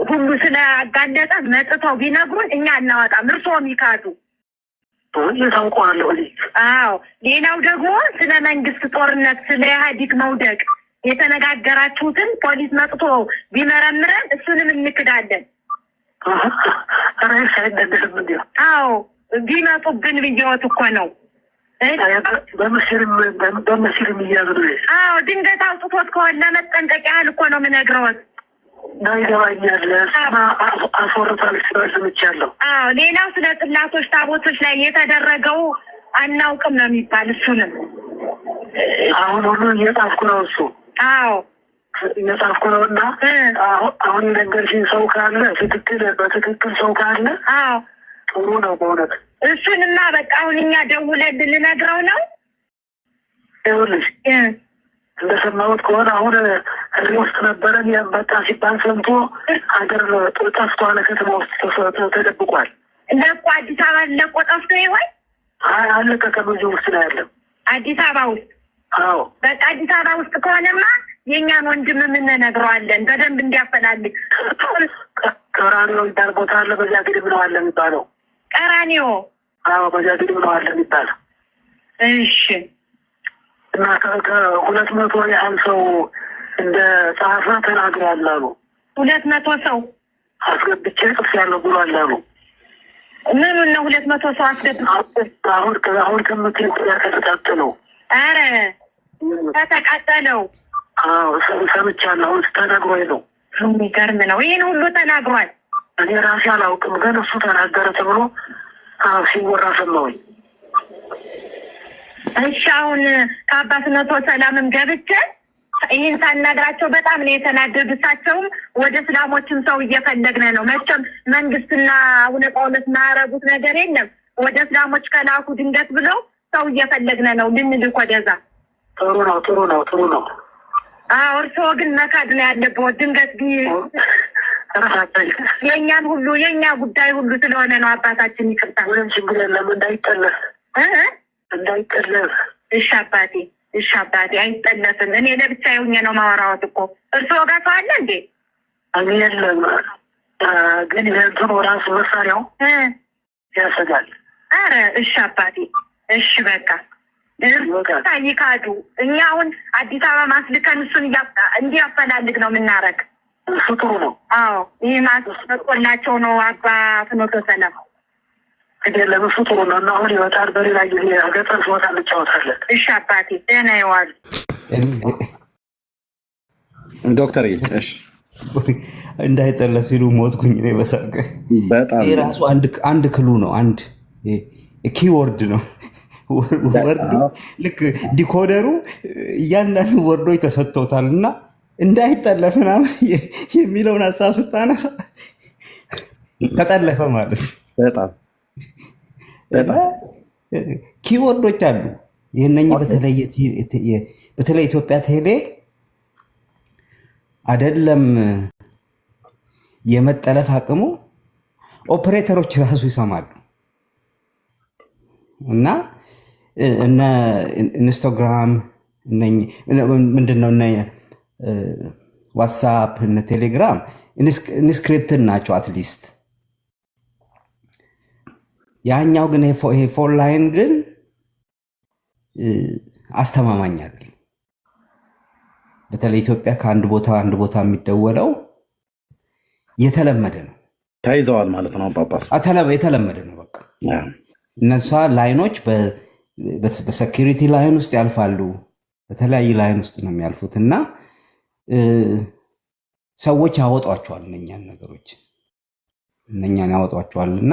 ሁሉ ስለአጋለጠ መጥተው ቢነግሩን እኛ እናወጣም። እርስዎም ይካዱ። ታውቀዋለሁ። አዎ ሌላው ደግሞ ስለ መንግስት ጦርነት፣ ስለ ኢህአዴግ መውደቅ የተነጋገራችሁትን ፖሊስ መጥቶ ቢመረምረን እሱንም እንክዳለን። አዎ ቢመጡብን ብየወት እኮ ነው። በምስልም እያዙ። አዎ ድንገት አውጥቶት ከሆነ ለመጠንቀቅ ያህል እኮ ነው የምነግረዎት። ይገባኛል። አስወርቷል ስምቻለሁ። አዎ ሌላው ስለ ጽላቶች ታቦቶች ላይ የተደረገው አናውቅም ነው የሚባል። እሱንም አሁን ሁሉ እየጻፍኩ ነው። እሱ አዎ እየጻፍኩ ነው። እና አሁን የነገርሽኝ ሰው ካለ በትክክል ሰው ካለ አዎ ጥሩ ነው በእውነት። እሱንማ በቃ አሁን እኛ ደውለን ልነግረው ነው። ይኸውልሽ እንደሰማሁት ከሆነ አሁን ህዝብ ውስጥ ነበረን በቃ ሲባል ሰምቶ ሀገር ጠፍቷል። ከተማ ውስጥ ተደብቋል። ለቆ አዲስ አበባ ለቆ ጠፍቶ ይሆን? አለቀቀም። እዚህ ውስጥ ነው ያለው አዲስ አበባ ውስጥ። አዎ በቃ አዲስ አበባ ውስጥ ከሆነማ የእኛን ወንድም እንነግረዋለን በደንብ እንዲያፈላልግ። ቀራኒዮ የሚባል ቦታ አለ። በዚያ ግድም ነው አለ የሚባለው። ቀራኒዮ? አዎ በዚያ ግድም ነው አለ የሚባለው። እሺ እና ከ200 ያህል ሰው እንደ ጸሐፊ ተናግሯል አሉ። 200 ሰው አስገብቼ ጽፌያለሁ ብሏል አሉ። ምኑን ነው 200 ሰው አስገብቼ? አሁን ከምትይው ከተቃጠለው። ኧረ ከተቃጠለው? አዎ ሰምቻለሁ። አሁን ተነግሮኝ ነው። የሚገርም ነው። ይህን ሁሉ ተናግሯል። እኔ ራሴ አላውቅም፣ ግን እሱ ተናገረ ተብሎ ሲወራ ሰማሁኝ። እሺ አሁን ከአባትነቶ ሰላምም ገብቼ ይህን ሳናግራቸው በጣም ነው የተናደዱ። እሳቸውም ወደ እስላሞችም ሰው እየፈለግን ነው። መቼም መንግስትና አቡነ ጳውሎስ ማያረጉት ነገር የለም። ወደ እስላሞች ከላኩ ድንገት ብለው ሰው እየፈለግን ነው ልንልክ ወደዛ። ጥሩ ነው ጥሩ ነው ጥሩ ነው። አዎ እርስዎ ግን መካድ ነው ያለብዎት። ድንገት የእኛን ሁሉ የእኛ ጉዳይ ሁሉ ስለሆነ ነው። አባታችን ይቅርታ። ምንም ችግር የለም። እንዳይጠለፍ እንዳይጠለፍ። እሺ አባቴ እሺ አባቴ አይጠለፍም። እኔ ለብቻ የሆኜ ነው ማወራዎት እኮ። እርስዎ ጋር ሰው አለ እንዴ? እኔ የለም፣ ግን የእንትኑ ራሱ መሳሪያው ያሰጋል። አረ እሺ አባቴ እሺ በቃ ይካዱ። እኛ አሁን አዲስ አበባ ማስልከን እሱን እንዲያፈላልግ ነው የምናረግ። እሱ ጥሩ ነው። አዎ ይህ ማስቆላቸው ነው አባ ፍኖተ ሰላም። አይደለም እሱ ጥሩ ነው። እና አሁን ይወጣል። በሌላ ጊዜ ገጠር ሲወጣ እንጫወታለን። እሺ አባቴ ደህና ይዋሉ። ዶክተር እሺ እንዳይጠለፍ ሲሉ ሞትኩኝ እኔ በሳቅ። በጣም ይሄ ራሱ አንድ ክሉ ነው፣ አንድ ኪወርድ ነው። ወርዱ ልክ ዲኮደሩ እያንዳንዱ ወርዶች ተሰጥቶታል እና እንዳይጠለፍ ምናምን የሚለውን ሀሳብ ስታነሳ ተጠለፈ ማለት በጣም ኪወርዶች አሉ። ይህነኝ በተለይ ኢትዮጵያ ቴሌ አይደለም የመጠለፍ አቅሙ ኦፕሬተሮች ራሱ ይሰማሉ። እና እነ ኢንስታግራም ምንድነው እነ ዋትስአፕ እነ ቴሌግራም ኢንስክሪፕትድ ናቸው አትሊስት። ያኛው ግን ይሄ ፎን ላይን ግን አስተማማኝ አይደለም። በተለይ ኢትዮጵያ ከአንድ ቦታ አንድ ቦታ የሚደወለው የተለመደ ነው። ተይዘዋል ማለት ነው ጳጳሱ። የተለመደ ነው በቃ። እነዛ ላይኖች በሴኪሪቲ ላይን ውስጥ ያልፋሉ፣ በተለያየ ላይን ውስጥ ነው የሚያልፉት እና ሰዎች ያወጧቸዋል እነኛን ነገሮች እነኛን ያወጧቸዋል እና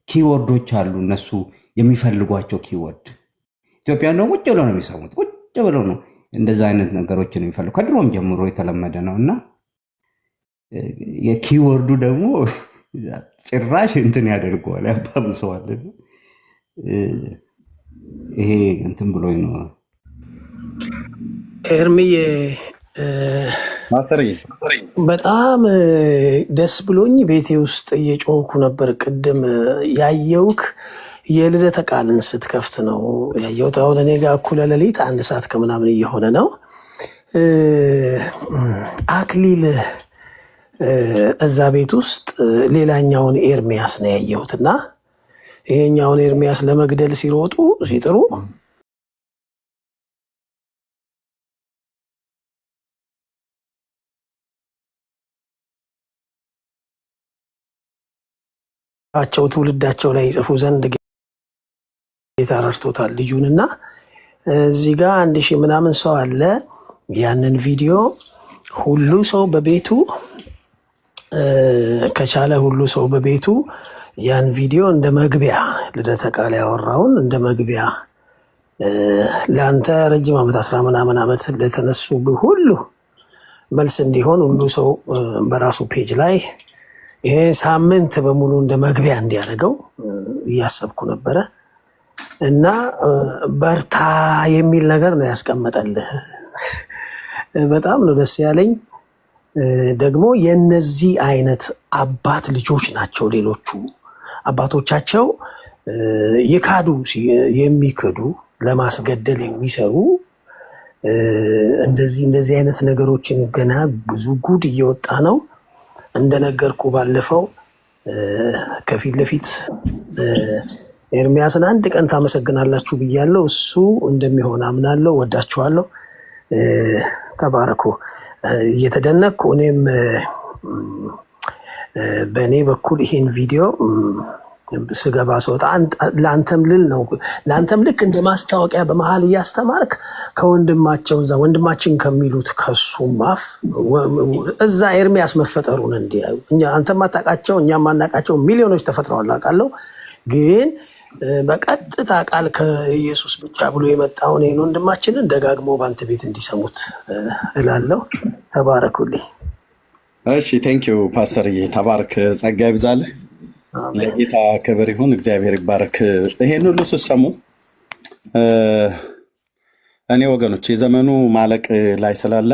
ኪወርዶች አሉ እነሱ የሚፈልጓቸው ኪወርድ። ኢትዮጵያን ደግሞ ቁጭ ብለው ነው የሚሰሙት፣ ቁጭ ብለው ነው እንደዛ አይነት ነገሮችን የሚፈልጉ ከድሮም ጀምሮ የተለመደ ነው እና የኪወርዱ ደግሞ ጭራሽ እንትን ያደርገዋል፣ ያባብሰዋል። ይሄ እንትን ብሎኝ ነው ኤርሚዬ በጣም ደስ ብሎኝ ቤቴ ውስጥ እየጮኩ ነበር። ቅድም ያየውክ የልደተ ቃልን ስትከፍት ነው ያየሁት። አሁን እኔ ጋር እኩለ ሌሊት 1 ሰዓት ከምናምን እየሆነ ነው። አክሊል እዛ ቤት ውስጥ ሌላኛውን ኤርሚያስ ነው ያየሁት እና ይሄኛውን ኤርሚያስ ለመግደል ሲሮጡ ሲጥሩ ትውልዳቸው ላይ ይጽፉ ዘንድ ጌታ ረድቶታል ልጁንና እዚህ ጋር 1000 ምናምን ሰው አለ። ያንን ቪዲዮ ሁሉ ሰው በቤቱ ከቻለ ሁሉ ሰው በቤቱ ያን ቪዲዮ እንደ መግቢያ ልደተ ቃል ያወራውን እንደ መግቢያ ለአንተ ረጅም ዓመት 10 ምናምን ዓመት ለተነሱ ሁሉ መልስ እንዲሆን ሁሉ ሰው በራሱ ፔጅ ላይ ይሄ ሳምንት በሙሉ እንደ መግቢያ እንዲያደርገው እያሰብኩ ነበረ እና በርታ የሚል ነገር ነው ያስቀመጠልህ። በጣም ነው ደስ ያለኝ። ደግሞ የነዚህ አይነት አባት ልጆች ናቸው ሌሎቹ። አባቶቻቸው የካዱ የሚክዱ ለማስገደል የሚሰሩ እንደዚህ አይነት ነገሮችን ገና ብዙ ጉድ እየወጣ ነው። እንደነገርኩ ባለፈው ከፊት ለፊት ኤርሚያስን አንድ ቀን ታመሰግናላችሁ ብያለሁ። እሱ እንደሚሆን አምናለሁ። ወዳችኋለሁ። ተባረኩ። እየተደነቅኩ እኔም በእኔ በኩል ይሄን ቪዲዮ ስገባ ስወጣ ለአንተም ልል ነው። ለአንተም ልክ እንደ ማስታወቂያ በመሀል እያስተማርክ ከወንድማቸው እዛ ወንድማችን ከሚሉት ከሱም አፍ እዛ ኤርሚያስ መፈጠሩን እንዲያዩ አንተም ማታውቃቸው እኛም ማናውቃቸው ሚሊዮኖች ተፈጥረዋል አውቃለሁ። ግን በቀጥታ ቃል ከኢየሱስ ብቻ ብሎ የመጣውን ይህን ወንድማችንን ደጋግሞ በአንተ ቤት እንዲሰሙት እላለሁ። ተባረኩልኝ። እሺ፣ ቴንኪው ፓስተርዬ፣ ተባረክ። ጸጋ ይብዛልህ። ለጌታ ክብር ይሁን። እግዚአብሔር ይባረክ። ይሄን ሁሉ ስትሰሙ እኔ ወገኖች የዘመኑ ማለቅ ላይ ስላለ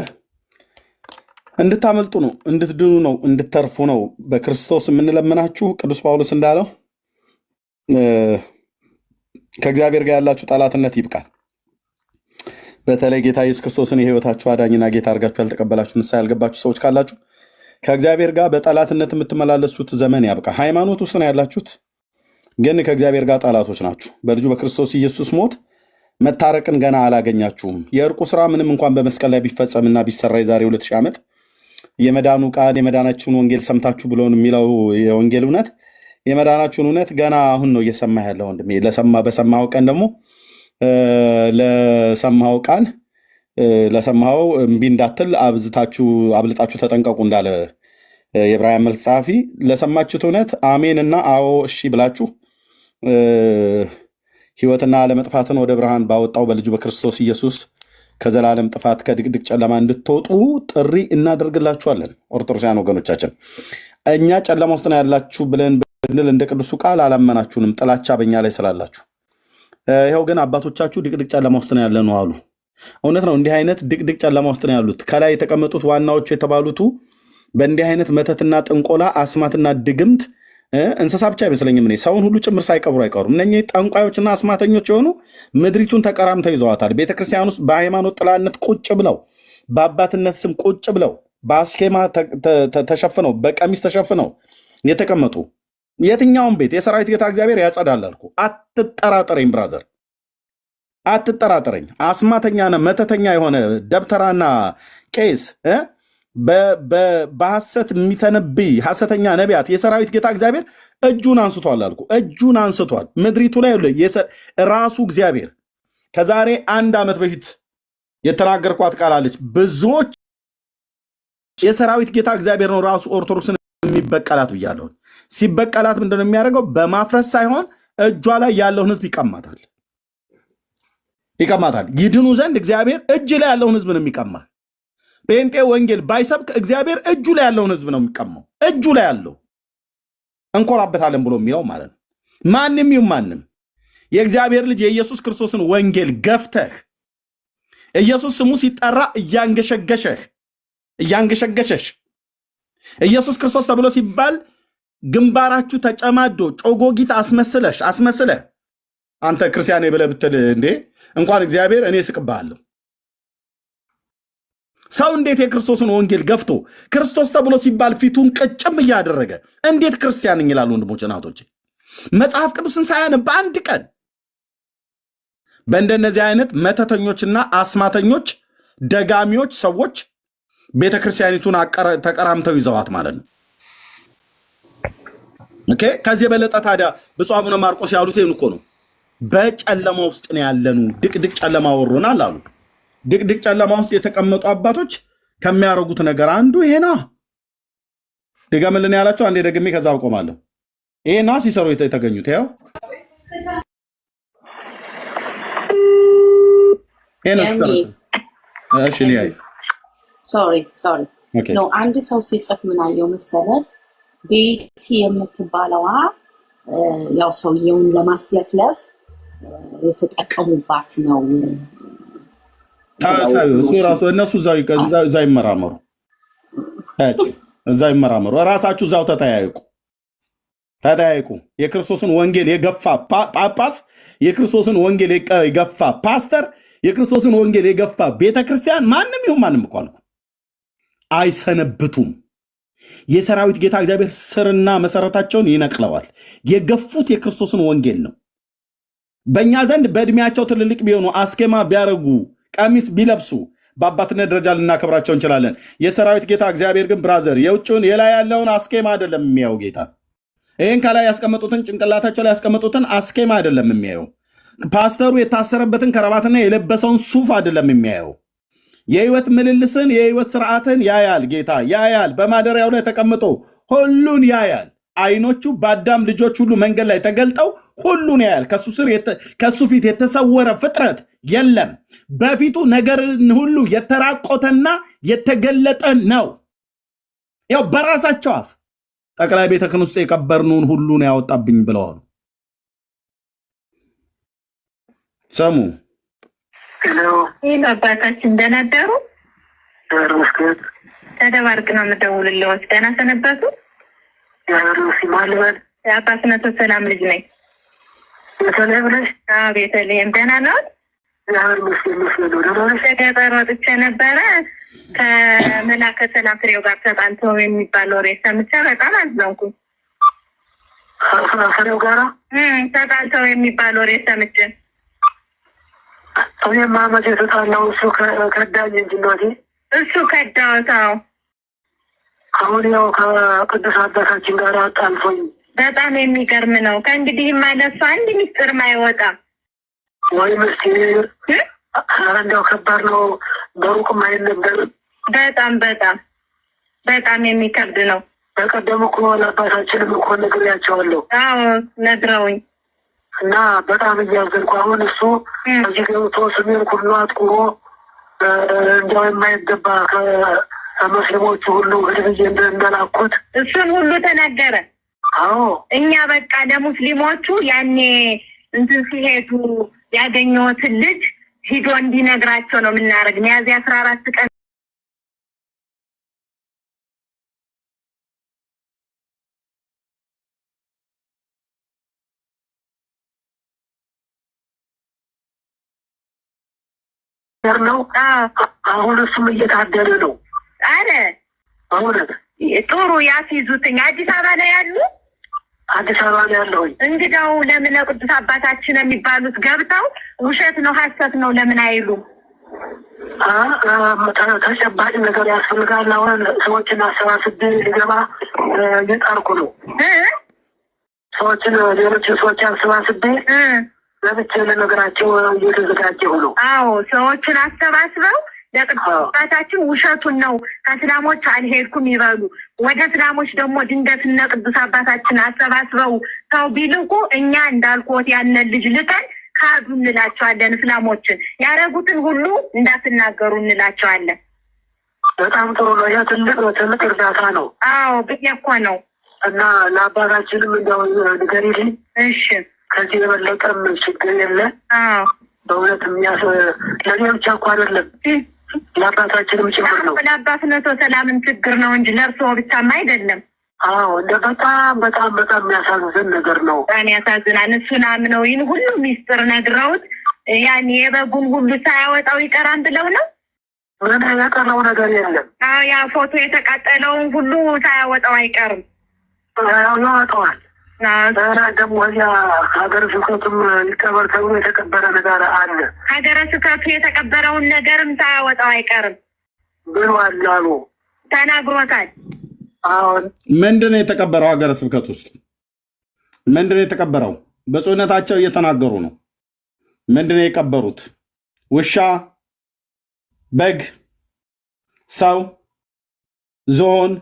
እንድታመልጡ ነው፣ እንድትድኑ ነው፣ እንድተርፉ ነው በክርስቶስ የምንለምናችሁ። ቅዱስ ጳውሎስ እንዳለው ከእግዚአብሔር ጋር ያላችሁ ጠላትነት ይብቃል። በተለይ ጌታ ኢየሱስ ክርስቶስን የሕይወታችሁ አዳኝና ጌታ አድርጋችሁ ያልተቀበላችሁ ንስሐ ያልገባችሁ ሰዎች ካላችሁ ከእግዚአብሔር ጋር በጠላትነት የምትመላለሱት ዘመን ያብቃ። ሃይማኖት ውስጥ ነው ያላችሁት፣ ግን ከእግዚአብሔር ጋር ጠላቶች ናችሁ። በልጁ በክርስቶስ ኢየሱስ ሞት መታረቅን ገና አላገኛችሁም። የእርቁ ስራ ምንም እንኳን በመስቀል ላይ ቢፈጸምና ቢሰራ የዛሬ 2000 ዓመት የመዳኑ ቃል የመዳናችሁን ወንጌል ሰምታችሁ ብሎን የሚለው የወንጌል እውነት የመዳናችሁን እውነት ገና አሁን ነው እየሰማ ያለው ወንድሜ። በሰማኸው ቀን ደግሞ ለሰማኸው ቃል ለሰማኸው እምቢ እንዳትል አብልጣችሁ ተጠንቀቁ እንዳለ የዕብራውያን መልእክት ጸሐፊ ለሰማችሁት እውነት አሜንና አዎ እሺ ብላችሁ ሕይወትና ለመጥፋትን ወደ ብርሃን ባወጣው በልጁ በክርስቶስ ኢየሱስ ከዘላለም ጥፋት ከድቅድቅ ጨለማ እንድትወጡ ጥሪ እናደርግላችኋለን። ኦርቶዶክሳውያን ወገኖቻችን እኛ ጨለማ ውስጥ ነው ያላችሁ ብለን ብንል እንደ ቅዱሱ ቃል አላመናችሁንም፣ ጥላቻ በእኛ ላይ ስላላችሁ። ይኸው ግን አባቶቻችሁ ድቅድቅ ጨለማ ውስጥ ነው ያለነው አሉ። እውነት ነው። እንዲህ አይነት ድቅድቅ ጨለማ ውስጥ ነው ያሉት። ከላይ የተቀመጡት ዋናዎቹ የተባሉቱ በእንዲህ አይነት መተትና ጥንቆላ፣ አስማትና ድግምት እንስሳ ብቻ አይመስለኝም እኔ ሰውን ሁሉ ጭምር ሳይቀብሩ አይቀሩም። እነኚህ ጠንቋዮችና አስማተኞች የሆኑ ምድሪቱን ተቀራምተው ይዘዋታል። ቤተክርስቲያን ውስጥ በሃይማኖት ጥላነት ቁጭ ብለው፣ በአባትነት ስም ቁጭ ብለው፣ በአስኬማ ተሸፍነው፣ በቀሚስ ተሸፍነው የተቀመጡ የትኛውን ቤት የሰራዊት ጌታ እግዚአብሔር ያጸዳል አልኩ። አትጠራጠረኝ ብራዘር፣ አትጠራጠረኝ። አስማተኛና መተተኛ የሆነ ደብተራና ቄስ በሐሰት የሚተነብይ ሐሰተኛ ነቢያት የሰራዊት ጌታ እግዚአብሔር እጁን አንስቷል አልኩ። እጁን አንስቷል ምድሪቱ ላይ ራሱ እግዚአብሔር ከዛሬ 1 ዓመት በፊት የተናገርኳት ቃል አለች። ብዙዎች የሰራዊት ጌታ እግዚአብሔር ነው ራሱ ኦርቶዶክስን የሚበቀላት ብያለሁ። ሲበቀላት ምንድነው የሚያደርገው? በማፍረስ ሳይሆን እጇ ላይ ያለውን ህዝብ ይቀማታል። ይድኑ ዘንድ እግዚአብሔር እጅ ላይ ያለውን ህዝብ ነው የሚቀማ። ጴንጤ ወንጌል ባይሰብክ እግዚአብሔር እጁ ላይ ያለውን ህዝብ ነው የሚቀማው። እጁ ላይ ያለው እንኮራበታለን ብሎ የሚለው ማለት ነው። ማንም ይሁን ማንም የእግዚአብሔር ልጅ የኢየሱስ ክርስቶስን ወንጌል ገፍተህ ኢየሱስ ስሙ ሲጠራ እያንገሸገሸሽ ኢየሱስ ክርስቶስ ተብሎ ሲባል ግንባራችሁ ተጨማዶ ጮጎጊት አስመስለህ አንተ ክርስቲያን ብለህ ብትል እንዴ እንኳን እግዚአብሔር እኔ ስቅብሃለሁ። ሰው እንዴት የክርስቶስን ወንጌል ገፍቶ ክርስቶስ ተብሎ ሲባል ፊቱን ቅጭም እያደረገ እንዴት ክርስቲያን ይላል? ወንድሞች እናቶች፣ መጽሐፍ ቅዱስን ሳያነብ በአንድ ቀን በእንደነዚህ አይነት መተተኞችና አስማተኞች ደጋሚዎች ሰዎች ቤተክርስቲያኒቱን ተቀራምተው ይዘዋት ማለት ነው። ኦኬ። ከዚህ የበለጠ ታዲያ ብፁዕ አቡነ ማርቆስ ያሉት ይሄን እኮ ነው። በጨለማ ውስጥ ነው ያለኑ፣ ድቅድቅ ጨለማ ወሮናል አሉ። ድቅድቅ ጨለማ ውስጥ የተቀመጡ አባቶች ከሚያደርጉት ነገር አንዱ ይሄና ድገምልን ያላቸው አንዴ ደግሜ ከዛ አቆማለሁ። ይሄና ሲሰሩ የተገኙት ያው አንድ ሰው ሲጽፍ ምን አየው መሰለህ? ቤቲ የምትባለዋ ያው ሰውየውን ለማስለፍለፍ የተጠቀሙባት ነው። እነሱ እዛ ይመራመሩ፣ ራሳችሁ እዛው ተጠያይቁ። የክርስቶስን ወንጌል የገፋ ጳጳስ፣ የክርስቶስን ወንጌል የገፋ ፓስተር፣ የክርስቶስን ወንጌል የገፋ ቤተክርስቲያን ማንም ይሁን ማንም እኮ አልኩ አይሰነብቱም። የሰራዊት ጌታ እግዚአብሔር ስርና መሰረታቸውን ይነቅለዋል። የገፉት የክርስቶስን ወንጌል ነው። በእኛ ዘንድ በእድሜያቸው ትልልቅ ቢሆኑ አስኬማ ቢያረጉ ቀሚስ ቢለብሱ በአባትነት ደረጃ ልናከብራቸው እንችላለን። የሰራዊት ጌታ እግዚአብሔር ግን ብራዘር የውጭውን የላይ ያለውን አስኬማ አይደለም የሚያየው ጌታ። ይህን ከላይ ያስቀመጡትን ጭንቅላታቸው ላይ ያስቀመጡትን አስኬማ አይደለም የሚያየው። ፓስተሩ የታሰረበትን ከረባትና የለበሰውን ሱፍ አይደለም የሚያየው። የህይወት ምልልስን የህይወት ስርዓትን ያያል ጌታ ያያል። በማደሪያው ላይ ተቀምጦ ሁሉን ያያል። አይኖቹ በአዳም ልጆች ሁሉ መንገድ ላይ ተገልጠው ሁሉን ያያል። ከሱ ፊት የተሰወረ ፍጥረት የለም። በፊቱ ነገርን ሁሉ የተራቆተና የተገለጠ ነው። ያው በራሳቸው አፍ ጠቅላይ ቤተ ክህነት ውስጥ የቀበርነውን ሁሉን ያወጣብኝ ብለዋል። ሰሙ ይህ አባታችን እንደነበሩ ተደባርቅ ነው የምደውልልዎት። ደህና ሰነበቱ? የአባትነቶ ሰላም ልጅ ነኝ። ቤተልሔም ነሽ? ቤተልሔም ደህና ነው? ገጠር ወጥቼ ነበረ ከመላከ ሰላም ፍሬው ጋር ተጣልተው የሚባል ወሬ ሰምቼ በጣም አዘንኩኝ። ፍሬው ጋራ ተጣልተው የሚባል ወሬ ሰምቼ እኔማ መቼ ተጣላው? እሱ ከዳኝ እንጂ እናቴ። እሱ ከዳውታው አሁን ያው ከቅዱስ አባታችን ጋር አጣልፎኝ። በጣም የሚገርም ነው። ከእንግዲህ ማለት አንድ ሚስጥርም አይወጣም ወይ ምስጢር። እንደው ከባድ ነው። በሩቅም አይነበርም። በጣም የሚከብድ ነው። በቀደም እኮ ለአባታችንም እኮ ነግሬያቸዋለሁ። አዎ ነግረውኝ እና በጣም እያዘንኩ አሁን እሱ እዚህ ገብቶ ስሜን ሁሉ አጥቁሮ እንዲያው የማይገባ ከሙስሊሞቹ ሁሉ ህድብዬ እንደላኩት እሱን ሁሉ ተናገረ። አዎ እኛ በቃ ለሙስሊሞቹ ያኔ እንትን ሲሄዱ ያገኘሁትን ልጅ ሂዶ እንዲነግራቸው ነው የምናደርግ። ሚያዝያ 14 ቀን ነው። አሁን እሱም እየታደለ ነው። አረ አሁን ጥሩ ያስይዙትኝ። አዲስ አበባ ላይ ያሉ አዲስ አበባ ላይ ያለው እንግዳው ለምን ቅዱስ አባታችን የሚባሉት ገብተው ውሸት ነው ሐሰት ነው ለምን አይሉም? ተጨባጭ ነገር ያስፈልጋል። አሁን ሰዎችን አሰባስቤ ሊገባ እየጣርኩ ነው። ሰዎችን ሌሎች ሰዎች አሰባስቤ ለብቻ ለነገራቸው እየተዘጋጀሁ ነው። አዎ ሰዎችን አሰባስበው ለቅዱስ አባታችን ውሸቱን ነው ከእስላሞች አልሄድኩም ይበሉ። ወደ እስላሞች ደግሞ ድንገት እነ ቅዱስ አባታችን አሰባስበው ሰው ቢልቁ እኛ እንዳልኩት ያንን ልጅ ልከን ካዱ እንላቸዋለን። እስላሞችን ያረጉትን ሁሉ እንዳትናገሩ እንላቸዋለን። በጣም ጥሩ ነው። ያ ትልቅ እርዳታ ነው። አዎ ብዬ እኮ ነው። እና ለአባታችንም እንደው ንገሪልኝ። እሺ ከዚህ የበለጠም ችግር የለ። በእውነት ለእኔ ብቻ እኮ አይደለም ለአባታችንም ጭምር ነው። ለአባትነቶ ሰላምን ችግር ነው እንጂ ለእርስዎ ብቻም አይደለም። አዎ እንደ በጣም የሚያሳዝን ነገር ነው። በጣም ያሳዝናል። እሱን አምነው ይህን ሁሉ ሚስጥር ነግረውት ያን የበጉን ሁሉ ሳያወጣው ይቀራን ብለው ነው። ምን ያቀረው ነገር የለም። አዎ ያ ፎቶ የተቃጠለውን ሁሉ ሳያወጣው አይቀርም። ያወጣዋል። ደግሞ እዚያ ሀገረ ስብከቱም ይቀበር ተብሎ የተቀበረ ነገር አለ። ሀገረ ስብከቱ የተቀበረውን ነገርም ሳያወጣው አይቀርም ብሏል አሉ፣ ተናግሮታል። አሁን ምንድን ነው የተቀበረው? ሀገረ ስብከት ውስጥ ምንድን ነው የተቀበረው? በጽሁነታቸው እየተናገሩ ነው። ምንድን ነው የቀበሩት? ውሻ፣ በግ፣ ሰው፣ ዝሆን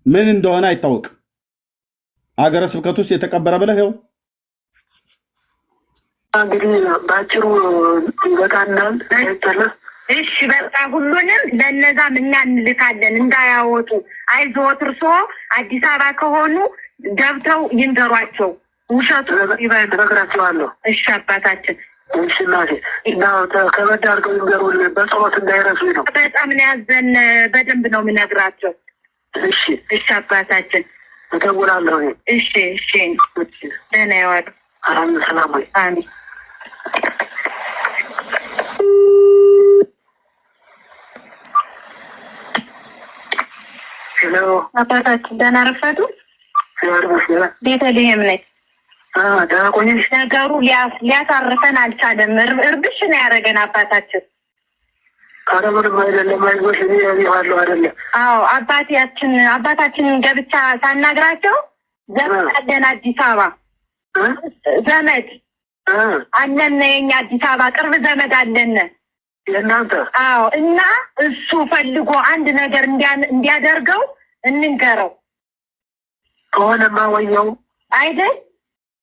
ምን እንደሆነ አይታወቅም። ሀገረ ስብከት ውስጥ የተቀበረ ብለህ ይኸው እንግዲህ በአጭሩ ይበቃናል። እሺ በቃ ሁሉንም ለነዛም እኛ እንልካለን እንዳያወጡ። አይዞት እርስዎ አዲስ አበባ ከሆኑ ገብተው ይንገሯቸው። ውሸቱ እነግራቸዋለሁ። እሺ አባታችን። እሺ እናቴ እና ከበድ አድርገው ይንገሩን፣ በጸሎት እንዳይረሱኝ ነው። በጣም ነው ያዘን። በደንብ ነው የምነግራቸው። እሺ እሺ አባታችን እደውላለሁ። እሺ እሺ ደህና ይዋሉ። ሰላም ወይ? አሜን። ሄሎ አባታችን ደህና ረፈዱ? ቤተልሔም ነኝ። ደህና ቆየሽ? ነገሩ ሊያሳርፈን አልቻለም። እርብሽ ነው ያደረገን አባታችን። ኧረ ምንም አይደለም፣ አይዞሽ እኔ ያለሁ አይደለም። አዎ አባታችንን ገብቻ ሳናግራቸው ዘመድ አለን አዲስ አበባ ዘመድ አለን፣ የኛ አዲስ አበባ ቅርብ ዘመድ አለን የእናንተ። አዎ እና እሱ ፈልጎ አንድ ነገር እንዲያደርገው እንንገረው ከሆነማ ወየው አይደል?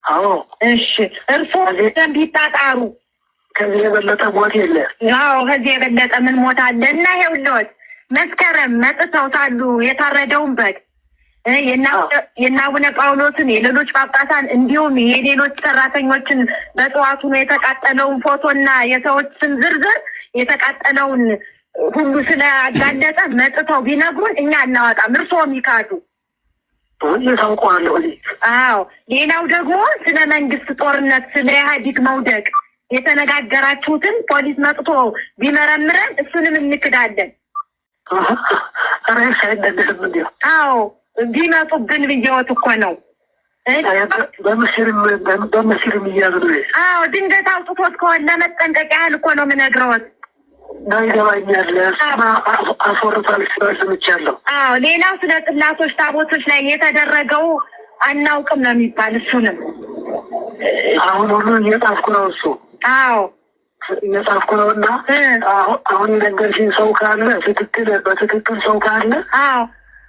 አዎ እሺ እርስዎ ደንብ ይጣጣሩ። ከዚህ የበለጠ ሞት የለ። አዎ ከዚህ የበለጠ ምን ሞት አለ? እና ይኸውልዎት መስከረም መጥተው ሳሉ የታረደውን በግ የእነ አቡነ ጳውሎስን የሌሎች ጳጳሳን እንዲሁም የሌሎች ሰራተኞችን በጠዋቱ ነው የተቃጠለውን ፎቶና የሰዎች ስም ዝርዝር የተቃጠለውን ሁሉ ስለአጋለጠ መጥተው ቢነግሩን እኛ እናወጣም። እርስዎም ይካዱ። ታውቀዋለሁ። አዎ ሌላው ደግሞ ስለ መንግስት ጦርነት፣ ስለ ኢህአዲግ መውደቅ የተነጋገራችሁትን ፖሊስ መጥቶ ቢመረምረን እሱንም እንክዳለን። አዎ ቢመጡብን ብየወት እኮ ነው። በምስልም እያሉ ነው። አዎ ድንገት አውጥቶት ከሆነ ለመጠንቀቅ ያህል እኮ ነው የምነግረዎት። ይገባኛል። አስወርቷል ስምቻለሁ። አዎ ሌላው ስለ ጽላቶች ታቦቶች ላይ የተደረገው አናውቅም ነው የሚባል። እሱንም አሁን ሁሉ እየጻፍኩ ነው። እሱ አዎ እየጻፍኩ ነው። እና አሁን የነገርሽኝ ሰው ካለ በትክክል ሰው ካለ አዎ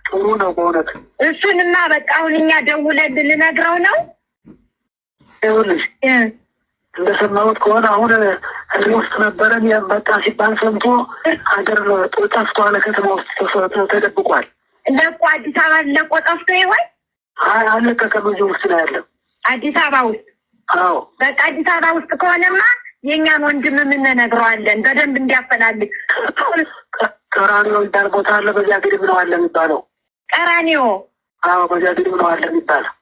ጥሩ ነው በእውነት። እሱንማ በቃ አሁን እኛ ደውለን ልነግረው ነው። ይኸውልሽ እንደሰማሁት ከሆነ አሁን ህዝብ ውስጥ ነበረን በቃ ሲባል ሰምቶ ሀገር ጠፍቷል፣ ከተማ ውስጥ ተደብቋል። ለቆ አዲስ አበባ ለቆ ጠፍቶ ይሆን? አለቀቀም። እዚህ ውስጥ ነው ያለው አዲስ አበባ ውስጥ። አዎ በቃ አዲስ አበባ ውስጥ ከሆነማ የኛን ወንድም ምን ነግረዋለን በደንብ እንዲያፈላልግ። ቀራኒዮ የሚባል ቦታ አለ። በዚያ ግድም ነው አለ የሚባለው። ቀራኒዮ? አዎ በዚያ ግድም ነው አለ የሚባለው።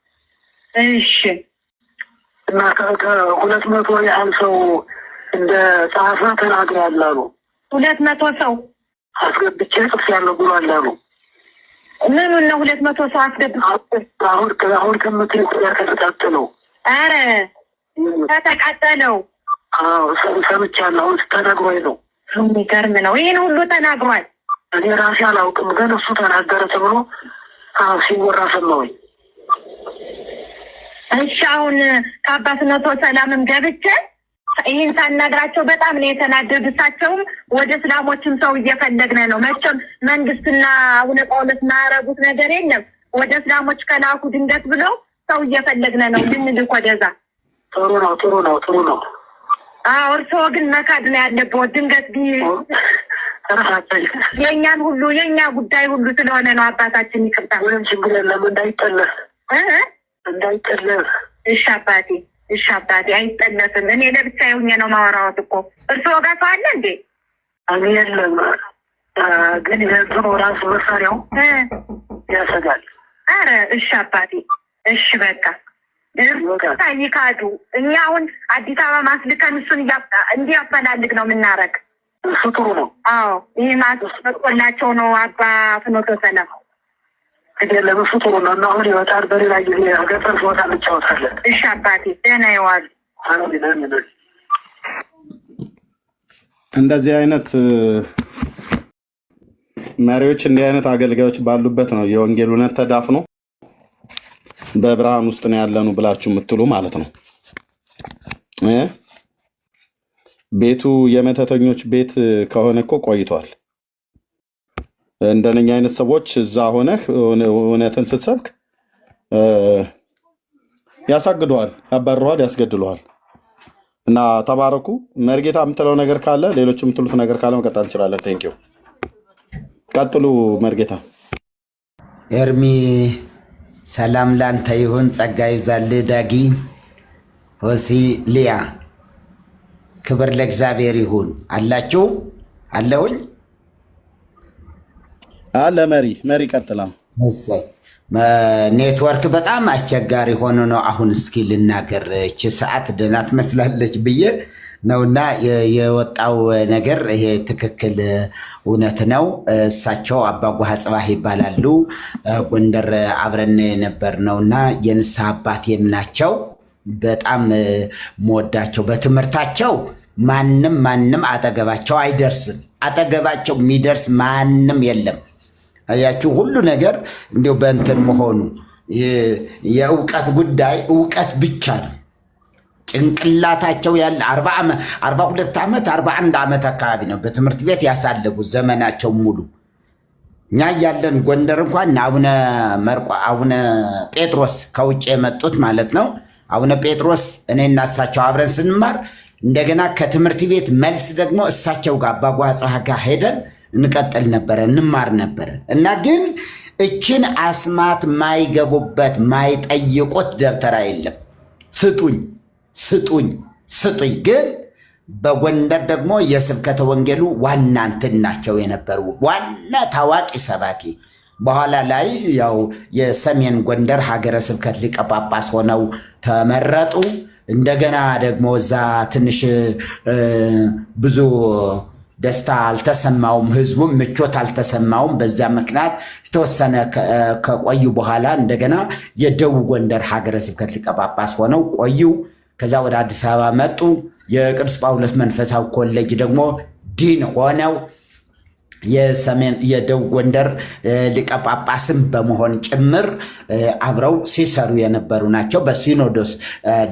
እሺ። እና ከ200 ያህል ሰው እንደ ጸሐፊ ተናግረዋል አሉ። 200 ሰው አስገብቼ ጽፌያለሁ ብሏል አሉ። ምኑን ነው 200 ሰው አስገብቼ? አሁን ከምትል ከተቃጠለው። ኧረ ከተቃጠለው? አዎ ሰምቻለሁ። አሁን ተነግሮኝ ነው። የሚገርም ነው። ይህን ሁሉ ተናግሯል። እኔ ራሴ አላውቅም፣ ግን እሱ ተናገረ ተብሎ ሲወራ ሰማሁኝ። እሺ አሁን ከአባትነቶ ሰላምም ገብቼ ይህን ሳናግራቸው በጣም ነው የተናደዱት። እሳቸውም ወደ እስላሞችም ሰው እየፈለግን ነው። መቼም መንግስትና አቡነ ጳውሎስ ማያረጉት ነገር የለም። ወደ እስላሞች ከላኩ ድንገት ብለው ሰው እየፈለግን ነው ልንልክ ወደዛ። ጥሩ ነው ጥሩ ነው ጥሩ ነው። አዎ እርስዎ ግን መካድ ነው ያለብዎት። ድንገት የእኛን ሁሉ የእኛ ጉዳይ ሁሉ ስለሆነ ነው አባታችን። ይቅርታ። ምንም ችግር የለም። እንዳይጠለፍ እንዳይጠለፍ። እሺ አባቴ እሺ አባቴ አይጠለፍም። እኔ ለብቻዬ ሆኜ ነው ማወራዎት እኮ። እርስዎ ጋር ሰው አለ እንዴ? እኔ የለም፣ ግን የእንትኑ ራሱ መሳሪያው ያሰጋል። ኧረ እሺ አባቴ እሺ በቃ ይካዱ። እኛ አሁን አዲስ አበባ ማስልከን እሱን እንዲያፈላልግ ነው የምናረግ። እሱ ጥሩ ነው። አዎ ይህ ማስመቆላቸው ነው አባ ፍኖተ ሰላም። ግዴለም እሱ ጥሩ ነው። እና አሁን ይወጣል። በሌላ ጊዜ ገጠር ቦታ እንጫወታለን። እሺ አባቴ ደህና ይዋሉ። እንደዚህ አይነት መሪዎች እንዲህ አይነት አገልጋዮች ባሉበት ነው የወንጌል እውነት ተዳፍኖ በብርሃን ውስጥ ነው ያለኑ ብላችሁ የምትሉ ማለት ነው። ቤቱ የመተተኞች ቤት ከሆነ እኮ ቆይቷል። እንደነኛ አይነት ሰዎች እዛ ሆነህ እውነትን ስትሰብክ ያሳግደዋል፣ ያባርረዋል፣ ያስገድለዋል። እና ተባረኩ። መርጌታ የምትለው ነገር ካለ ሌሎች የምትሉት ነገር ካለ መቀጠል እንችላለን። ቴንኪው። ቀጥሉ መርጌታ። ኤርሚ ሰላም ላንተ ይሁን፣ ጸጋ ይብዛልህ። ዳጊ ሆሲ ሊያ ክብር ለእግዚአብሔር ይሁን። አላችሁ አለውኝ አለ መሪ ቀጥላ። ኔትወርክ በጣም አስቸጋሪ ሆኖ ነው። አሁን እስኪ ልናገር። እቺ ሰዓት ደህና ትመስላለች ብዬ ነውና የወጣው ነገር ይሄ ትክክል እውነት ነው። እሳቸው አባ ጓሃ ጽባህ ይባላሉ። ጎንደር አብረን ነበር ነውና የንስሐ አባቴም ናቸው። በጣም መወዳቸው። በትምህርታቸው ማንም አጠገባቸው አይደርስም። አጠገባቸው የሚደርስ ማንም የለም። አያችሁ፣ ሁሉ ነገር እንዲሁ በእንትን መሆኑ የእውቀት ጉዳይ እውቀት ብቻ ነው። ጭንቅላታቸው ያለ 42 ዓመት 41 ዓመት አካባቢ ነው በትምህርት ቤት ያሳለፉት ዘመናቸው ሙሉ። እኛ ያለን ጎንደር እንኳን አቡነ ጴጥሮስ ከውጭ የመጡት ማለት ነው። አቡነ ጴጥሮስ እኔና እሳቸው አብረን ስንማር እንደገና ከትምህርት ቤት መልስ ደግሞ እሳቸው ጋር አባ ጓሃ ጽባህ ጋር ሄደን እንቀጥል ነበረ፣ እንማር ነበረ። እና ግን እችን አስማት ማይገቡበት ማይጠይቁት ደብተራ የለም። ስጡኝ። ግን በጎንደር ደግሞ የስብከተ ወንጌሉ ዋና እንትን ናቸው የነበሩ ዋና ታዋቂ ሰባኪ። በኋላ ላይ ያው የሰሜን ጎንደር ሀገረ ስብከት ሊቀ ጳጳስ ሆነው ተመረጡ። እንደገና ደግሞ እዛ ትንሽ ብዙ ደስታ አልተሰማውም፣ ህዝቡም ምቾት አልተሰማውም። በዛ ምክንያት የተወሰነ ከቆዩ በኋላ እንደገና የደቡብ ጎንደር ሀገረ ስብከት ሊቀ ጳጳስ ሆነው ቆዩ። ከዛ ወደ አዲስ አበባ መጡ። የቅዱስ ጳውሎስ መንፈሳዊ ኮሌጅ ደግሞ ዲን ሆነው የደቡብ ጎንደር ሊቀ ጳጳስም በመሆን ጭምር አብረው ሲሰሩ የነበሩ ናቸው። በሲኖዶስ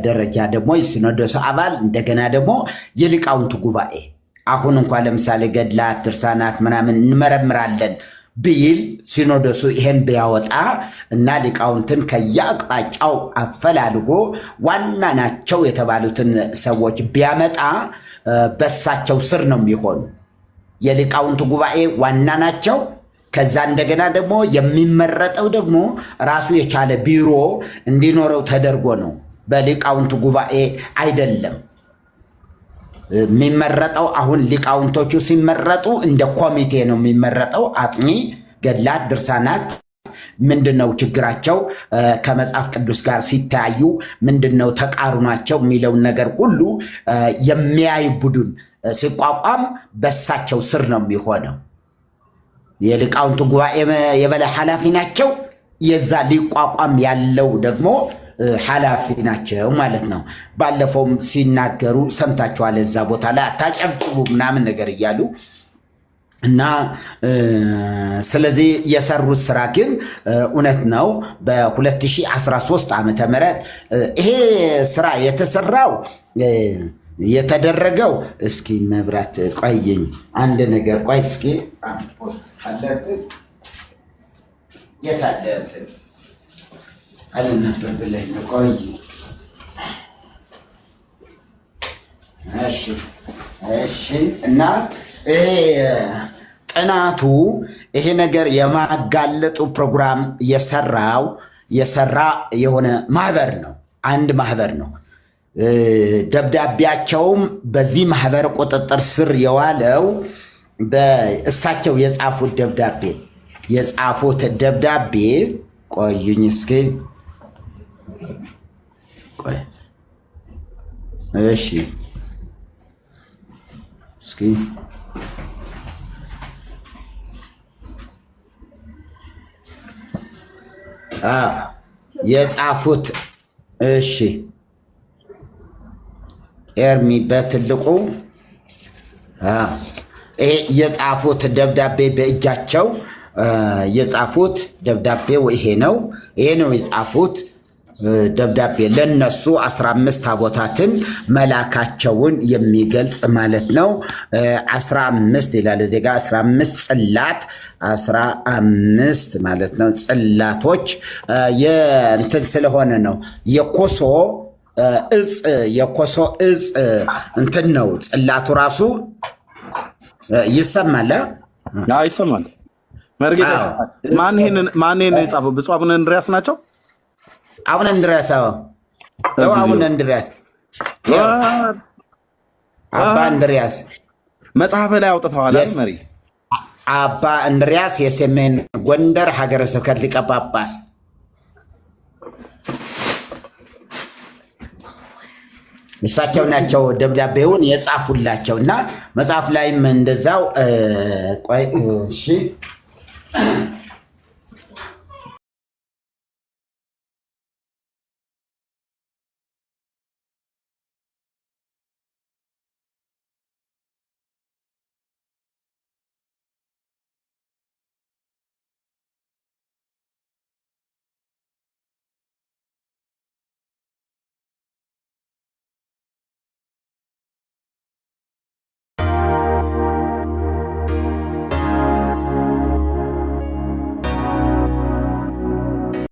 ደረጃ ደግሞ የሲኖዶስ አባል፣ እንደገና ደግሞ የሊቃውንቱ ጉባኤ አሁን እንኳን ለምሳሌ ገድላት ድርሳናት ምናምን እንመረምራለን ቢል ሲኖዶሱ ይሄን ቢያወጣ እና ሊቃውንትን ከየአቅጣጫው አፈላልጎ ዋና ናቸው የተባሉትን ሰዎች ቢያመጣ በሳቸው ስር ነው የሚሆኑ። የሊቃውንቱ ጉባኤ ዋና ናቸው። ከዛ እንደገና ደግሞ የሚመረጠው ደግሞ ራሱ የቻለ ቢሮ እንዲኖረው ተደርጎ ነው። በሊቃውንቱ ጉባኤ አይደለም። የሚመረጠው አሁን ሊቃውንቶቹ ሲመረጡ እንደ ኮሚቴ ነው የሚመረጠው። አጥኚ ገድላት፣ ድርሳናት ምንድነው ችግራቸው፣ ከመጽሐፍ ቅዱስ ጋር ሲታዩ ምንድነው ተቃርኗቸው የሚለውን ነገር ሁሉ የሚያይ ቡድን ሲቋቋም በሳቸው ስር ነው የሚሆነው። የሊቃውንቱ ጉባኤ የበላይ ኃላፊ ናቸው። የዛ ሊቋቋም ያለው ደግሞ ኃላፊ ናቸው ማለት ነው። ባለፈውም ሲናገሩ ሰምታችኋል። እዛ ቦታ ላይ አታጨብጭቡ ምናምን ነገር እያሉ እና ስለዚህ የሰሩት ስራ ግን እውነት ነው። በ2013 ዓመተ ምህረት ይሄ ስራ የተሰራው የተደረገው እስኪ መብራት ቆይኝ አንድ ነገር ቆይ እስኪ የታለት አልነበብለኝ ቆይ እሺ እና ይሄ ጥናቱ ይሄ ነገር የማጋለጡ ፕሮግራም የሰራ የሆነ ማህበር ነው። አንድ ማህበር ነው። ደብዳቤያቸውም በዚህ ማህበር ቁጥጥር ስር የዋለው በእሳቸው የጻፉት ደብዳቤ ቆዩኝ እስኪ ቆይ እሺ እስኪ የጻፉት እሺ ኤርሚ በትልቁ የጻፉት ደብዳቤ በእጃቸው የጻፉት ደብዳቤው ይሄ ነው የጻፉት ደብዳቤ ለነሱ 15 ታቦታትን መላካቸውን የሚገልጽ ማለት ነው። 15 ይላል እዚህ ጋር 15 ጽላት 15 ማለት ነው። ጽላቶች የእንትን ስለሆነ ነው የኮሶ እጽ እንትን ነው። ጽላቱ ራሱ ይሰማል ይሰማል። መርጌታ ማን ይሄን የጻፈው? ብፁዕ አቡነ እንድርያስ ናቸው። አቡነ እንድርያስ አቡነ እንድርያስ አባ እንድርያስ መጽሐፍ ላይ አውጥተዋል። መሪ አባ እንድርያስ የሰሜን ጎንደር ሀገረ ስብከት ሊቀ ጳጳስ እሳቸው ናቸው ደብዳቤውን የጻፉላቸው እና መጽሐፍ ላይም እንደዛው ቆይ እሺ